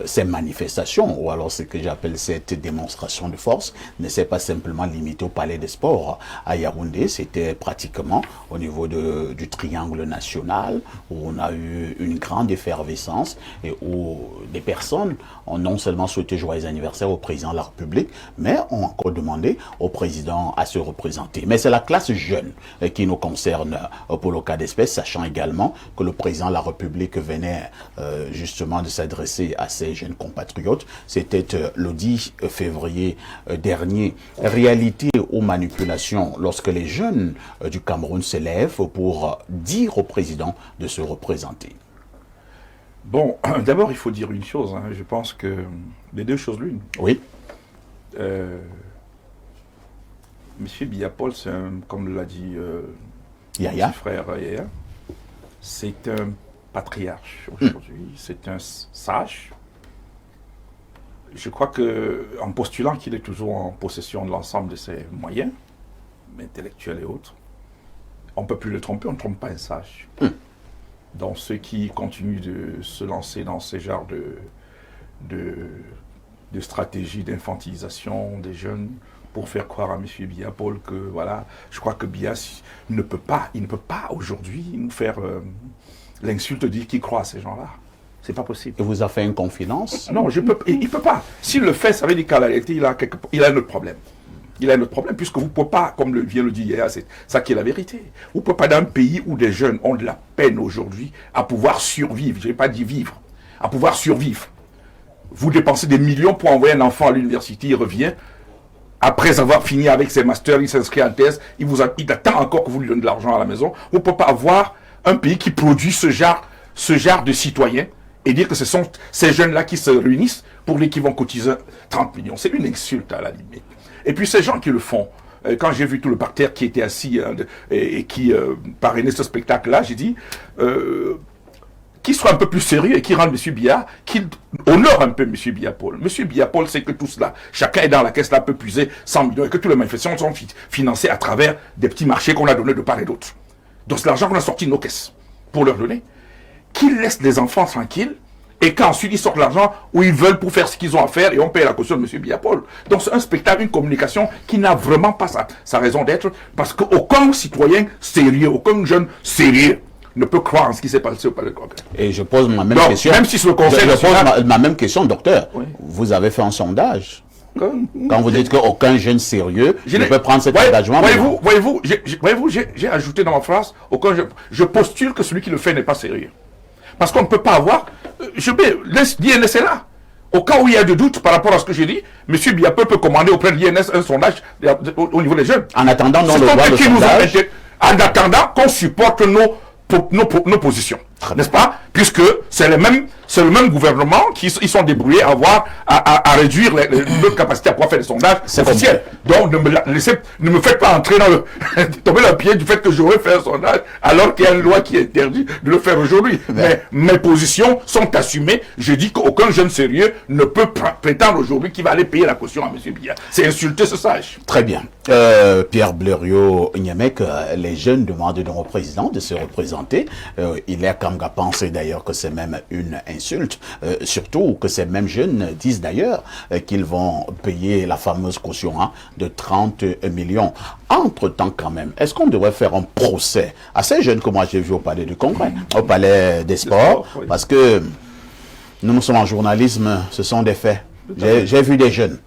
ces manifestations, ou alors ce que j'appelle cette démonstration de force, ne s'est pas simplement limitée au palais des sports à Yaoundé, c'était pratiquement au niveau du triangle national, où on a eu une grande effervescence et où des personnes ont non seulement souhaité joyeux anniversaire au président de la République, mais ont encore demandé au président à se représenter. Mais c'est la classe jeune qui nous concerne pour le cas d'espèce, sachant également que le président de la République venait justement de s'adresser à ses jeunes compatriotes. C'était le 10 février dernier. Réalité ou manipulation lorsque les jeunes du Cameroun s'élèvent pour dire au président de se représenter? Bon, d'abord, il faut dire une chose. Je pense que les deux choses l'une. Oui. Monsieur Biya Paul, comme l'a dit Yaya. mon petit frère Yaya, c'est un patriarche aujourd'hui. C'est un sage. Je crois qu'en postulant qu'il est toujours en possession de l'ensemble de ses moyens, intellectuels et autres, on ne peut plus le tromper, on ne trompe pas un sage. Donc ceux qui continuent de se lancer dans ces genres de stratégies d'infantilisation des jeunes pour faire croire à M. Biya Paul que voilà, je crois que Biya il ne peut pas aujourd'hui nous faire l'insulte de dire qu'il croit à ces gens-là. C'est pas possible. Il vous a fait une confidence? Non, il ne peut pas. S'il le fait, ça veut dire qu'à la réalité, il a un autre problème. Il a un autre vient de le dire, comme vient le dire hier, c'est ça qui est la vérité. Vous ne pouvez pas dans un pays où des jeunes ont de la peine aujourd'hui à pouvoir survivre, je n'ai pas dit vivre, à pouvoir survivre. Vous dépensez des millions pour envoyer un enfant à l'université, il revient, après avoir fini avec ses masters, il s'inscrit en thèse, il attend encore que vous lui donnez de l'argent à la maison. Vous ne pouvez pas avoir un pays qui produit ce genre de citoyens et dire que ce sont ces jeunes-là qui se réunissent pour les qui vont cotiser 30 millions. C'est une insulte à la limite. Et puis ces gens qui le font, quand j'ai vu tout le parterre qui était assis et qui parrainait ce spectacle-là, j'ai dit qu'il soit un peu plus sérieux et qu'il rende M. Biya, qu'il honore un peu M. Biya Paul. M. Biya Paul sait que tout cela, chacun est dans la caisse là, peut puiser 100 millions et que toutes les manifestations sont financées à travers des petits marchés qu'on a donnés de part et d'autre. Donc c'est l'argent qu'on a sorti de nos caisses pour leur donner. Qu'il laisse les enfants tranquilles et qu'ensuite ils sortent l'argent où ils veulent pour faire ce qu'ils ont à faire et on paye la caution de M. Biya-Paul. Donc c'est un spectacle, une communication qui n'a vraiment pas sa raison d'être, parce qu'aucun citoyen sérieux, aucun jeune sérieux ne peut croire en ce qui s'est passé au Palais de Congrès. Et je pose ma même Donc, question. même si c'est le Conseil je pose national... ma même question, docteur. Oui. Vous avez fait un sondage. Quand vous dites qu'aucun jeune sérieux ne peut prendre cet Ouais, engagement. Voyez-vous, j'ai ajouté dans ma phrase, je postule que celui qui le fait n'est pas sérieux. Parce qu'on ne peut pas avoir... l'INS est là. Au cas où il y a de doutes par rapport à ce que j'ai dit, M. Biya-Paul peut commander auprès de l'INS un sondage au niveau des jeunes. En attendant, non, Ce le sont droit eux de qui nous ont sondage. en attendant qu'on supporte nos positions, n'est-ce pas? Puisque c'est le même gouvernement qui ils sont débrouillés à réduire notre capacité à pouvoir faire des sondages officiels. Donc ne me faites pas entrer tomber dans le pied du fait que j'aurais fait un sondage alors qu'il y a une loi qui interdit de le faire aujourd'hui. Mais mes positions sont assumées. Je dis qu'aucun jeune sérieux ne peut prétendre aujourd'hui qu'il va aller payer la caution à M. Biya. C'est insulter ce sage. Très bien. Pierre Blériot-Niamek, les jeunes demandent au président de se représenter. Il est comme à penser d'ailleurs que c'est même une insulte. Surtout que ces mêmes jeunes disent d'ailleurs qu'ils vont payer la fameuse caution de 30 millions. Entre-temps quand même, est-ce qu'on devrait faire un procès à ces jeunes que moi j'ai vu au Palais du Congrès, au Palais des Sports, oui. Parce que nous sommes en journalisme, ce sont des faits. J'ai vu des jeunes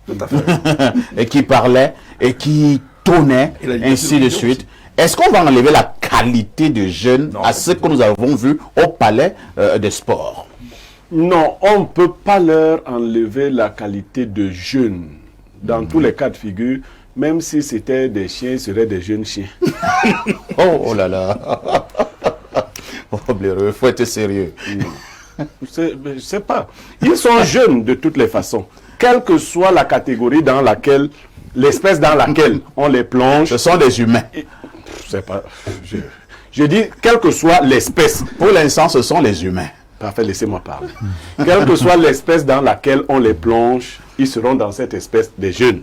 et qui parlaient et qui tonnaient, ainsi de suite. Est-ce qu'on va enlever la qualité de jeunes à ce que nous avons vu au Palais des Sports? Non, on ne peut pas leur enlever la qualité de jeunes. Dans tous les cas de figure, même si c'était des chiens, ce seraient des jeunes chiens. Oh là là. Oh, Blériot, il faut être sérieux. Je ne sais pas. Ils sont jeunes de toutes les façons. Quelle que soit la catégorie dans laquelle, l'espèce dans laquelle on les plonge. Ce sont des humains. Je sais pas. Je dis, quelle que soit l'espèce. Pour l'instant, ce sont les humains. Parfait, laissez-moi parler. Quelle que soit l'espèce dans laquelle on les plonge, ils seront dans cette espèce des jeunes.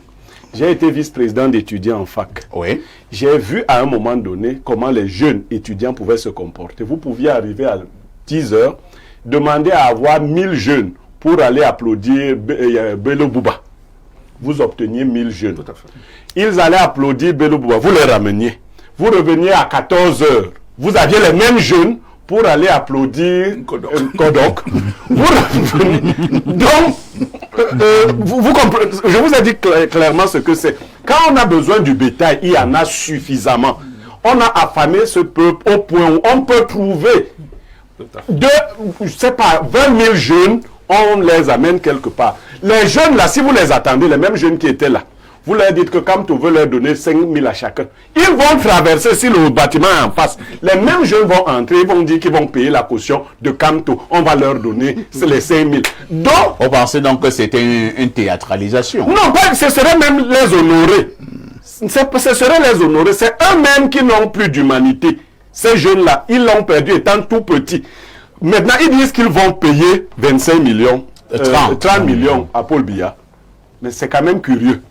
J'ai été vice-président d'étudiants en fac. Oui. J'ai vu à un moment donné comment les jeunes étudiants pouvaient se comporter. Vous pouviez arriver à 10 heures, demander à avoir 1000 jeunes pour aller applaudir Bello Bouba. Vous obteniez 1000 jeunes. Tout à fait. Ils allaient applaudir Bello Bouba. Vous les rameniez. Vous reveniez à 14 heures. Vous aviez les mêmes jeunes pour aller applaudir Kodok. Donc, vous comprenez, je vous ai dit clairement ce que c'est. Quand on a besoin du bétail, il y en a suffisamment. On a affamé ce peuple au point où on peut trouver je sais pas, 20 000 jeunes, on les amène quelque part. Les jeunes là, si vous les attendez, les mêmes jeunes qui étaient là, vous leur dites que Kamto veut leur donner 5 000 à chacun. Ils vont traverser si le bâtiment est en face. Les mêmes jeunes vont entrer, ils vont dire qu'ils vont payer la caution de Kamto. On va leur donner les 5 000. Donc, on pensait donc que c'était une théâtralisation. Non, pas, ce serait même les honorer. Ce serait les honorer. C'est eux-mêmes qui n'ont plus d'humanité. Ces jeunes-là, ils l'ont perdu étant tout petits. Maintenant, ils disent qu'ils vont payer 25 millions, 30 millions à Paul Biya. Mais c'est quand même curieux.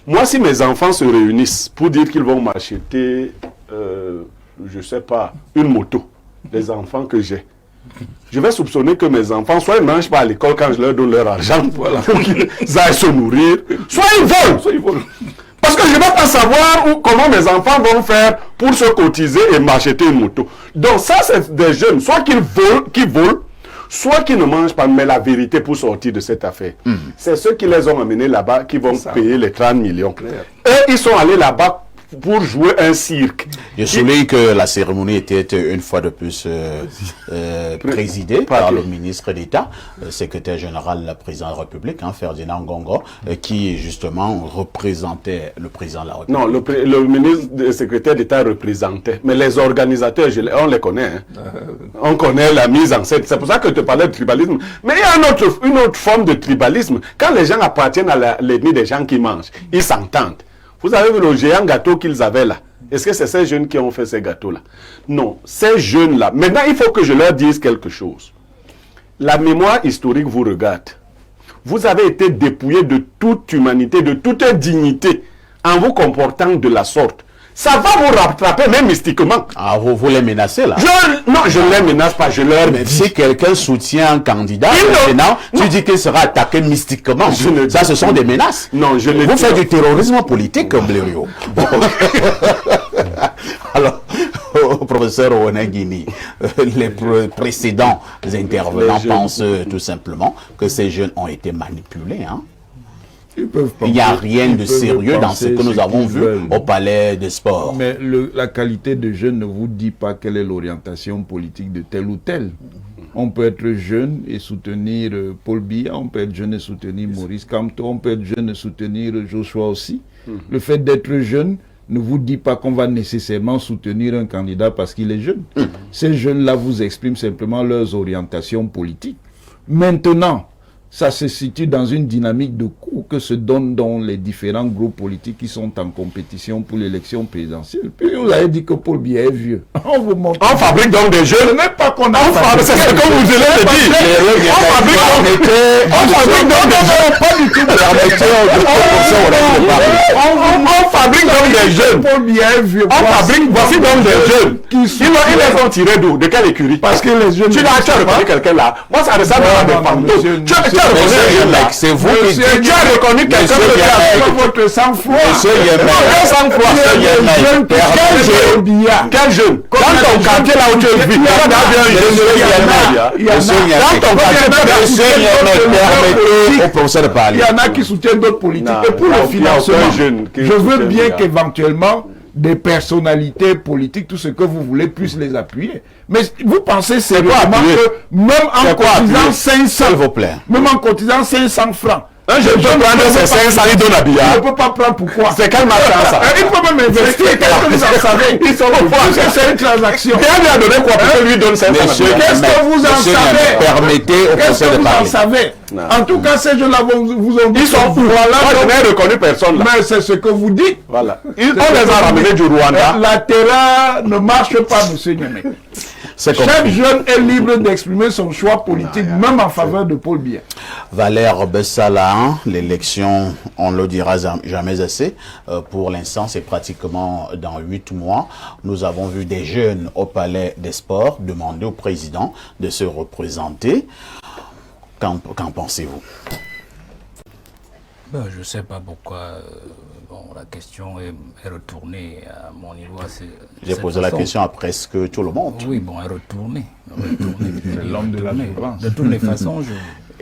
Moi, si mes enfants se réunissent pour dire qu'ils vont m'acheter, je ne sais pas, une moto, les enfants que j'ai, je vais soupçonner que mes enfants, soit ils ne mangent pas à l'école quand je leur donne leur argent pour qu'ils aillent se nourrir, soit ils volent. Parce que je ne vais pas savoir comment mes enfants vont faire pour se cotiser et m'acheter une moto. Donc ça, c'est des jeunes, soit qu'ils volent, soit qu'ils ne mangent pas, mais la vérité pour sortir de cette affaire. C'est ceux qui les ont amenés là-bas qui vont payer les 30 millions. Eux, ils sont allés là-bas pour jouer un cirque. Je souligne que la cérémonie était une fois de plus présidée par le ministre d'État, secrétaire général de la présidence de la République, Ferdinand Ngongo, qui justement représentait le président de la République. Non, le ministre, le secrétaire d'État représentait. Mais les organisateurs, on les connaît. On connaît la mise en scène. C'est pour ça que je te parlais de tribalisme. Mais il y a une autre forme de tribalisme. Quand les gens appartiennent à l'ethnie des gens qui mangent, ils s'entendent. Vous avez vu le géant gâteau qu'ils avaient là? Est-ce que c'est ces jeunes qui ont fait ces gâteaux-là? Non, ces jeunes-là. Maintenant, il faut que je leur dise quelque chose. La mémoire historique vous regarde. Vous avez été dépouillés de toute humanité, de toute dignité, en vous comportant de la sorte. Ça va vous rattraper même mystiquement. Ah, vous les menacez là? Non, je ne les menace pas, je leur Mais dis. si quelqu'un soutient un candidat, Il maintenant, tu dis qu'il sera attaqué mystiquement. Ça, ce sont des menaces. Non, je le Vous dis. faites du terrorisme politique, Blériot. Alors, professeur Onegini, les précédents intervenants pensent tout simplement que ces jeunes ont été manipulés. Hein? Il n'y a rien de sérieux dans ce que nous avons vu au palais des sports. Mais la qualité de jeune ne vous dit pas quelle est l'orientation politique de tel ou tel. On peut être jeune et soutenir Paul Biya, on peut être jeune et soutenir Maurice Kamto, on peut être jeune et soutenir Joshua aussi. Le fait d'être jeune ne vous dit pas qu'on va nécessairement soutenir un candidat parce qu'il est jeune. Ces jeunes-là vous expriment simplement leurs orientations politiques. Maintenant, ça se situe dans une dynamique de cours que se donnent dans les différents groupes politiques qui sont en compétition pour l'élection présidentielle. Puis vous avez dit que Paul Biya est vieux. On vous montre. On fabrique donc des jeunes. Ce n'est pas qu'on a C'est ce que vous allez le dire. On fabrique donc des jeunes. Pas du tout. On fabrique donc des jeunes. Paul Biya est vieux. On fabrique, voici donc des jeunes. Ils les ont tirés d'où? De quelle écurie? Parce que les jeunes. Tu as reconnu quelqu'un là? Moi, ça ressemble à des fantômes. Tu as reconnu un jeune là. C'est vous qui Tu as reconnu quelqu'un Monsieur votre sang-froid. Monsieur Yemek. Un sang-froid. Quel jeune? Dans ton quartier là où tu es vu, au professeur de parler. Il y en a qui soutiennent d'autres politiques. Et pour le financement, je veux bien qu'éventuellement des personnalités politiques, tout ce que vous voulez, puissent les appuyer. Mais vous pensez sérieusement que même en cotisant 500, s'il vous plaît, même en cotisant 500 francs, un jeune peut prendre ses 500, il donne à Biya. Il ne peut pas prendre pourquoi? C'est quel matin ça? Il peut même investir. Qu'est-ce que vous en savez? Ils sont au point. C'est une transaction. Biya lui a donné quoi pour que lui donne 500? Qu'est-ce que vous en savez? Permettez au Qu'est-ce professeur que de vous en parler. savez? En tout cas, ces gens-là vous ont dit. Ils sont où? Moi, je n'ai reconnu personne là. Mais c'est ce que vous dites. Voilà. On les a ramenés du Rwanda. La terreur ne marche pas, monsieur Niamey. Chaque jeune est libre d'exprimer son choix politique, même en faveur de Paul Biya. Valère Bessala, l'élection, on ne le dira jamais assez. Pour l'instant, c'est pratiquement dans 8 mois. Nous avons vu des jeunes au palais des sports demander au président de se représenter. Qu'en pensez-vous? Ben, je ne sais pas pourquoi la question est retournée à mon niveau. J'ai posé la question à presque tout le monde. Oui, bon, elle est retournée. C'est l'homme de la jouvence. De toutes les façons,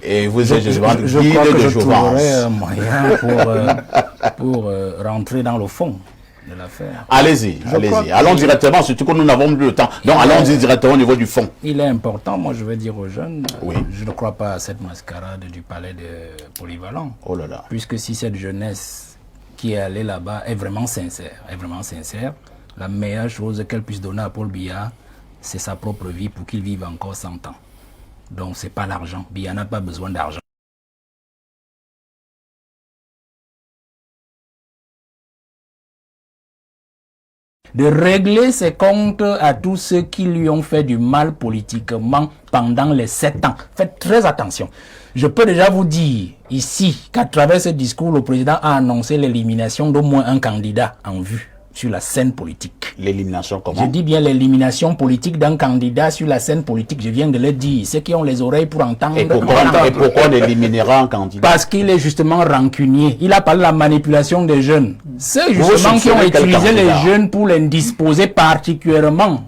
Et vous êtes je crois que je trouverai un moyen pour rentrer dans le fond de l'affaire. Allez-y, allez-y. Allons directement, surtout que nous n'avons plus le temps. Donc allons-y directement au niveau du fond. Il est important, moi je vais dire aux jeunes, oui. Je ne crois pas à cette mascarade du palais de Polyvalent. Oh là là. Puisque si cette jeunesse qui est allée là-bas est vraiment sincère, la meilleure chose qu'elle puisse donner à Paul Biya, c'est sa propre vie pour qu'il vive encore 100 ans. Donc c'est pas l'argent. Biya n'a pas besoin d'argent. De régler ses comptes à tous ceux qui lui ont fait du mal politiquement pendant les 7 ans. Faites très attention. Je peux déjà vous dire ici qu'à travers ce discours, le président a annoncé l'élimination d'au moins un candidat en vue sur la scène politique. L'élimination comment? Je dis bien l'élimination politique d'un candidat sur la scène politique. Je viens de le dire. Ceux qui ont les oreilles pour entendre. Et pourquoi on éliminera un candidat? Parce qu'il est justement rancunier. Il a parlé de la manipulation des jeunes. Ceux justement qui ont utilisé les jeunes pour l'indisposer particulièrement,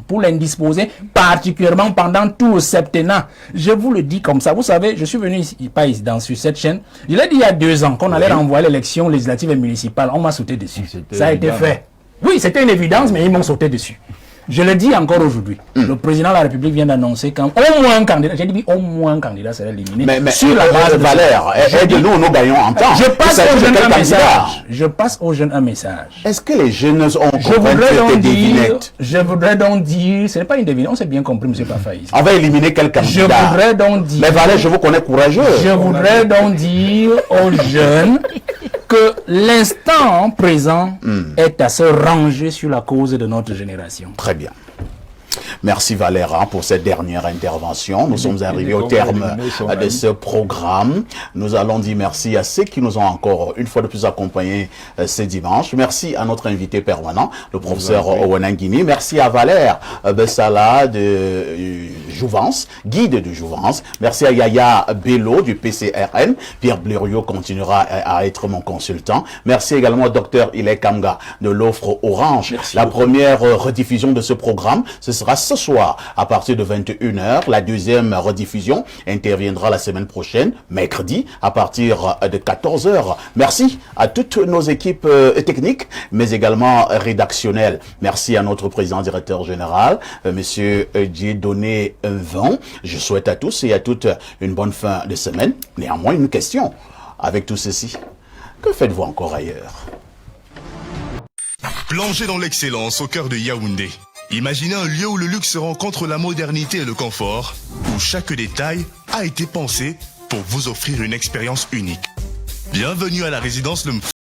pendant tout le septennat. Je vous le dis comme ça. Vous savez, je suis venu ici, pas ici, sur cette chaîne. Je l'ai dit il y a 2 ans qu'on allait renvoyer l'élection législative et municipale. On m'a sauté dessus. Ça a été fait. Oui, c'était une évidence, mais ils m'ont sauté dessus. Je le dis encore aujourd'hui. Le président de la République vient d'annoncer qu'au moins un candidat, j'ai dit au moins un candidat serait éliminé. Mais sur la base de Valère, nous gagnons en temps. Je passe aux jeunes un message. Je passe aux jeunes un message. Est-ce que les jeunes ont compris cette devinette? Je voudrais donc dire, ce n'est pas une devinette, on s'est bien compris, M. Pafaïs. On va éliminer quel candidat? Je voudrais donc dire. Mais Valère, je vous connais courageux. Je voudrais donc dire aux jeunes que l'instant présent est à se ranger sur la cause de notre génération. Très bien. Merci Valère pour cette dernière intervention. Nous sommes arrivés au terme de ce programme. Nous allons dire merci à ceux qui nous ont encore une fois de plus accompagnés ce dimanche. Merci à notre invité permanent, le professeur Owenangini. Merci à Valère Bessala de Jouvence, guide de Jouvence. Merci à Yaya Bello du PCRN. Pierre Blériot continuera à être mon consultant. Merci également au docteur Ile Kamga de l'offre Orange. Merci la beaucoup. première rediffusion de ce programme, ce sera ce soir à partir de 21h. La deuxième rediffusion interviendra la semaine prochaine, mercredi, à partir de 14h. Merci à toutes nos équipes techniques, mais également rédactionnelles. Merci à notre président directeur général, monsieur Dieudonné Vin. Je souhaite à tous et à toutes une bonne fin de semaine. Néanmoins, une question. Avec tout ceci, que faites-vous encore ailleurs? Plongez dans l'excellence au cœur de Yaoundé. Imaginez un lieu où le luxe rencontre la modernité et le confort, où chaque détail a été pensé pour vous offrir une expérience unique. Bienvenue à la résidence Le